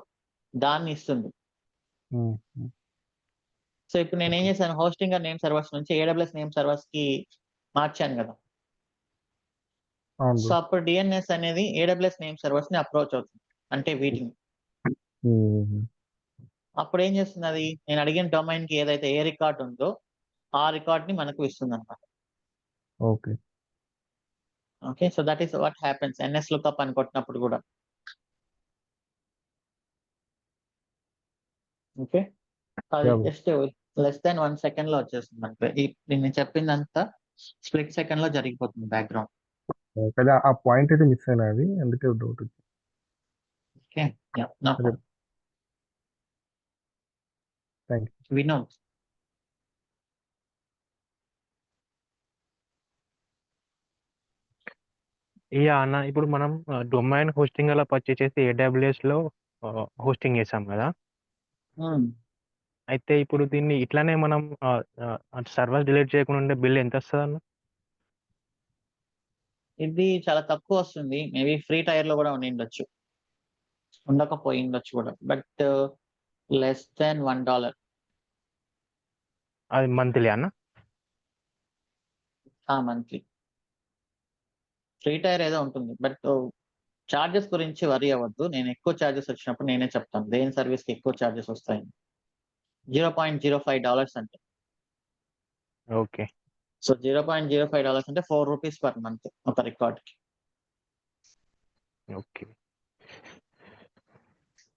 దాన్ని ఇస్తుంది. సో ఇప్పుడు నేను ఏం చేశాను, హోస్టింగర్ నేమ్ సర్వర్స్ నుంచి AWS నేమ్ సర్వర్స్ కి మార్చాను కదా. సో అప్పుడు DNS అనేది AWS నేమ్ సర్వర్స్ ని అప్రోచ్ అవుతుంది, అంటే వీటిని. అప్పుడు ఏం చేస్తుంది, అది నేను అడిగిన డొమైన్ కి ఏదైతే ఏ రికార్డ్ ఉందో ఆ రికార్డ్ ని మనకు ఇస్తుంది అనమాట. Okay okay, so that is what happens NS lookup అని కొట్టినప్పుడు కూడా. ఓకే, అది జస్ట్ లెస్ దాన్ 1 సెకండ్ లో వచ్చేస్తుంది అంటే నేను చెప్పిందంతా స్ప్లిట్ సెకండ్ లో జరిగిపోతుంది బ్యాక్గ్రౌండ్. కదా ఆ పాయింట్ అయితే మిస్ అయినా అది అందుకే డౌట్ వచ్చింది. Okay, no problem. Thank you. Vinod. అన్న ఇప్పుడు మనం డొమైన్ హోస్టింగ్ అలా పర్చేస్ చేసి AWS లో హోస్టింగ్ చేసాం కదా. అయితే ఇప్పుడు దీన్ని ఇట్లానే మనం సర్వర్ డిలీట్ చేయకుండా ఉండే బిల్ ఎంత వస్తుంది అన్న? ఇది చాలా తక్కువ వస్తుంది, మేబీ ఫ్రీ టైర్ లో కూడా ఉండొచ్చు, ఉండకపోయి ఉండొచ్చు కూడా, బట్ లెస్ దాన్ $1. అది మంత్లీ అన్న? మంత్లీ ఫ్రీ టైర్ ఏదో ఉంటుంది, బట్ చార్జెస్ గురించి వరీ అవ్వద్దు. నేను ఎక్కువ చార్జెస్ వచ్చినప్పుడు నేనే చెప్తాను దేని సర్వీస్ కి ఎక్కువ చార్జెస్ వస్తాయి. $0.05 అంటే. ఓకే, సో $0.05 అంటే ₹4 పర్ మంత్ ఒక రికార్డ్ కి. ఓకే,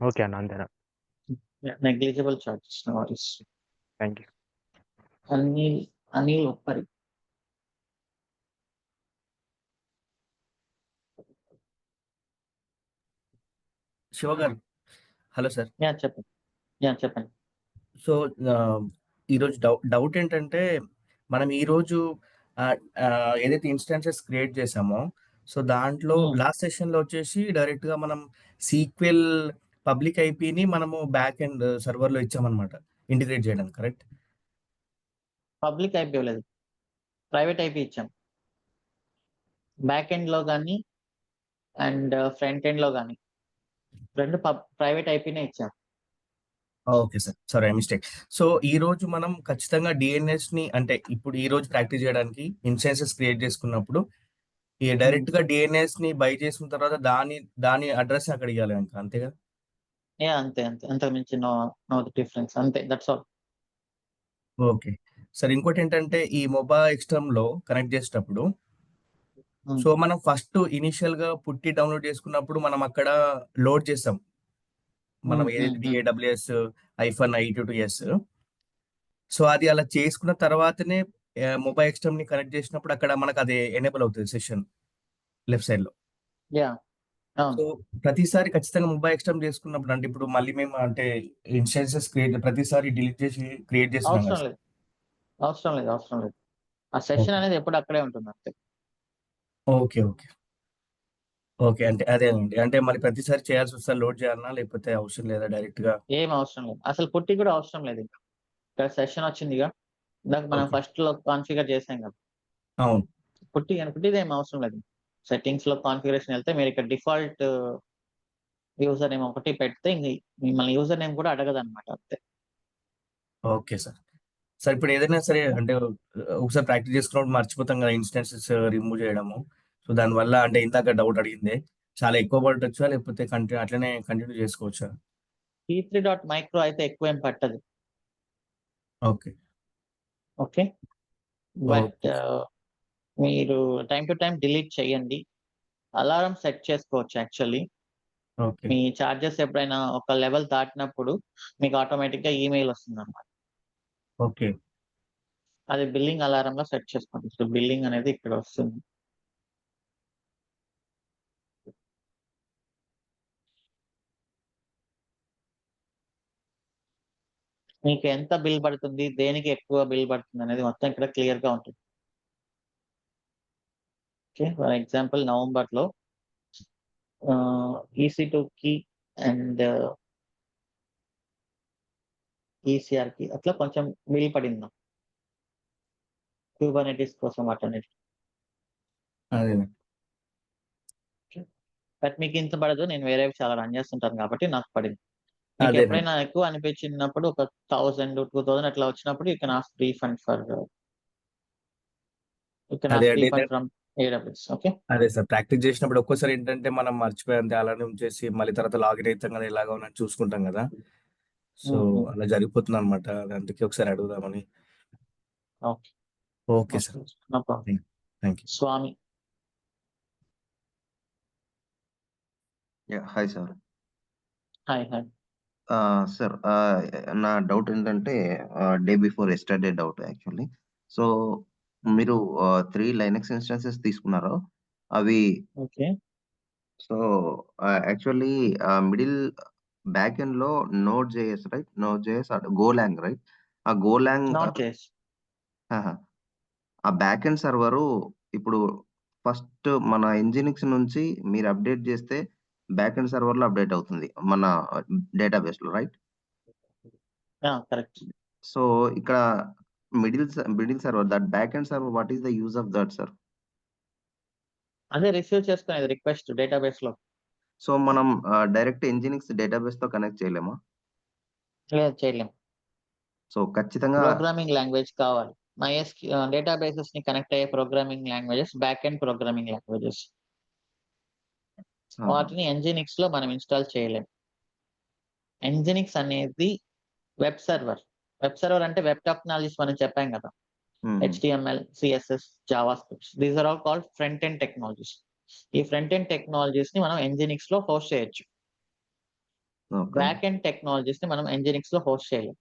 ఓకే అన్న, అంతేనా? Negligible charges, no worries. Thank you. Anil Uppari. Shiva garu, hello sir. చెప్పండి. సో ఈరోజు డౌట్ ఏంటంటే మనం ఈరోజు ఏదైతే ఇన్స్టాన్సెస్ క్రియేట్ చేసామో సో దాంట్లో లాస్ట్ సెషన్లో వచ్చేసి డైరెక్ట్గా మనం సీక్వెల్ పబ్లిక్ ఐపీని మనము బ్యాక్ ఎండ్ సర్వర్లో ఇచ్చామన్నమాట ఇంటిగ్రేట్ చేయడానికి, కరెక్ట్? పబ్లిక్ ఐపీ ఇవ్వలేదు, ప్రైవేట్ ఐపీ ఇచ్చాం. బ్యాక్ ఎండ్ లో కానీ అండ్ ఫ్రంట్ ఎండ్ లో కానీ రెండు ప్రైవేట్ ఐపీనే ఇచ్చాం. Okay sir, sorry mistake. So ఈ రోజు మనం ఖచ్చితంగా DNS ని అంటే ఇప్పుడు ఈ రోజు ప్రాక్టీస్ చేయడానికి ఇన్స్టాన్సెస్ క్రియేట్ చేసుకున్నప్పుడు ఈ డైరెక్ట్ గా DNS ని బై చేసుకున్న తర్వాత దాని అడ్రస్ అక్కడ ఇవ్వాలి ఇంకా, అంతే కదా? అంతే, అంతకు మించి నో డిఫరెన్స్, అంతే, దట్స్ ఆల్. ఓకే సార్, ఇంకోటి ఏంటంటే ఈ మొబా ఎక్స్టర్మ్ లో కనెక్ట్ చేసేటప్పుడు ఉమ్, సో మనం ఫస్ట్ ఇనిషియల్గా పుట్టి డౌన్లోడ్ చేసుకున్నప్పుడు మనం అక్కడ లోడ్ చేస్తాం మనం ఉమ్, ఏదైతే ఉమ్. AWS -i22s. సో అది అలా చేసుకున్న తర్వాతనే మొబైల్ ఎక్స్టర్మ్ ని కనెక్ట్ చేసినప్పుడు అక్కడ మనకు అది ఎనేబుల్ అవుతుంది సెషన్ లెఫ్ట్ సైడ్ లో. యా అవును సో ప్రతిసారి ఖచ్చితంగా మొబైల్ ఎక్స్టర్మ్ చేసుకున్నప్పుడు అంటే ఇప్పుడు మళ్ళీ మేము అంటే ఇన్స్టెన్సెస్ క్రియేట్ ప్రతిసారి డిలీట్ చేసి క్రియేట్ చేస్తున్నాం అవసరం కదా. లేదు అవసరం లేదు అవసరం లేదు. ఆ సెషన్ ఓకే అనేది ఎప్పుడు అక్కడే ఉంటుంది అంతే. ఓకే ఓకే ఓకే అంటే అదేనండి. అంటే మరి ప్రతిసారి చేయాల్సి వస్తే లోడ్ చేయాలన్నా లేకపోతే అవసరం లేదా డైరెక్ట్ గా? ఏం అవసరం లేదు, అసలు పుట్టి కూడా అవసరం లేదు. ఇంకా ఇక్కడ సెషన్ వచ్చిందిగా, ఇందాక మనం ఓకే ఫస్ట్ లో కాన్ఫిగర్ చేసాం కదా, అవును పుట్టిది ఏం అవసరం లేదు. సెట్టింగ్స్ లో కాన్ఫిగరేషన్ వెళ్తే మీరు ఇక్కడ డిఫాల్ట్ యూజర్ నేమ్ ఒకటి పెడితే మిమ్మల్ని యూజర్ నేమ్ కూడా అడగదు అనమాట అంతే. Okay sir. సార్ ఇప్పుడు ఏదైనా సరే అంటే ఒకసారి ప్రాక్టీస్ చేసుకున్నప్పుడు మర్చిపోతాం కదా ఇన్స్టెన్సెస్ రిమూవ్ చేయడము. సో దానివల్ల అంటే ఇందాక డౌట్ అడిగిందే చాలా ఎక్కువ పడొచ్చా లేకపోతే అట్లనే కంటిన్యూ చేసుకోవచ్చా? T3.micro అయితే ఎక్కువ ఏం పట్టదు. ఓకే ఓకే, బట్ ఓకే మీరు టైం టు టైం డిలీట్ చేయండి. అలారం సెట్ చేసుకోవచ్చు యాక్చువల్లీ. ఓకే మీ చార్జెస్ ఎప్పుడైనా ఒక లెవెల్ దాటినప్పుడు మీకు ఆటోమేటిక్ గా ఈమెయిల్ వస్తుంది అనమాట. ఓకే అది బిల్లింగ్ అలారం గా సెట్ చేసుకోండి. సో బిల్లింగ్ అనేది ఇక్కడ వస్తుంది. మీకు ఎంత బిల్ పడుతుంది, దేనికి ఎక్కువ బిల్ పడుతుంది అనేది మొత్తం ఇక్కడ క్లియర్ గా ఉంటుంది. ఓకే, ఫర్ ఎగ్జాంపుల్ నవంబర్ లో EC2 కి అండ్ ECR కి అట్లా కొంచెం బిల్ పడింది క్యూబర్నెటిస్ కోసం వాటన్నిటి. అదే బట్ మీకు ఇంత పడదు, నేను వేరేవి చాలా రన్ చేస్తుంటాను కాబట్టి నాకు పడింది. మీకు అదేనండి. ఎప్పుడైనా ఎక్కువ అనిపించినప్పుడు ఒక 1000 2000 అట్లా వచ్చినప్పుడు యూ కెన్ ఆస్క్ రీఫండ్ అదే అండి ఫ్రమ్ AWS. ఓకే, అదే సార్ ప్రాక్టీస్ చేసినప్పుడు ఒక్కోసారి ఏంటంటే మనం మర్చిపోయింది అలానే ఉంచేసి మళ్ళీ తర్వాత లాగిన్ అవుతాం కదా ఎలాగో అని చూసుకుంటాం కదా. సో అలా జరిగిపోతుంది అనమాట. అందుకే ఒకసారి అడుగుదామని. Okay, okay sir. No problem. Thank you. Swami. Hi sir. Hi hi. Sir నా డౌట్ ఏంటంటే day before yesterday doubt actually. So మీరు 3 లైనక్స్ ఇన్స్టాన్సెస్ తీసుకున్నారు. అవి okay, so actually middle back end లో node JS right, node JS Golang right. ఆ Golang నాట్ చేసి ఆ బ్యాక్ ఎండ్ సర్వరు ఇప్పుడు ఫస్ట్ మన ఎంజినిక్స్ నుంచి మీరు అప్డేట్ చేస్తే బ్యాక్ ఎండ్ సర్వర్లో అప్డేట్ అవుతుంది మన డేటాబేస్ లో రైట్. కరెక్ట్. సో ఇక్కడ middle server that back end server what is the use of that sir? అదే రిసీవ్ చేసుకునేది రిక్వెస్ట్ డేటాబేస్ లో. సో మనం డైరెక్ట్ ఎంజినిక్స్ డేటాబేస్ తో కనెక్ట్ చేయలేమా? లేదు, చేయలేం. సో ఖచ్చితంగా ప్రోగ్రామింగ్ లాంగ్వేజ్ కావాలి. డేటాబేసెస్ ని కనెక్ట్ అయ్యే programming languages back end programming languages. వాటిని ఎంజినిక్స్ లో మనం ఇన్స్టాల్ చేయలేం. ఎంజినిక్స్ అనేది వెబ్ సర్వర్. వెబ్ సర్వర్ అంటే వెబ్ టెక్నాలజీస్ మనం చెప్పాం కదా, HTML, CSS, JavaScript. These are all called front end technologies. ఈ ఫ్రంట్ ఎండ్ టెక్నాలజీస్ ని మనం ఎంజినిక్స్ లో హోస్ట్ చేయొచ్చు. బ్యాక్ ఎండ్ టెక్నాలజీస్ ని మనం ఎంజినిక్స్ లో హోస్ట్ చేయలేం.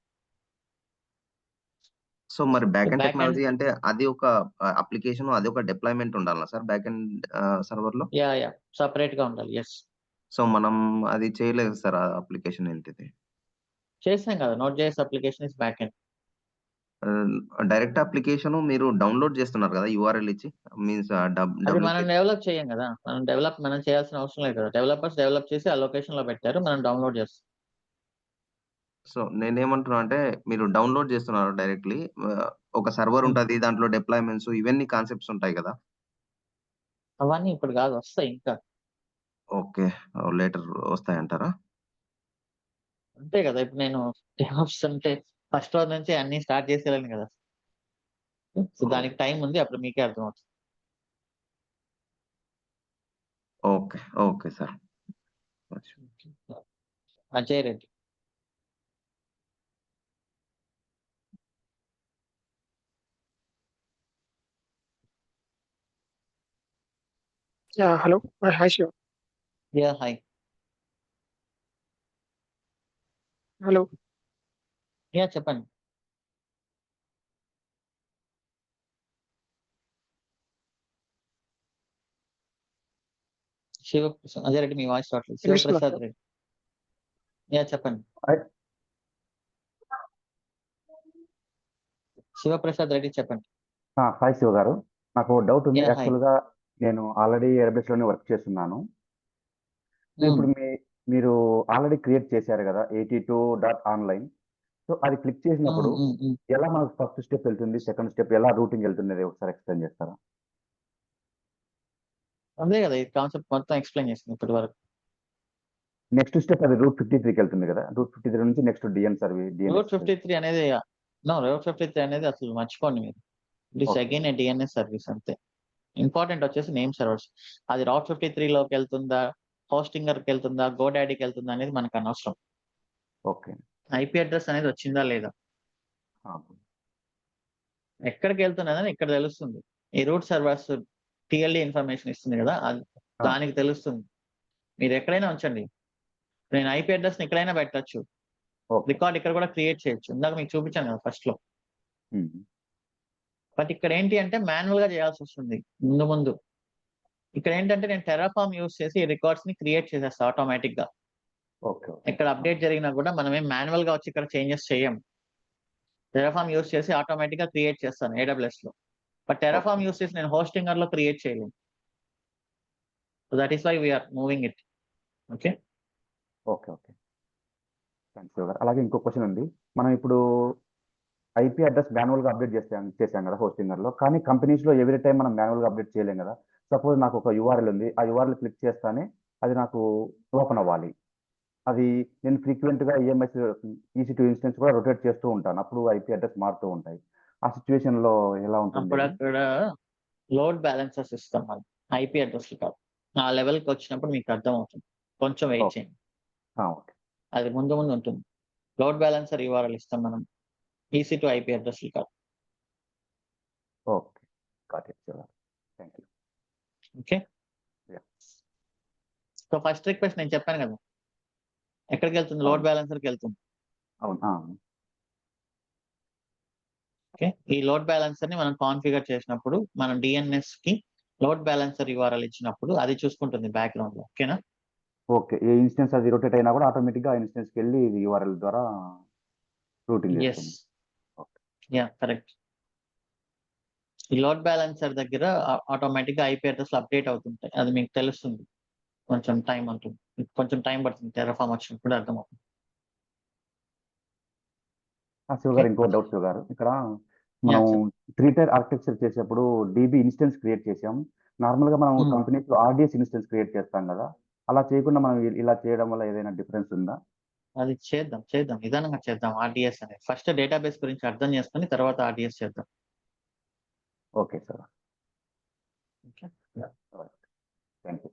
సో మరి back end back end technology అంటే అది ఒక అప్లికేషన్, అది ఒక డిప్లాయ్మెంట్ ఉండాలా సార్ బ్యాక్ ఎండ్ సర్వర్ లో? యా సపరేట్ గా ఉండాలి. ఎస్, సో మనం అది చేయలేదు సార్ ఆ అప్లికేషన్ ఏంటిది? చేసాం కదా, note JS application is back end. Direct application మీరు డౌన్లోడ్ చేస్తున్నారు కదా యూఆర్ఎల్ ఇచ్చి, మీన్స్ అది మనం డెవలప్ చేయం కదా, మనం చేయాల్సిన అవసరం లేదు కదా. డెవలపర్స్ డెవలప్ చేసి ఆ లొకేషన్ లో పెట్టారు, మనం డౌన్లోడ్ చేస్తాం. సో నేనేమంటున్నా అంటే మీరు డౌన్లోడ్ చేస్తున్నారు డైరెక్ట్లీ. ఒక సర్వర్ ఉంటది, దాంట్లో డిప్లాయ్మెంట్స్ ఇవన్నీ కాన్సెప్ట్స్ ఉంటాయి కదా. అవన్నీ ఇప్పుడు కాదు, వస్తాయి ఇంకా. ఓకే, లేటర్ వస్తాయంటారా? అంతే కదా, ఇప్పుడు నేను డెవలప్స్ అంటే ఫస్ట్ రోజు నుంచి అన్ని స్టార్ట్ చేసేయాలని కదా. సో దానికి టైం ఉంది, అప్పుడు మీకే అర్థమవుతుంది. Okay okay sir. Ajay Reddy. Hello hi Shiva. Yeah hi. Hello. Yeah చెప్పండి. శివప్రసాద్ అదే రెడ్డి మీ వాయిస్ రావట్లేదు. వినిపిస్తుందా శివప్రసాద్ సార్? రెడ్డి. యా చెప్పండి. శివప్రసాద్ రెడ్డి చెప్పండి. హాయ్ శివ గారు, నాకు డౌట్ ఉంది. Yeah hi. యాక్చువల్గా నేను ఆల్రెడీ లోనే వర్క్ చేస్తున్నాను. సో ఇప్పుడు మీరు ఆల్రెడీ క్రియేట్ చేశారు కదా 82.online. సో అది క్లిక్ చేసినప్పుడు ఎలా మనకు ఫస్ట్ స్టెప్ వెళ్తుంది, సెకండ్ స్టెప్ ఎలా రూటింగ్ వెళ్తుంది ఒకసారి ఎక్స్ప్లెయిన్ చేస్తారా? అదే కదా ఈ కాన్సెప్ట్ మొత్తం ఎక్స్ప్లెయిన్ చేసింది ఇప్పటి వరకు. నెక్స్ట్ స్టెప్ అది రూట్ 53కి వెళ్తుంది కదా. రూట్ 53 నుంచి నెక్స్ట్ డిఎన్ సర్వీస్. రూట్ 53 అనేది రూట్ 53 అనేది అసలు మర్చిపోండి మీరు. It is again A DNS service అంతే. ఇంపార్టెంట్ వచ్చేసి నేమ్ సర్వర్స్. అది రూట్ 53లోకి వెళ్తుందా, హోస్టింగర్కి వెళ్తుందా, గోడాడీకి వెళ్తుందా అనేది మనకు అనవసరం. ఓకే. ఐపీ అడ్రస్ అనేది వచ్చిందా లేదా, ఎక్కడికి వెళ్తున్నదని ఇక్కడ తెలుస్తుంది. ఈ రూట్ సర్వర్స్ టిఎల్డి ఇన్ఫర్మేషన్ ఇస్తుంది కదా, అది దానికి తెలుస్తుంది. మీరు ఎక్కడైనా ఉంచండి. నేను ఐపీ అడ్రస్ ఎక్కడైనా పెట్టచ్చు. రికార్డ్ ఇక్కడ కూడా క్రియేట్ చేయొచ్చు. ఇందాక మీకు చూపించాను కదా ఫస్ట్ లో. బట్ ఇక్కడ ఏంటి అంటే మాన్యువల్ గా చేయాల్సి వస్తుంది ముందు. ఇక్కడ ఏంటంటే నేను టెరాఫామ్ యూస్ చేసి ఈ రికార్డ్స్ ని క్రియేట్ చేసేస్తా ఆటోమేటిక్ గా. ఇక్కడ అప్డేట్ జరిగినా కూడా మనం ఏం మాన్యువల్ గా వచ్చి ఇక్కడ చేంజెస్ చేయం. టెరాఫామ్ యూస్ చేసి ఆటోమేటిక్ గా క్రియేట్ చేస్తాను ఏడబ్ల్యూఎస్ లో. బట్ టెరాఫామ్ యూస్ చేసి నేను హోస్టింగర్ లో క్రియేట్ చేయలేను. So that is why we're moving it. Okay okay okay thanks Shiva garu. అలాగే ఇంకో క్వశ్చన్ ఉంది. మనం ఇప్పుడు ఐపీ అడ్రస్ మాన్యువల్గా అప్డేట్ చేసాం కదా హోస్టింగర్లో, కానీ కంపెనీస్లో ఎవ్రీ టైం మనం మాన్యువల్గా అప్డేట్ చేయలేం కదా. సపోజ్ నాకు ఒక యూఆర్ఎల్ ఉంది, ఆ యూఆర్ఎల్ క్లిక్ చేస్తానే అది నాకు ఓపెన్ అవ్వాలి. అది నేను ఫ్రీక్వెంట్గా ఈఎంఎస్ EC2 ఇన్స్టెన్స్ కూడా రొటేట్ చేస్తూ ఉంటాను, అప్పుడు ఐపీ అడ్రస్ మారుతూ ఉంటాయి. ఆ సిచ్యువేషన్లో ఎలా ఉంటుంది? అప్పుడు అక్కడ లోడ్ బ్యాలెన్సర్స్ ఇస్తాం మనం, ఐపీ అడ్రస్ కాదు. ఆ లెవెల్కి వచ్చినప్పుడు మీకు అర్థం అవుతుంది. కొంచెం వెయిట్ చేయండి, అది ముందు ఉంటుంది. లోడ్ బ్యాలెన్సర్ యూఆర్ఎల్ ఇస్తాం మనం, EC2 ఐపీ అడ్రస్ కాదు. Okay thank you. Okay so first request నేను చెప్పాను కదా, ఎక్కడికి వెళ్తుంది? లోడ్ బ్యాలెన్సర్కి వెళ్తుంది. అవునా? ఓకే, ఈ లోడ్ బ్యాలెన్సర్ ని మనం కాన్ఫిగర్ చేసినప్పుడు మనం డిఎన్ఎస్ కి లోడ్ బ్యాలెన్సర్ యూఆర్ఎల్ ఇచ్చినప్పుడు అది చూసుకుంటుంది బ్యాక్గ్రౌండ్ లో. ఓకేనా? ఓకే, ఏ ఇన్స్టెన్స్ అది రొటేట్ అయినా కూడా ఆటోమేటిక్గా ఆ ఇన్స్టెన్స్కి వెళ్ళి ఇది యూఆర్ఎల్ ద్వారా రూటింగ్ చేస్తుంది. Yeah correct. ఈ లోడ్ బ్యాలెన్సర్ దగ్గర ఆటోమేటిక్ గా ఐపీ అడ్రస్ అప్డేట్ అవుతుంటాయి, అది మీకు తెలుస్తుంది. కొంచెం టైం ఉంటుంది, కొంచెం టైం పడుతుంది. టెరాఫామ్ వచ్చినప్పుడు అర్థమవుతుంది. శివ గారు ఇంకో డౌట్ శివ గారు, ఇక్కడ మనం 3-tier ఆర్కిటెక్చర్ చేసేప్పుడు డీబీ ఇన్స్టెన్స్ క్రియేట్ చేసాం. నార్మల్గా మనం కంపెనీస్లో ఆర్డిఎస్ ఇన్స్టెన్స్ క్రియేట్ చేస్తాం కదా, అలా చేయకుండా మనం ఇలా చేయడం వల్ల ఏదైనా డిఫరెన్స్ ఉందా? అది చేద్దాం నిదానంగా చేద్దాం. ఆర్డిఎస్ అనేది ఫస్ట్ డేటాబేస్ గురించి అర్థం చేసుకుని తర్వాత ఆర్డిఎస్ చేద్దాం. Okay sir. Thank you.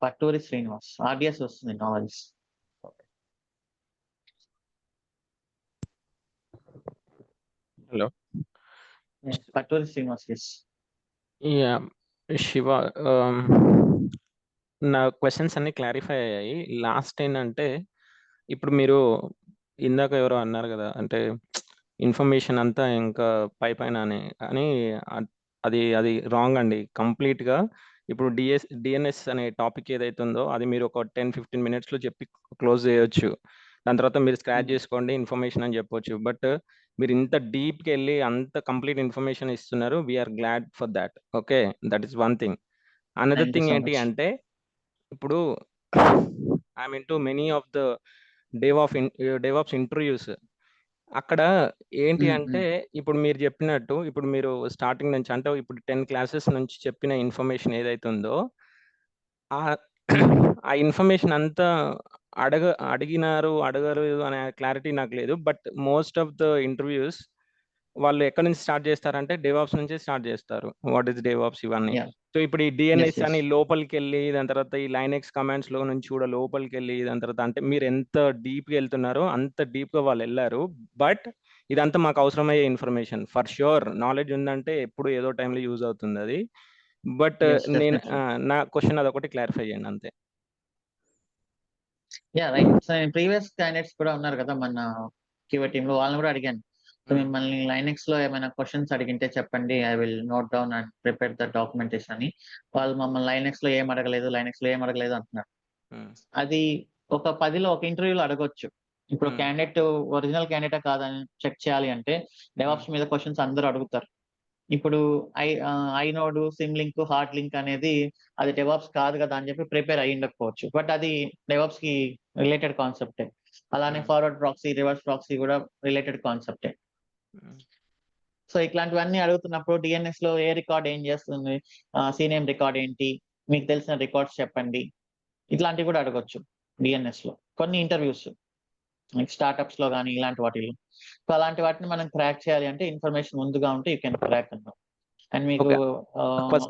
పట్టూరి Srinivas, RDS వస్తుంది knowledge. Hello, పట్టూరి Srinivas. Yes yeah Shiva, నా క్వశ్చన్స్ అన్ని క్లారిఫై అయ్యాయి. లాస్ట్ ఏంటంటే, ఇప్పుడు మీరు ఇందాక ఎవరో అన్నారు కదా, అంటే ఇన్ఫర్మేషన్ అంతా ఇంకా పైన అని అది అది రాంగ్ అండి కంప్లీట్గా. ఇప్పుడు డిఎన్ఎస్ అనే టాపిక్ ఏదైతే ఉందో అది మీరు ఒక 10-15 మినిట్స్లో చెప్పి క్లోజ్ చేయొచ్చు. దాని తర్వాత మీరు స్క్రాచ్ చేసుకోండి ఇన్ఫర్మేషన్ అని చెప్పొచ్చు. బట్ మీరు ఇంత డీప్కి వెళ్ళి అంత కంప్లీట్ ఇన్ఫర్మేషన్ ఇస్తున్నారు. We're glad for that. Okay, that is one thing. Another thing ఏంటి అంటే, ఇప్పుడు I'm into many of the DevOps interviews. అక్కడ ఏంటి అంటే, ఇప్పుడు మీరు చెప్పినట్టు, ఇప్పుడు మీరు స్టార్టింగ్ నుంచి అంటే ఇప్పుడు 10 క్లాసెస్ నుంచి చెప్పిన ఇన్ఫర్మేషన్ ఏదైతే ఉందో ఆ ఇన్ఫర్మేషన్ అంతా అడగరు అనే క్లారిటీ నాకు లేదు. But most of the interviews వాళ్ళు ఎక్కడి నుంచి స్టార్ట్ చేస్తారంటే డేవాప్స్ నుంచి స్టార్ట్ చేస్తారు. వాట్ ఈస్ డేవాప్స్ ఇవన్నీ. సో ఇప్పుడు ఈ డిఎన్ఎస్ అని లోపలికి వెళ్ళి, దాని తర్వాత ఈ లైనెక్స్ కమాండ్స్ లో నుంచి కూడా లోపలికి వెళ్ళి, దాని తర్వాత అంటే మీరు ఎంత డీప్గా వెళ్తున్నారో అంత డీప్గా వాళ్ళు వెళ్ళారు. బట్ ఇదంతా మాకు అవసరమయ్యే ఇన్ఫర్మేషన్. ఫర్ ష్యూర్ నాలెడ్జ్ ఉందంటే ఎప్పుడు ఏదో టైంలో యూజ్ అవుతుంది అది. బట్ Yes, నేను definitely. నా క్వశ్చన్ అదొకటి క్లారిఫై చేయండి అంతే. రైట్. సో నేను ప్రీవియస్ క్యాండిడేట్స్ కూడా ఉన్నారు కదా మన క్యూఏ టీమ్ లో, వాళ్ళని కూడా అడిగాను. సో మిమ్మల్ని లైనెక్స్ లో ఏమైనా క్వశ్చన్స్ అడిగింటే చెప్పండి, I will note down and prepare the documentation అని. వాళ్ళు మమ్మల్ని లైనెక్స్ లో ఏం అడగలేదు అంటున్నారు. అది ఒక 10లో ఒక ఇంటర్వ్యూలో అడగొచ్చు. ఇప్పుడు క్యాండిడేట్ ఒరిజినల్ క్యాండిడేటా కాదని చెక్ చేయాలి అంటే డెవాప్స్ మీద క్వశ్చన్స్ అందరూ అడుగుతారు. ఇప్పుడు inode, symlink, hard link అనేది అది డెవాప్స్ కాదు కదా అని చెప్పి ప్రిపేర్ అయ్యి ఉండకపోవచ్చు. బట్ అది డెవాప్స్ కి రిలేటెడ్ కాన్సెప్టే. అలానే ఫార్వర్డ్ ప్రాక్సీ, రివర్స్ ప్రాక్సీ కూడా రిలేటెడ్ కాన్సెప్టే. సో ఇట్లాంటివన్నీ అడుగుతున్నప్పుడు డిఎన్ఎస్ లో ఏ రికార్డ్ ఏం చేస్తుంది, సీనేమ్ రికార్డ్ ఏంటి, మీకు తెలిసిన రికార్డ్స్ చెప్పండి, ఇట్లాంటివి కూడా అడగొచ్చు డిఎన్ఎస్ లో కొన్ని ఇంటర్వ్యూస్, లైక్ స్టార్ట్అప్స్ లో కానీ ఇలాంటి వాటిలో. సో అలాంటి వాటిని మనం క్రాక్ చేయాలి అంటే ఇన్ఫర్మేషన్ ముందుగా ఉంటే యూ కెన్ క్రాక్ అన్నమాట. అండ్ మీకు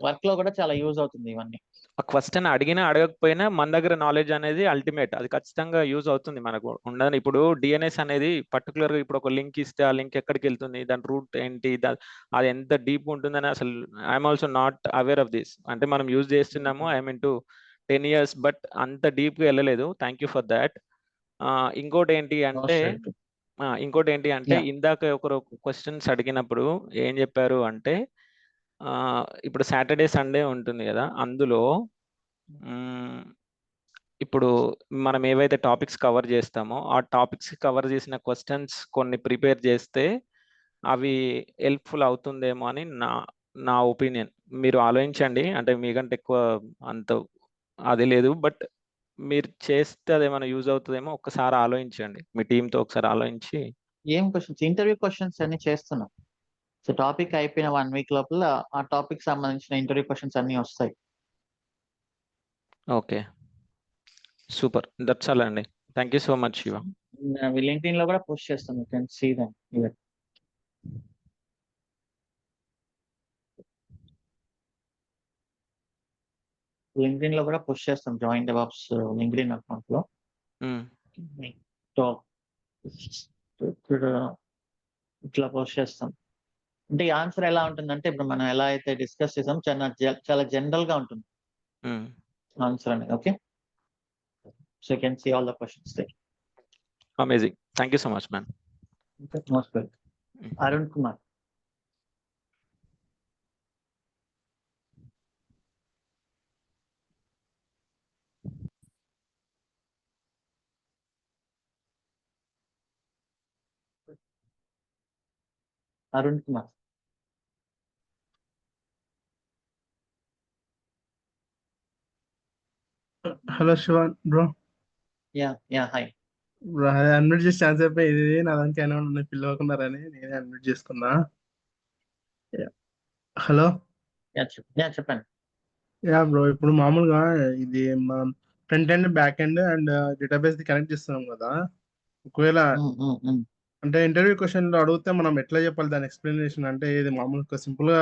వర్క్ లో కూడా చాలా యూజ్ అవుతుంది ఇవన్నీ. ఆ క్వశ్చన్ అడిగినా అడగకపోయినా మన దగ్గర నాలెడ్జ్ అనేది అల్టిమేట్, అది ఖచ్చితంగా యూజ్ అవుతుంది మనకు. ఉండదు ఇప్పుడు డిఎన్ఎస్ అనేది పర్టికులర్ గా ఇప్పుడు ఒక లింక్ ఇస్తే ఆ లింక్ ఎక్కడికి వెళ్తుంది, దాని రూట్ ఏంటి, అది ఎంత డీప్ ఉంటుందని అసలు I'm also not aware of this. అంటే మనం యూజ్ చేస్తున్నాము, I mean to 10 years, but అంత డీప్ గా వెళ్ళలేదు. Thank you for that. ఇంకోటి ఏంటి అంటే ఇందాక ఒకరు క్వశ్చన్స్ అడిగినప్పుడు ఏం చెప్పారు అంటే ఇప్పుడు సాటర్డే సండే ఉంటుంది కదా, అందులో ఇప్పుడు మనం ఏవైతే టాపిక్స్ కవర్ చేస్తామో ఆ టాపిక్స్ కవర్ చేసిన క్వశ్చన్స్ కొన్ని ప్రిపేర్ చేస్తే అవి హెల్ప్ఫుల్ అవుతుందేమో అని నా ఒపీనియన్. మీరు ఆలోచించండి, అంటే మీకంటే ఎక్కువ అంత అది లేదు, బట్ మీరు చేస్తే అదేమైనా యూజ్ అవుతుందేమో ఒక్కసారి ఆలోచించండి, మీ టీంతో ఒకసారి ఆలోచించి. ఏం క్వశ్చన్స్? ఇంటర్వ్యూ క్వశ్చన్స్ అన్ని చేస్తున్నాం. సో టాపిక్ అయిపోయిన 1 week లోపల ఆ టాపిక్ సంబంధించిన ఇంటర్వ్యూ క్వశ్చన్స్ అన్ని వస్తాయి. ఓకే, సూపర్, దట్స్ ఆల్ అండి. Thank you so much Shiva. LinkedIn లో కూడా పోస్ట్ చేస్తాం, you can see them. LinkedIn లో కూడా పోస్ట్ చేస్తాం, జాయిన్ డెవాప్స్ లింక్డ్ఇన్ అకౌంట్ లో. ఇట్లా పోస్ట్ చేస్తాం. అంటే ఈ ఆన్సర్ ఎలా ఉంటుందంటే ఇప్పుడు మనం ఎలా అయితే డిస్కస్ చేసాం చాలా జనరల్ గా ఉంటుంది ఆన్సర్ అనేది. Okay, so you can see all the questions there. Amazing, thank you so much ma'am. Most welcome. Arun Kumar. Arun Kumar. Hello Sivan bro. Hi bro, అదే అన్మ్యూట్ చేసి ఛాన్స్ అయిపోయి ఇది నా దానికి అయినా ఉన్నాయి పిలవకున్నారని నేనే అన్మ్యూట్ చేసుకున్నా. హలో. చెప్పండి. బ్రో, ఇప్పుడు మామూలుగా ఇది మనం front end, back end and database connect చేస్తున్నాం కదా. ఒకవేళ అంటే ఇంటర్వ్యూ క్వశ్చన్ లో అడిగితే మనం ఎట్లా చెప్పాలి దాని ఎక్స్ప్లెనేషన్? అంటే ఇది మామూలుగా సింపుల్ గా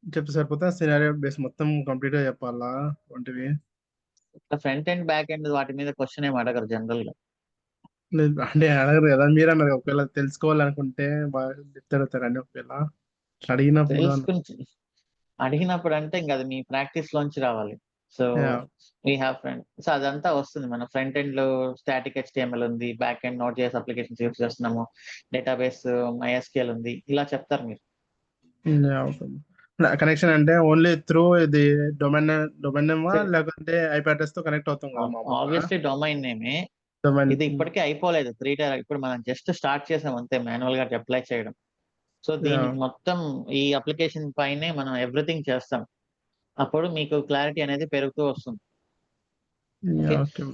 చెప్తే సరిపోతా, సినారియో బేస్ మొత్తం కంప్లీట్ గా చెప్పాలా వంటివి? ఫ్రంట్ ఎండ్, బ్యాక్ ఎండ్ వాటి మీద క్వశ్చన్ ఏమి అడగరు జనరల్ గా. అంటే అడగరు కదా, మీరు అన్నారు ఒకవేళ తెలుసుకోవాలనుకుంటే బాగా చెప్తారండి. ఒకవేళ అడిగినప్పుడు అంటే ఇంకా అది మీ ప్రాక్టీస్ లోంచి రావాలి. So we have front, so అదంతా వస్తుంది. మన ఫ్రంట్ ఎండ్ లో స్టాటిక్ HTML ఉంది, back end Node.js applications use చేస్తున్నాము, డేటాబేస్ MySQL ఉంది, ఇలా చెప్తారు మీరు. కనెక్షన్ అంటే ఓన్లీ త్రూ ఇది డొమైన్ నేమా లేకుంటే ఐపీ అడ్రస్ తో కనెక్ట్ అవుతాం కదా? ఆబ్వియస్లీ డొమైన్ నేమే. ఇది ఇప్పటికే అయిపోలేదు 3 tier. ఇప్పుడు మనం జస్ట్ స్టార్ట్ చేసాం అంతే, మాన్యువల్ గా అప్లై చేయడం. సో దీనికి మొత్తం ఈ అప్లికేషన్ పైనే మనం ఎవ్రీథింగ్ చేస్తాం. అప్పుడు మీకు క్లారిటీ అనేది పెరుగుతూ వస్తుంది.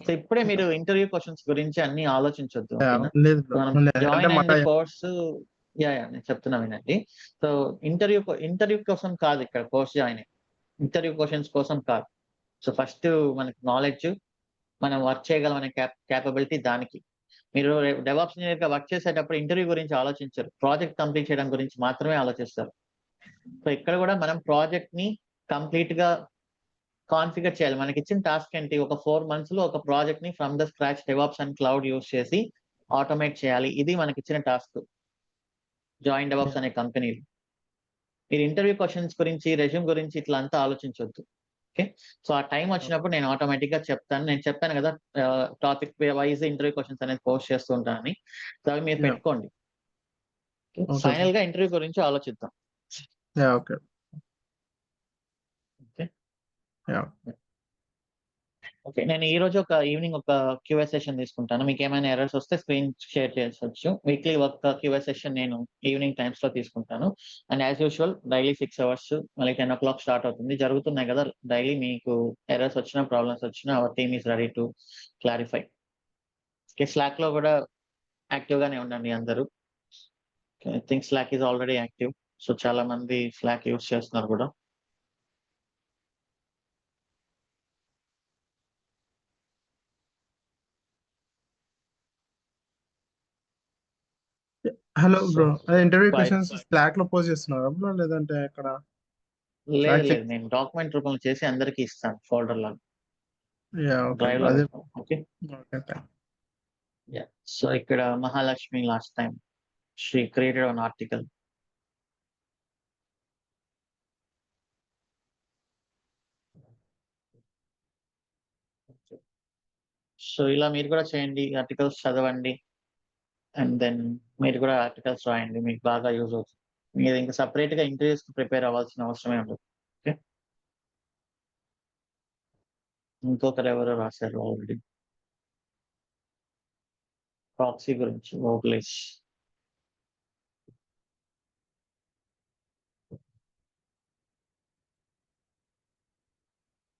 సో ఇప్పుడే మీరు ఇంటర్వ్యూ క్వశ్చన్స్ గురించి అన్ని ఆలోచించొద్దు. జాయిన్ అయిన కోర్సు నేను చెప్తున్నా వినండి. సో ఇంటర్వ్యూ కోసం కాదు ఇక్కడ కోర్స్ జాయిన్ అయ్యి, ఇంటర్వ్యూ క్వశ్చన్స్ కోసం కాదు. సో ఫస్ట్ మనకి నాలెడ్జ్, మనం వర్క్ చేయగలం అనే క్యాపబిలిటీ, దానికి మీరు డెవాప్స్ ఇంజనీర్ గా వర్క్ చేసేటప్పుడు ఇంటర్వ్యూ గురించి ఆలోచించరు, ప్రాజెక్ట్ కంప్లీట్ చేయడం గురించి మాత్రమే ఆలోచిస్తారు. సో ఇక్కడ కూడా మనం ప్రాజెక్ట్ ని కంప్లీట్ గా కాన్ఫిగర్ చేయాలి. మనకి ఇచ్చిన టాస్క్ ఏంటి, ఒక 4 months లో ఒక ప్రాజెక్ట్ ని from the scratch DevOps and cloud use చేసి ఆటోమేట్ చేయాలి. ఇది మనకి ఇచ్చిన టాస్క్ జాయిన్ డెవాప్స్ అనే కంపెనీలో. మీరు ఇంటర్వ్యూ క్వశ్చన్స్ గురించి, రెజ్యూమ్ గురించి ఇట్లా అంతా ఆలోచించొద్దు. ఓకే. సో, ఆ టైం వచ్చినప్పుడు నేను ఆటోమేటిక్‌గా చెప్తాను. నేను చెప్పాను కదా! టాపిక్ వైస్ ఇంటర్వ్యూ క్వశ్చన్స్ అనేది పోస్ట్ చేస్తూ ఉంటానని. సో, అవి మీరు యాహ్! పెట్టుకోండి. Okay sir. ఫైనల్‌గా ఇంటర్వ్యూ గురించి ఆలోచిద్దాం. Yeah! Okay. Okay. Yeah! Okay. నేను ఈరోజు ఈవినింగ్ ఒక క్యూఏ సెషన్ తీసుకుంటాను. మీకేమైనా ఎర్రర్స్ వస్తే స్క్రీన్ షేర్ చేసొచ్చు. వీక్లీ ఒక క్యూఏ సెషన్ నేను ఈవినింగ్ టైమ్స్‌లో తీసుకుంటాను. And as usual daily 6 hours మళ్ళీ 10:00 స్టార్ట్ అవుతుంది. జరుగుతున్నాయి కదా! డైలీ మీకు ఎర్రర్స్ వచ్చినా, ప్రాబ్లమ్స్ వచ్చినా our team is ready to clarify. Okay. స్లాక్‌లో కూడా యాక్టివ్‌గానే ఉండండి అందరూ. I think Slack is already active. So, చాలా మంది స్లాక్ యూజ్ చేస్తున్నారు కూడా. Hello so, bro. అదే ఇంటర్వ్యూ బై క్వెషన్స్ స్లాక్‌లో పోస్ట్ చేస్తున్నారా బ్రో? లేదంటే ఎక్కడ? లేదు, స్లాక్ చెక్ లేదు. నేను డాక్యుమెంట్ రూపంలో చేసి అందరికీ ఇస్తాను ఫోల్డర్ లాగా. యాహ్! Okay bro. డ్రైవ్‌లో అదే పెడతాం. Okay. Okay. Thanks. Yeah! So, ఇక్కడ Mahalakshmi last time she created one article. So, ఇలా మీరు కూడా చేయండి. ఆర్టికల్స్ చదవండి. అండ్ దెన్ మీరు కూడా ఆర్టికల్స్ రాయండి. మీకు బాగా యూజ్ అవుతుంది. మీరు ఇంకా సెపరేట్‌గా ఇంటర్వ్యూస్‌కి ప్రిపేర్ అవ్వాల్సిన అవసరమే ఉండదు. ఓకే. ఇంకొకరెవరో రాసారు ఆల్రెడీ. ప్రాక్సీ గురించి ఓబ్లేష్.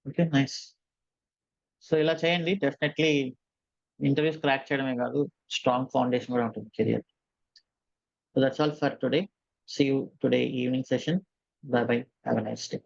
ఓకే. నైస్. సో, ఇలా చేయండి. డెఫినెట్‌లీ ఇంటర్వ్యూస్ క్రాక్ చేయడమే కాదు, స్ట్రాంగ్ ఫౌండేషన్ కూడా ఉంటుంది career. So that's all for today. See you today evening session. Bye bye. Have a nice day.